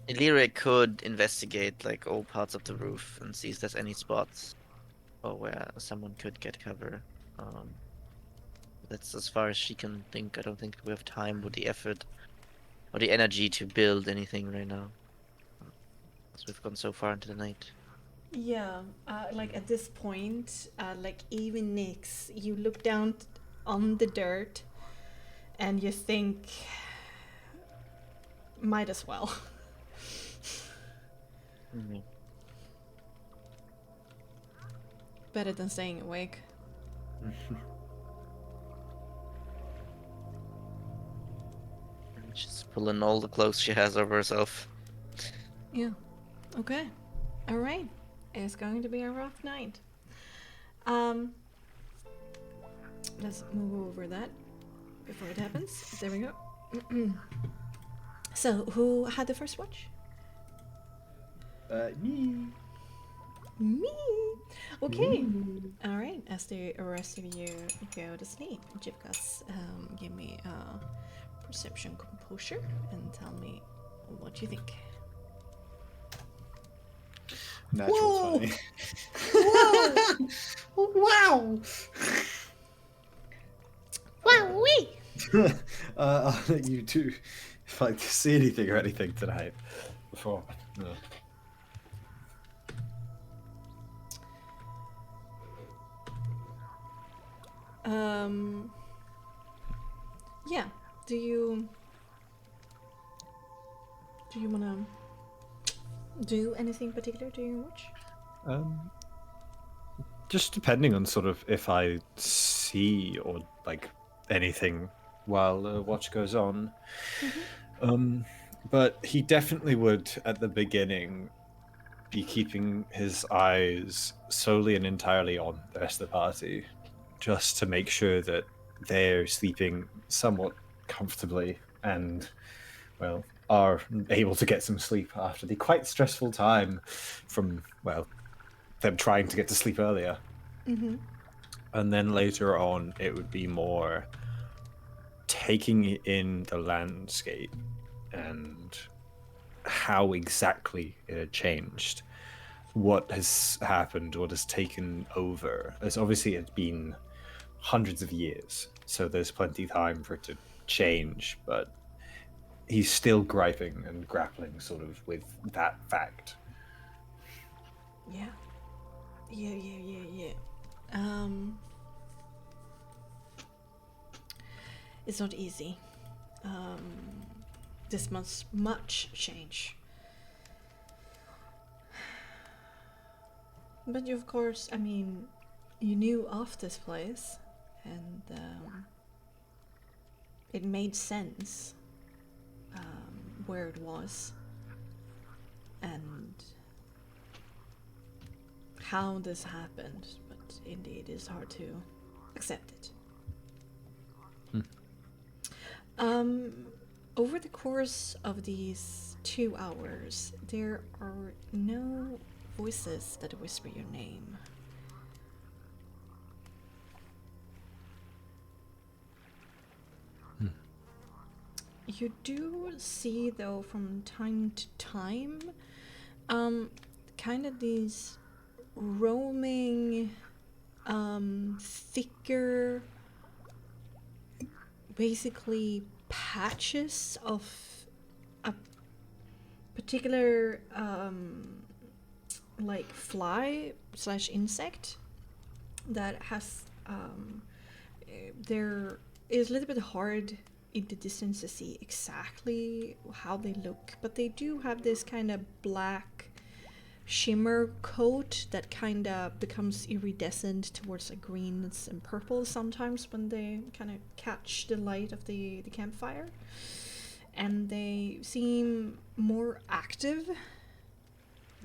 Illyria could investigate like all parts of the roof and see if there's any spots or where someone could get cover. That's as far as she can think. I don't think we have time or the effort or the energy to build anything right now. As we've gone so far into the night. Yeah, like at this point, like even Nyx, you look down on the dirt and you think, might as well. Mm-hmm. Better than staying awake. She's pulling all the clothes she has over herself. Yeah. Okay. All right. It's going to be a rough night. Let's move over that before it happens. There we go. So, who had the first watch? Me. Me. Okay. All right. As the rest of you go to sleep, Jivkas, give me a perception composure and tell me what you think. Natural 20. Whoa! Wow! Wowee! I'll let you do if I see anything or anything tonight before. No. Yeah. Do you wanna do anything particular during your watch? Just depending on sort of if I see or like anything while the watch goes on. But he definitely would at the beginning be keeping his eyes solely and entirely on the rest of the party, just to make sure that they're sleeping somewhat comfortably and, well, are able to get some sleep after the quite stressful time from, well, them trying to get to sleep earlier. And then later on, it would be more taking in the landscape and how exactly it had changed, what has happened, what has taken over. As obviously it's been hundreds of years, so there's plenty of time for it to change, but he's still griping and grappling sort of with that fact. Yeah. It's not easy. This much change. But you, of course, I mean, you knew of this place, and it made sense where it was, and how this happened. But indeed, it's hard to accept it. Over the course of these 2 hours, there are no voices that whisper your name. You do see, though, from time to time, kind of these roaming, thicker, basically patches of a particular like fly / insect that has there is a little bit hard in the distance to see exactly how they look, but they do have this kind of black shimmer coat that kind of becomes iridescent towards like greens and purples sometimes when they kind of catch the light of the campfire. And they seem more active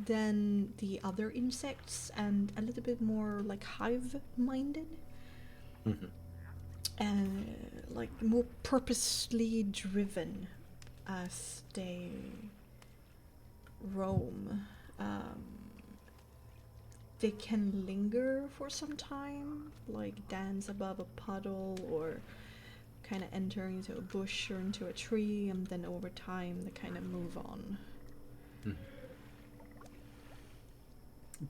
than the other insects and a little bit more like hive-minded. Like more purposely driven as they roam. They can linger for some time, like dance above a puddle or kind of enter into a bush or into a tree, and then over time they kind of move on.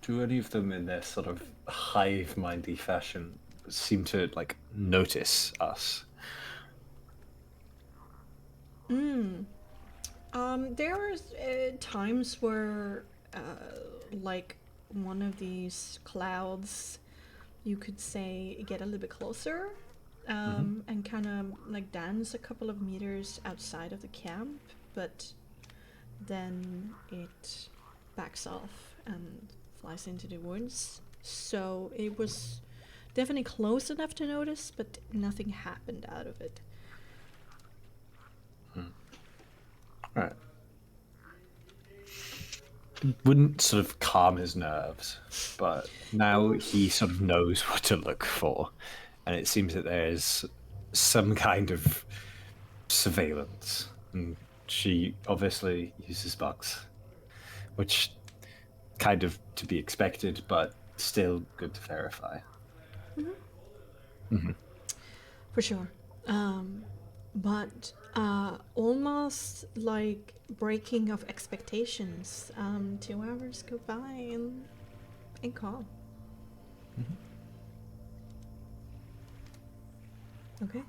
Do any of them, in their sort of hive-mindy fashion, seem to like notice us? There are times where, like, one of these clouds, you could say, get a little bit closer, and kind of like dance a couple of meters outside of the camp, but then it backs off and flies into the woods. So it was definitely close enough to notice, but nothing happened out of it. Right. Wouldn't sort of calm his nerves, but now he sort of knows what to look for, and it seems that there's some kind of surveillance, and she obviously uses bugs, which kind of to be expected, but still good to verify. For sure. But almost like breaking of expectations. 2 hours go by and calm. Okay.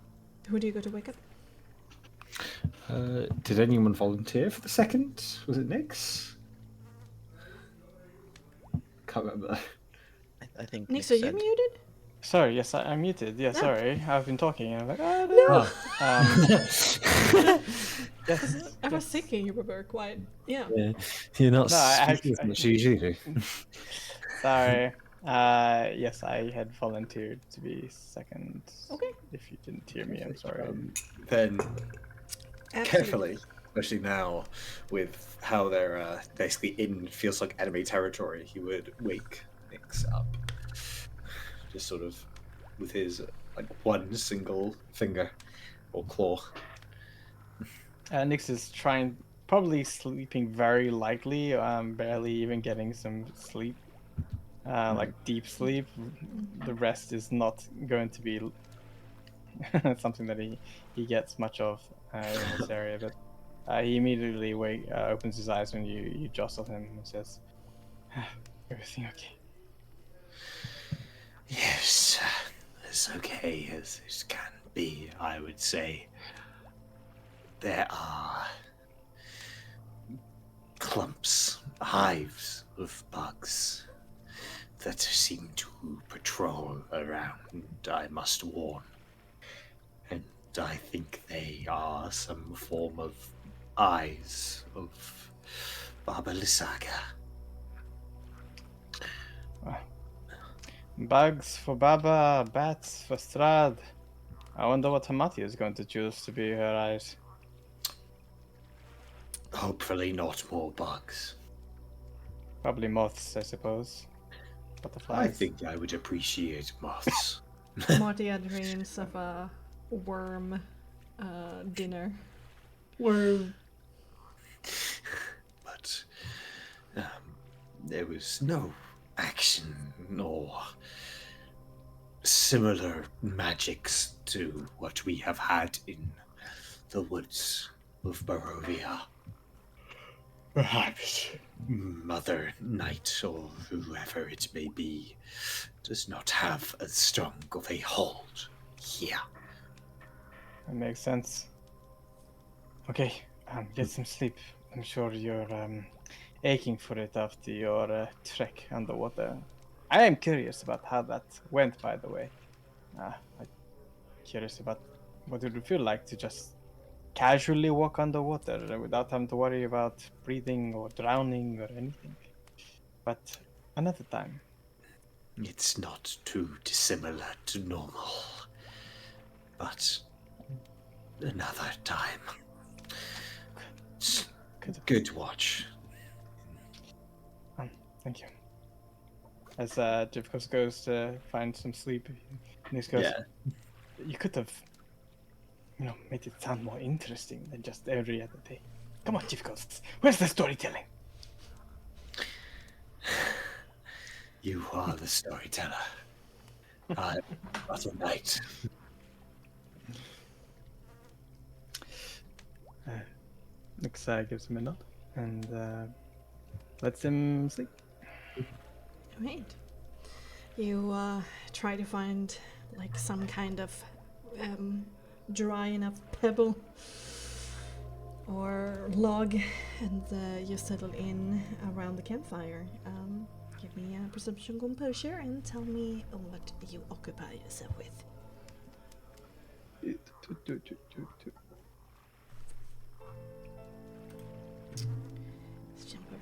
Who do you go to wake up? Did anyone volunteer for the second? Was it Nix? Can't remember. I think Nix, are you said- muted? Sorry, yes, I'm muted. Yeah, sorry, I've been talking, and I'm like, oh no. Yes, I was thinking you were very quiet. Yeah. Yeah, you're not No, I speaking as actually- much as you usually do. sorry. Yes, I had volunteered to be second. Okay. If you didn't hear me, I'm sorry. Then Absolutely. carefully, especially now with how they're basically in feels like enemy territory, he would wake Nix up, just sort of with his like one single finger or claw. Nix is probably sleeping very lightly, barely even getting some sleep, like deep sleep. The rest is not going to be something that he gets much of in this area, but he immediately opens his eyes when you jostle him and says, "Everything okay?" Yes, as okay as it can be, I would say. There are clumps, hives of bugs that seem to patrol around, I must warn. And I think they are some form of eyes of Baba Lysaga. Bugs for Baba, bats for Strad. I wonder what Hamati is going to choose to be her eyes. Hopefully not more bugs. Probably moths, I suppose. I Butterflies. think I would appreciate moths. Martia dreams of a worm dinner. Worm. But there was no action or similar magics to what we have had in the woods of Barovia. Perhaps Mother Knight or whoever it may be does not have as strong of a hold here. That makes sense. Okay, get some sleep. I'm sure you're aching for it after your trek underwater. I am curious about how that went, by the way. I'm curious about what it would feel like to just casually walk underwater without having to worry about breathing or drowning or anything. But another time. It's not too dissimilar to normal. But another time. It's good watch. Thank you. As Jivkos goes to find some sleep, Nix goes, you could have, made it sound more interesting than just every other day. Come on, Jivkos, where's the storytelling? You are the storyteller. I'm but a knight. Nix gives him a nod and lets him sleep. Right. You try to find like some kind of dry enough pebble or log, and you settle in around the campfire. Give me a perception composure and tell me what you occupy yourself with. Let's jump over.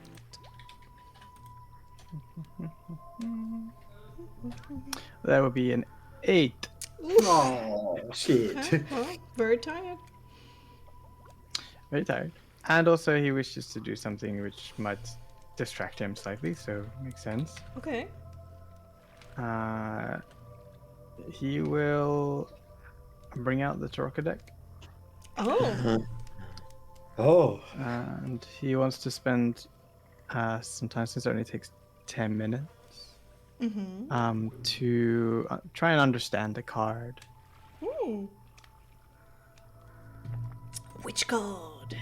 That would be an 8. Oh, shit. Okay, well, very tired. Very tired. And also he wishes to do something which might distract him slightly, so makes sense. Okay. He will bring out the Choroka deck. Oh. Oh. And he wants to spend some time, since it only takes 10 minutes, to try and understand the card. Ooh. Which card?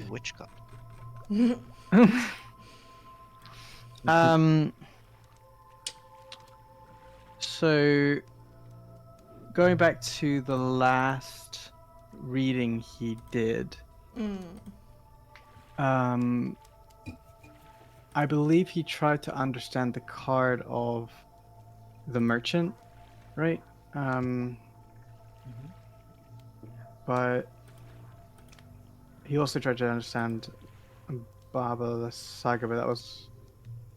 Which god? So going back to the last reading he did, I believe he tried to understand the card of the merchant, right? But he also tried to understand Baba the Saga, but that was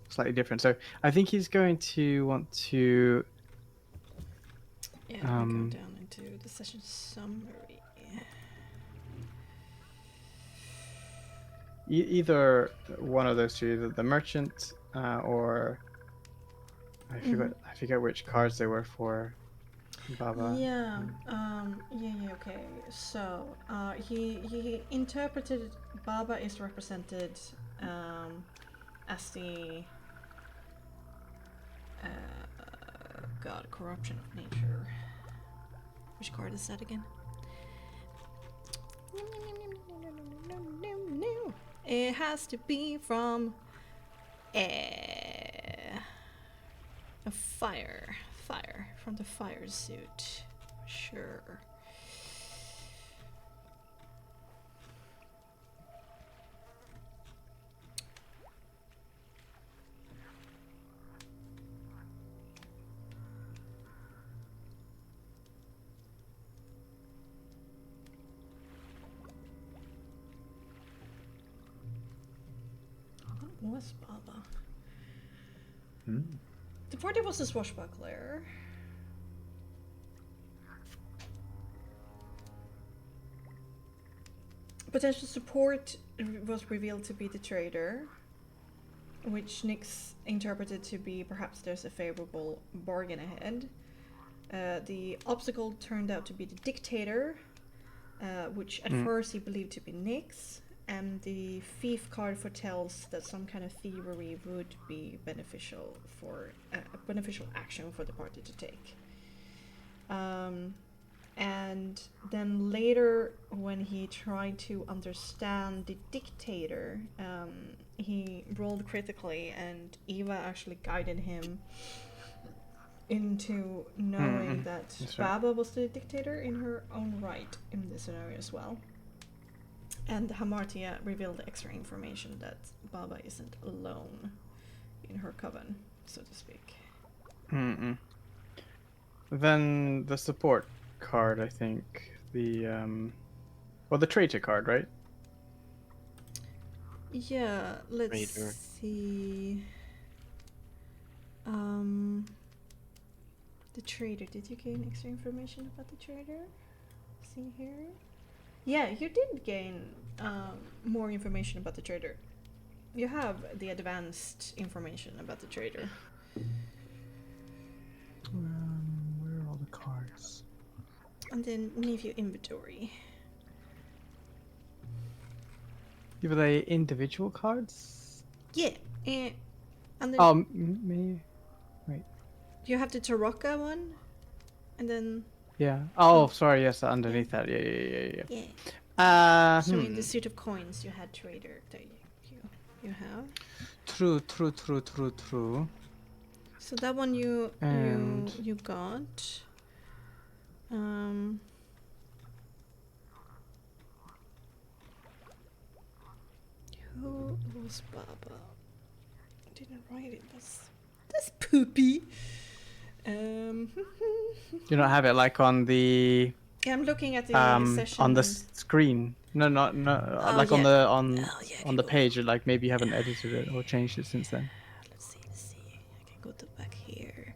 slightly different. So I think he's going to want to. Yeah, let me go down into the session summary. Either one of those two, either the merchant or I forget which cards they were for Baba. Yeah, okay. So, he interpreted Baba is represented as the corruption of nature. Which card is that again? No. It has to be from a fire from the fire suit. Sure. What was Baba? The party was a swashbuckler. Potential support was revealed to be the trader, which Nyx interpreted to be perhaps there's a favorable bargain ahead. The obstacle turned out to be the dictator, which at first he believed to be Nyx, and the thief card foretells that some kind of thievery would be beneficial for a beneficial action for the party to take. And then later, when he tried to understand the dictator, he rolled critically, and Eva actually guided him into knowing that Baba was the dictator in her own right in this scenario as well. And Hamartia revealed extra information that Baba isn't alone in her coven, so to speak. Then the support card, I think. The the traitor card, right? Yeah, let's Traitor. see. The trader. Did you gain extra information about the trader? See here. Yeah, you did gain more information about the trader. You have the advanced information about the trader. Where are all the cards? And then leave your inventory. Were they individual cards? Yeah. And then Me. Wait. you have the Taraka one. And then Yeah. Oh, sorry. Yes, underneath that. Yeah. yeah. So in the suit of coins you had trader that you have. True. So that one you got. Who was Baba? I didn't write it. That's poopy. You don't have it like on the Yeah, I'm looking at the session. on the screen. No, like on the page. Like maybe you haven't edited it or changed it since then. Let's see. I can go to back here.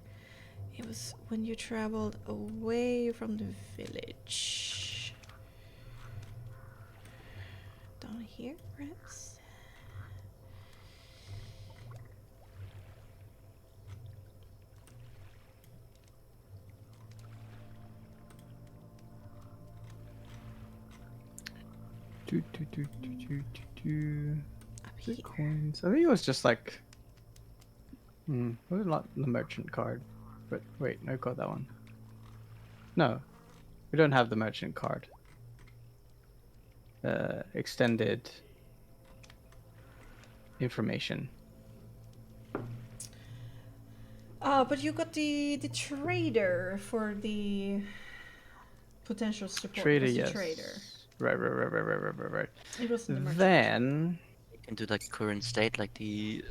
It was when you traveled away from the village. Down here, perhaps? Up here. Coins. I think it was just like. Was it not the merchant card? But wait, no, got that one. No, we don't have the merchant card. Extended information. But you got the trader for the potential support. Trader, It was the yes. trader. Right. It wasn't the merchant. You can do like current state, like the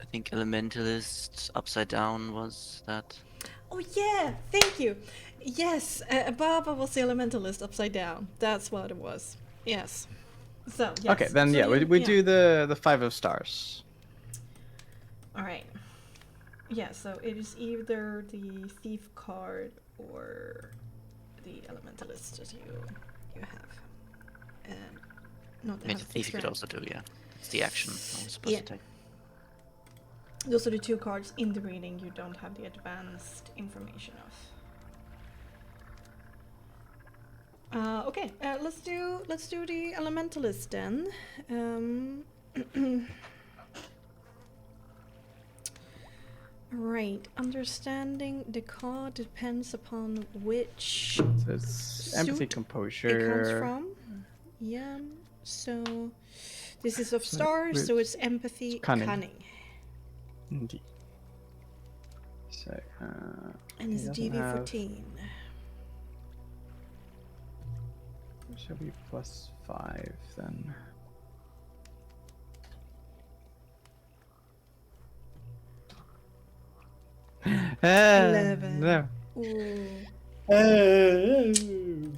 I think elementalist upside down was that. Oh yeah, thank you. Yes, Baba was the elementalist upside down. That's what it was. Yes. So yes. Okay, then So yeah, you- we do the 5 of stars. All right. Yeah, so it is either the thief card or the elementalist that you have. Not I mean, have the thief you could strength. also do, yeah. It's the action I was supposed Yeah. to take. Those are the two cards in the reading you don't have the advanced information of. Okay, let's do the elementalist then. Right, understanding the card depends upon which So it's empathy, suit composure. it comes from. Yeah, so this is of So stars, so which- it's empathy, cunning. cunning. Indeed. So, And it's doesn't have- DV14. shall be +5 then. 11. No. Ooh,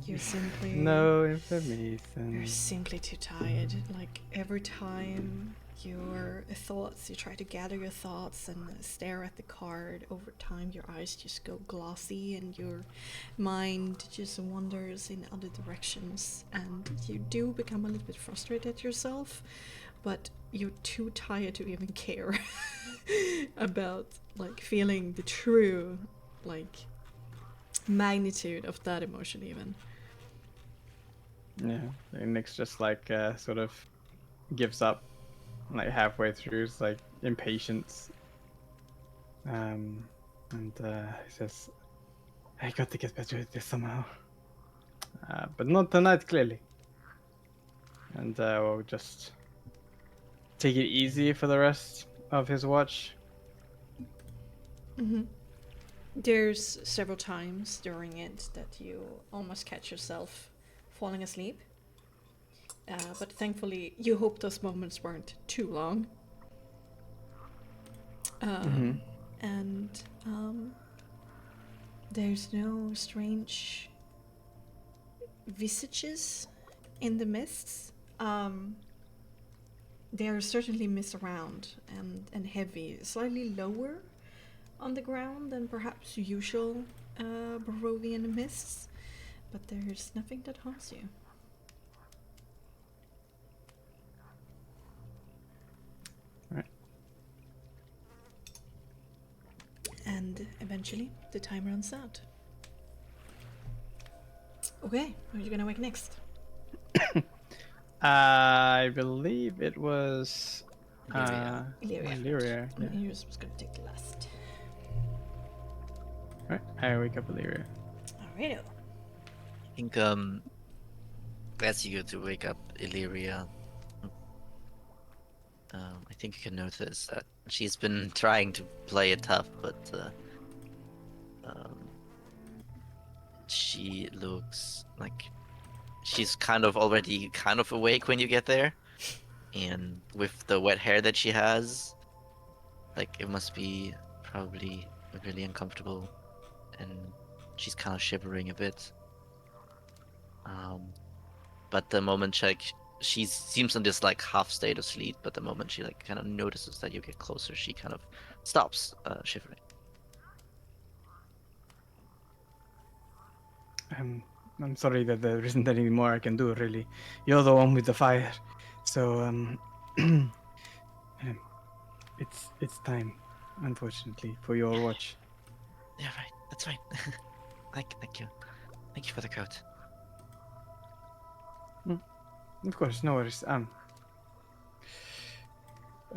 you're simply No information. You're simply too tired. Like every time your thoughts, you try to gather your thoughts and stare at the card. Over time, your eyes just go glossy and your mind just wanders in other directions. And you do become a little bit frustrated at yourself, but you're too tired to even care about like feeling the true like magnitude of that emotion even. Yeah, and Nick's just like sort of gives up like halfway through. It's like impatience. And he says, I got to get better at this somehow. But not tonight, clearly. And we'll just take it easy for the rest of his watch. Mm-hmm. There's several times during it that you almost catch yourself falling asleep. But thankfully, you hope those moments weren't too long. And there's no strange visages in the mists. they are certainly misround and heavy, slightly lower on the ground than perhaps usual Barovian mists, but there's nothing that haunts you. Right. And eventually, the time runs out. Okay, who are you gonna wake next? I believe it was Illyria. Illyria. Yeah. Yours was gonna take the last. Right. I wake up Illyria. Alrighto. I think as you go to wake up Illyria, I think you can notice that she's been trying to play it tough, but she looks like she's kind of already kind of awake when you get there, and with the wet hair that she has, like it must be probably really uncomfortable, and she's kind of shivering a bit. But the moment she seems in this like half state of sleep, but the moment she like kind of notices that you get closer, she kind of stops shivering. I'm sorry that there isn't any more I can do, really. You're the one with the fire. So, it's time, unfortunately, for your watch. Yeah, right. That's fine. Thank you. Thank you for the coat. Of course, no worries. I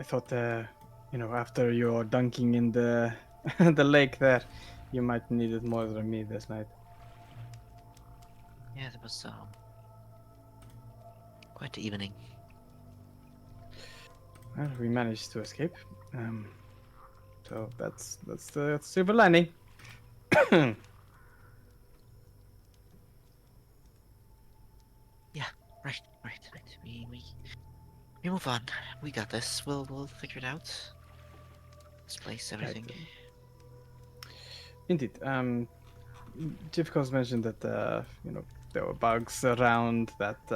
thought, after your dunking in the the lake there, you might need it more than me this night. Yeah, that was quite the evening. Well, we managed to escape. So that's the silver lining. Yeah, right. We move on. We got this. We'll figure it out. This place, everything. Right. Indeed. Chief Coz mentioned that there were bugs around that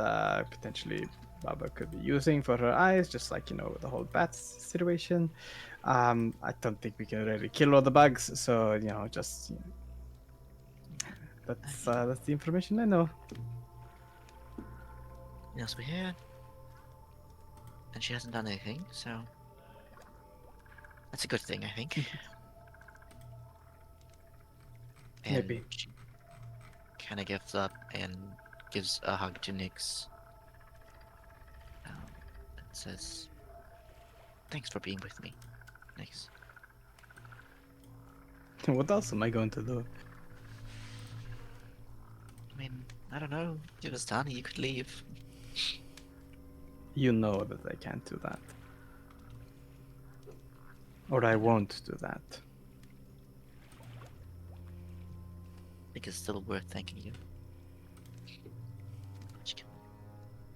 potentially Baba could be using for her eyes, just like the whole bats situation. I don't think we can really kill all the bugs, so that's the information I know. Yes, we're here. And she hasn't done anything, so that's a good thing, I think. And Maybe. she kind of gives up and gives a hug to Nyx. And says, "Thanks for being with me, Nyx." What else am I going to do? I mean, I don't know. If it was done, you could leave. You know that I can't do that. Or I won't do that. I think it's still worth thanking you. She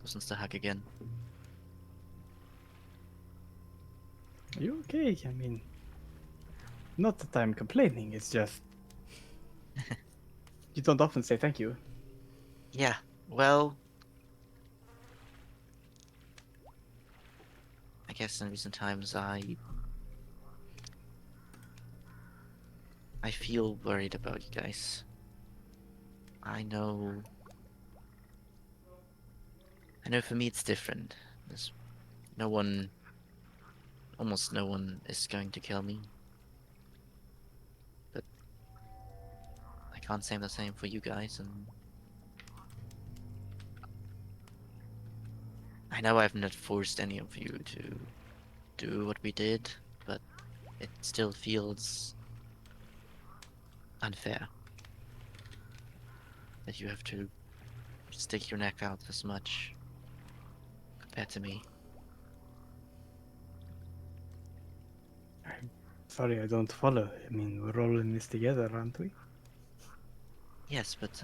goes to hug again. Are you okay? I mean, not that I'm complaining, it's just you don't often say thank you. Yeah, well, I guess in recent times I feel worried about you guys. I know for me it's different. There's almost no one is going to kill me. But I can't say the same for you guys, and I know I've not forced any of you to do what we did, but it still feels unfair that you have to stick your neck out as much compared to me. I'm sorry, I don't follow. I mean, we're all in this together, aren't we? Yes, but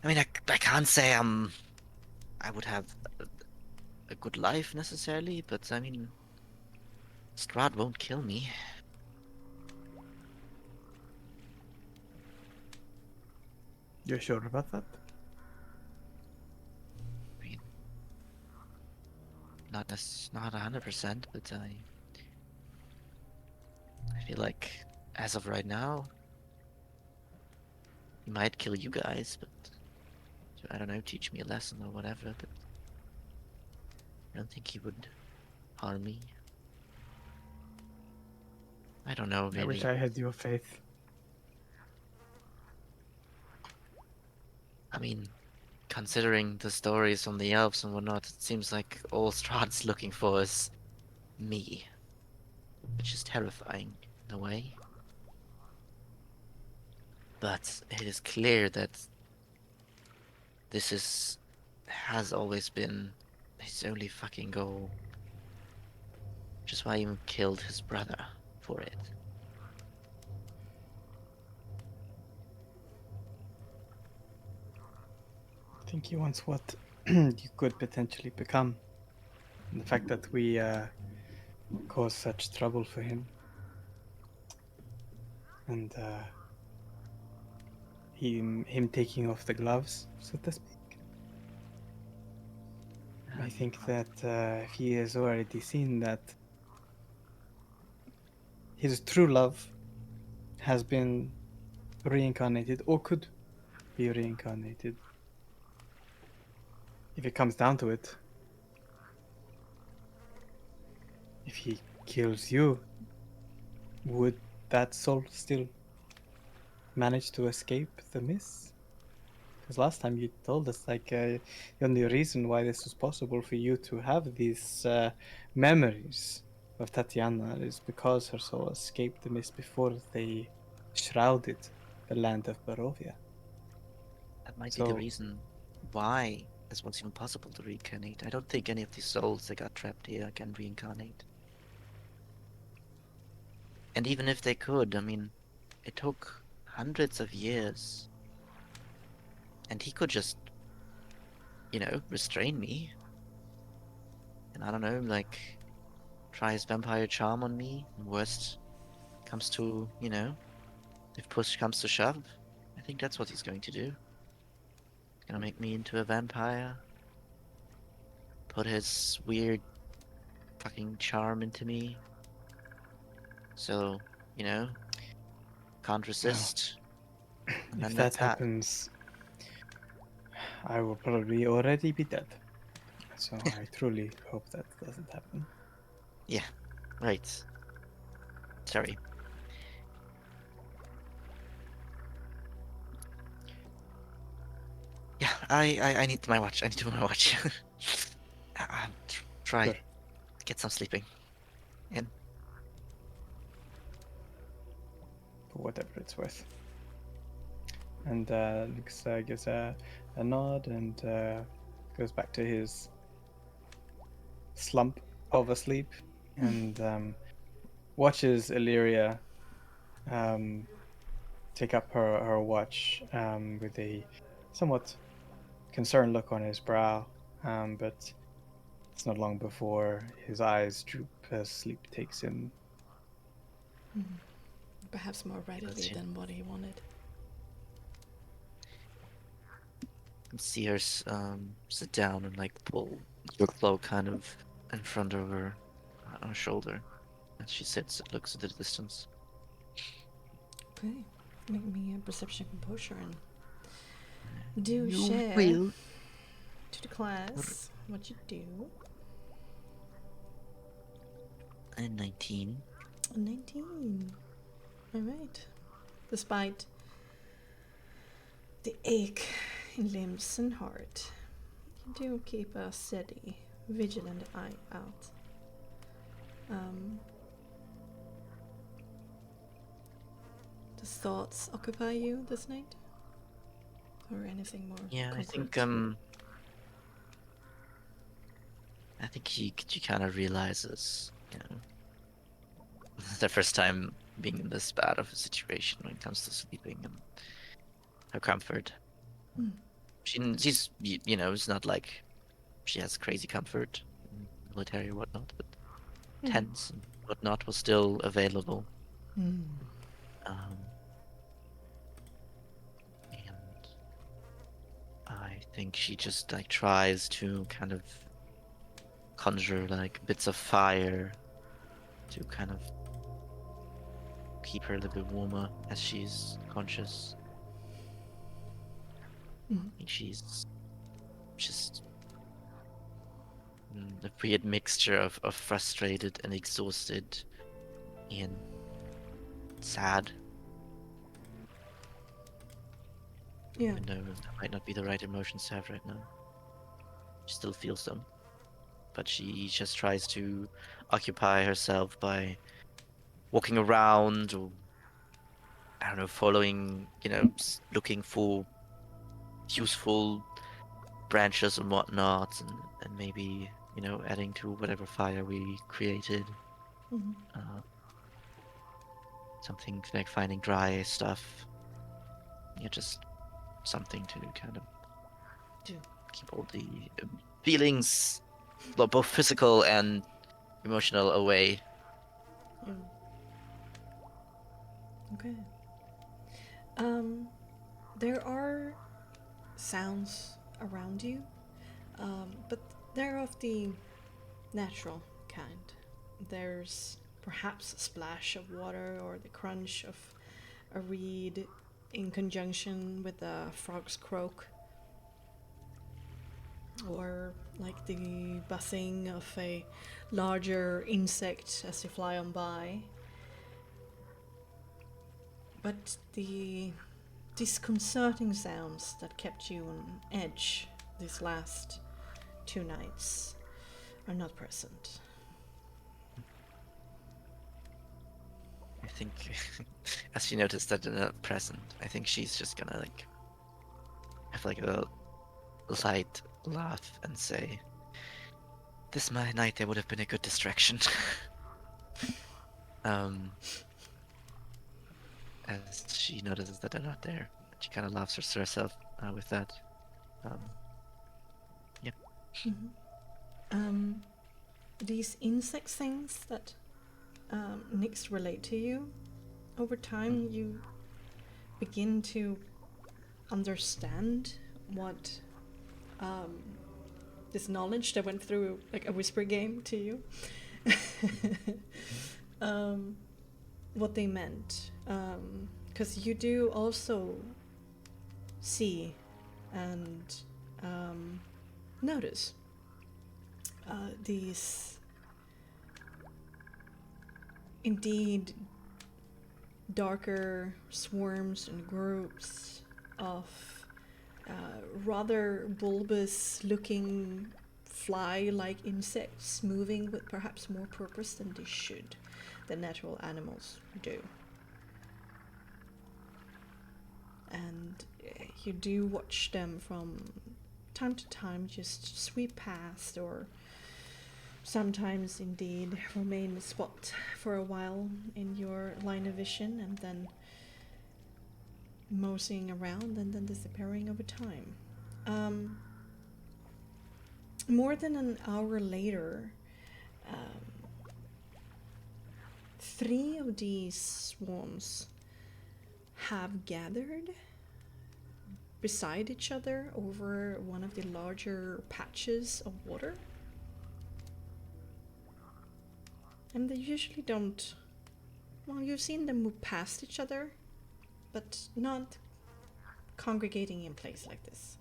I mean, I can't say I would have a good life necessarily, but I mean, Strahd won't kill me. You're sure about that? I mean, not 100%, but I feel like as of right now, he might kill you guys, but I don't know, teach me a lesson or whatever. But I don't think he would harm me. I don't know, I wish maybe. I had your faith. I mean, considering the stories from the elves and whatnot, it seems like all Strahd's looking for is me, which is terrifying in a way. But it is clear that has always been his only fucking goal. Which is why he even killed his brother for it. I think he wants what you could potentially become. And the fact that we caused such trouble for him. And him taking off the gloves, so to speak. I think that if he has already seen that his true love has been reincarnated or could be reincarnated, if it comes down to it, if he kills you, would that soul still manage to escape the mist? Because last time you told us, like, the only reason why this was possible for you to have these memories of Tatiana is because her soul escaped the mist before they shrouded the land of Barovia. That might be the So, reason why this was even possible to reincarnate. I don't think any of these souls that got trapped here can reincarnate. And even if they could, I mean, it took hundreds of years. And he could just, restrain me. And I don't know, like, try his vampire charm on me. Worst comes to, if push comes to shove, I think that's what he's going to do. He's gonna make me into a vampire. Put his weird fucking charm into me. So, can't resist. And if then that that's that. happens, I will probably already be dead. So I truly hope that doesn't happen. Yeah, right. Sorry. Yeah, I need my watch. I need to my watch. Try Sure. get some sleeping. And For whatever it's worth. And Nix gives a nod and goes back to his slump of asleep and watches Illyria take up her watch with a somewhat concerned look on his brow, but it's not long before his eyes droop as sleep takes him. Perhaps more readily than what he wanted. see her sit down and like pull your cloak kind of in front of her on her shoulder. As she sits, it looks at the distance. Okay. Make me a perception composure and do You share will. to the class what you do. And 19. 19. Alright. Despite the ache in limbs and heart, you do keep a steady, vigilant eye out. Does thoughts occupy you this night? Or anything more? Yeah, concrete? I think she kind of realizes, the first time being in this bad of a situation when it comes to sleeping and her comfort. She's it's not like she has crazy comfort in military or whatnot, but tents and whatnot was still available. And I think she just like tries to kind of conjure like bits of fire to kind of keep her a little bit warmer as she's conscious. Mhm. And she's just a weird mixture of frustrated and exhausted and sad. Yeah. Even though that might not be the right emotions to have right now. She still feels them. But she just tries to occupy herself by walking around or, I don't know, following, looking for useful branches and whatnot, and maybe, adding to whatever fire we created. Mhm. Uh, something like finding dry stuff. Yeah, just something to kind of Yeah. keep all the feelings, well, both physical and emotional, away. Yeah. Okay. Um, there are sounds around you, but they're of the natural kind. There's perhaps a splash of water or the crunch of a reed in conjunction with a frog's croak, or like the buzzing of a larger insect as you fly on by. But the disconcerting sounds that kept you on edge these last 2 nights are not present. I think, as she noticed that they're not present, I think she's just gonna have a light laugh and say, "This night there would have been a good distraction." um, as she notices that they're not there, she kind of laughs to herself with that. Um, yeah. Mhm. These insect things that Nyx relate to you, over time you begin to understand what this knowledge that went through like a whisper game to you, what they meant. Because you do also see and notice these indeed darker swarms and groups of rather bulbous looking fly-like insects moving with perhaps more purpose than they should, than natural animals do. And you do watch them from time to time just sweep past, or sometimes indeed remain a spot for a while in your line of vision and then moseying around and then disappearing over time. More than an hour later, 3 of these swarms have gathered beside each other over one of the larger patches of water. And they usually don't... Well, you've seen them move past each other, but not congregating in place like this.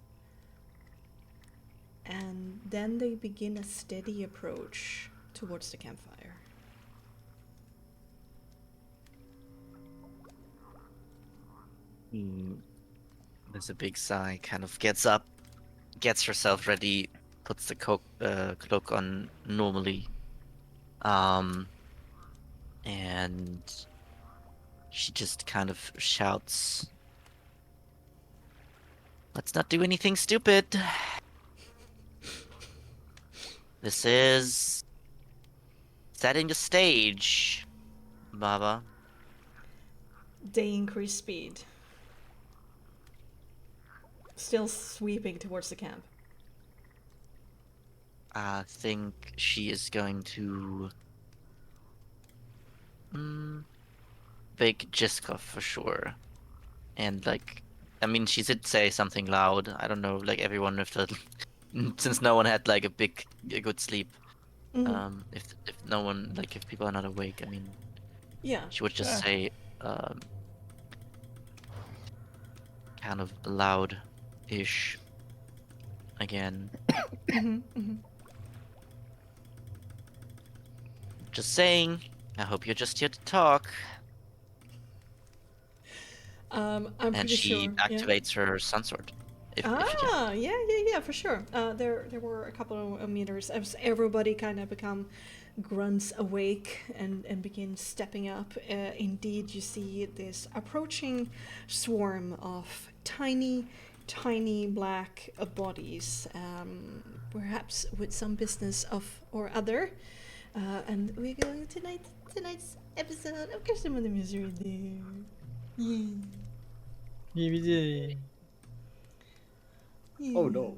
And then they begin a steady approach towards the campfire. There's a big sigh, kind of gets up, gets herself ready, puts the cloak on normally. And she just kind of shouts, "Let's not do anything stupid. This is setting the stage, Baba." They increase speed, still sweeping towards the camp. I think she is going to big Jiskov for sure. And I mean, she did say something loud. I don't know, everyone with the since no one had a good sleep. If no one, like, if people are not awake, I mean, Yeah. she would just say, kind of loud-ish again. Just saying. I hope you're just here to talk. I'm And pretty she sure. Yeah. activates her sunsword. If you can. Yeah, for sure. There were a couple of meters as everybody kind of become grunts awake and begin stepping up. Indeed, you see this approaching swarm of tiny black bodies, perhaps with some business of or other. And we're going tonight's episode of Custom of the Misery there. Yeah. Oh no.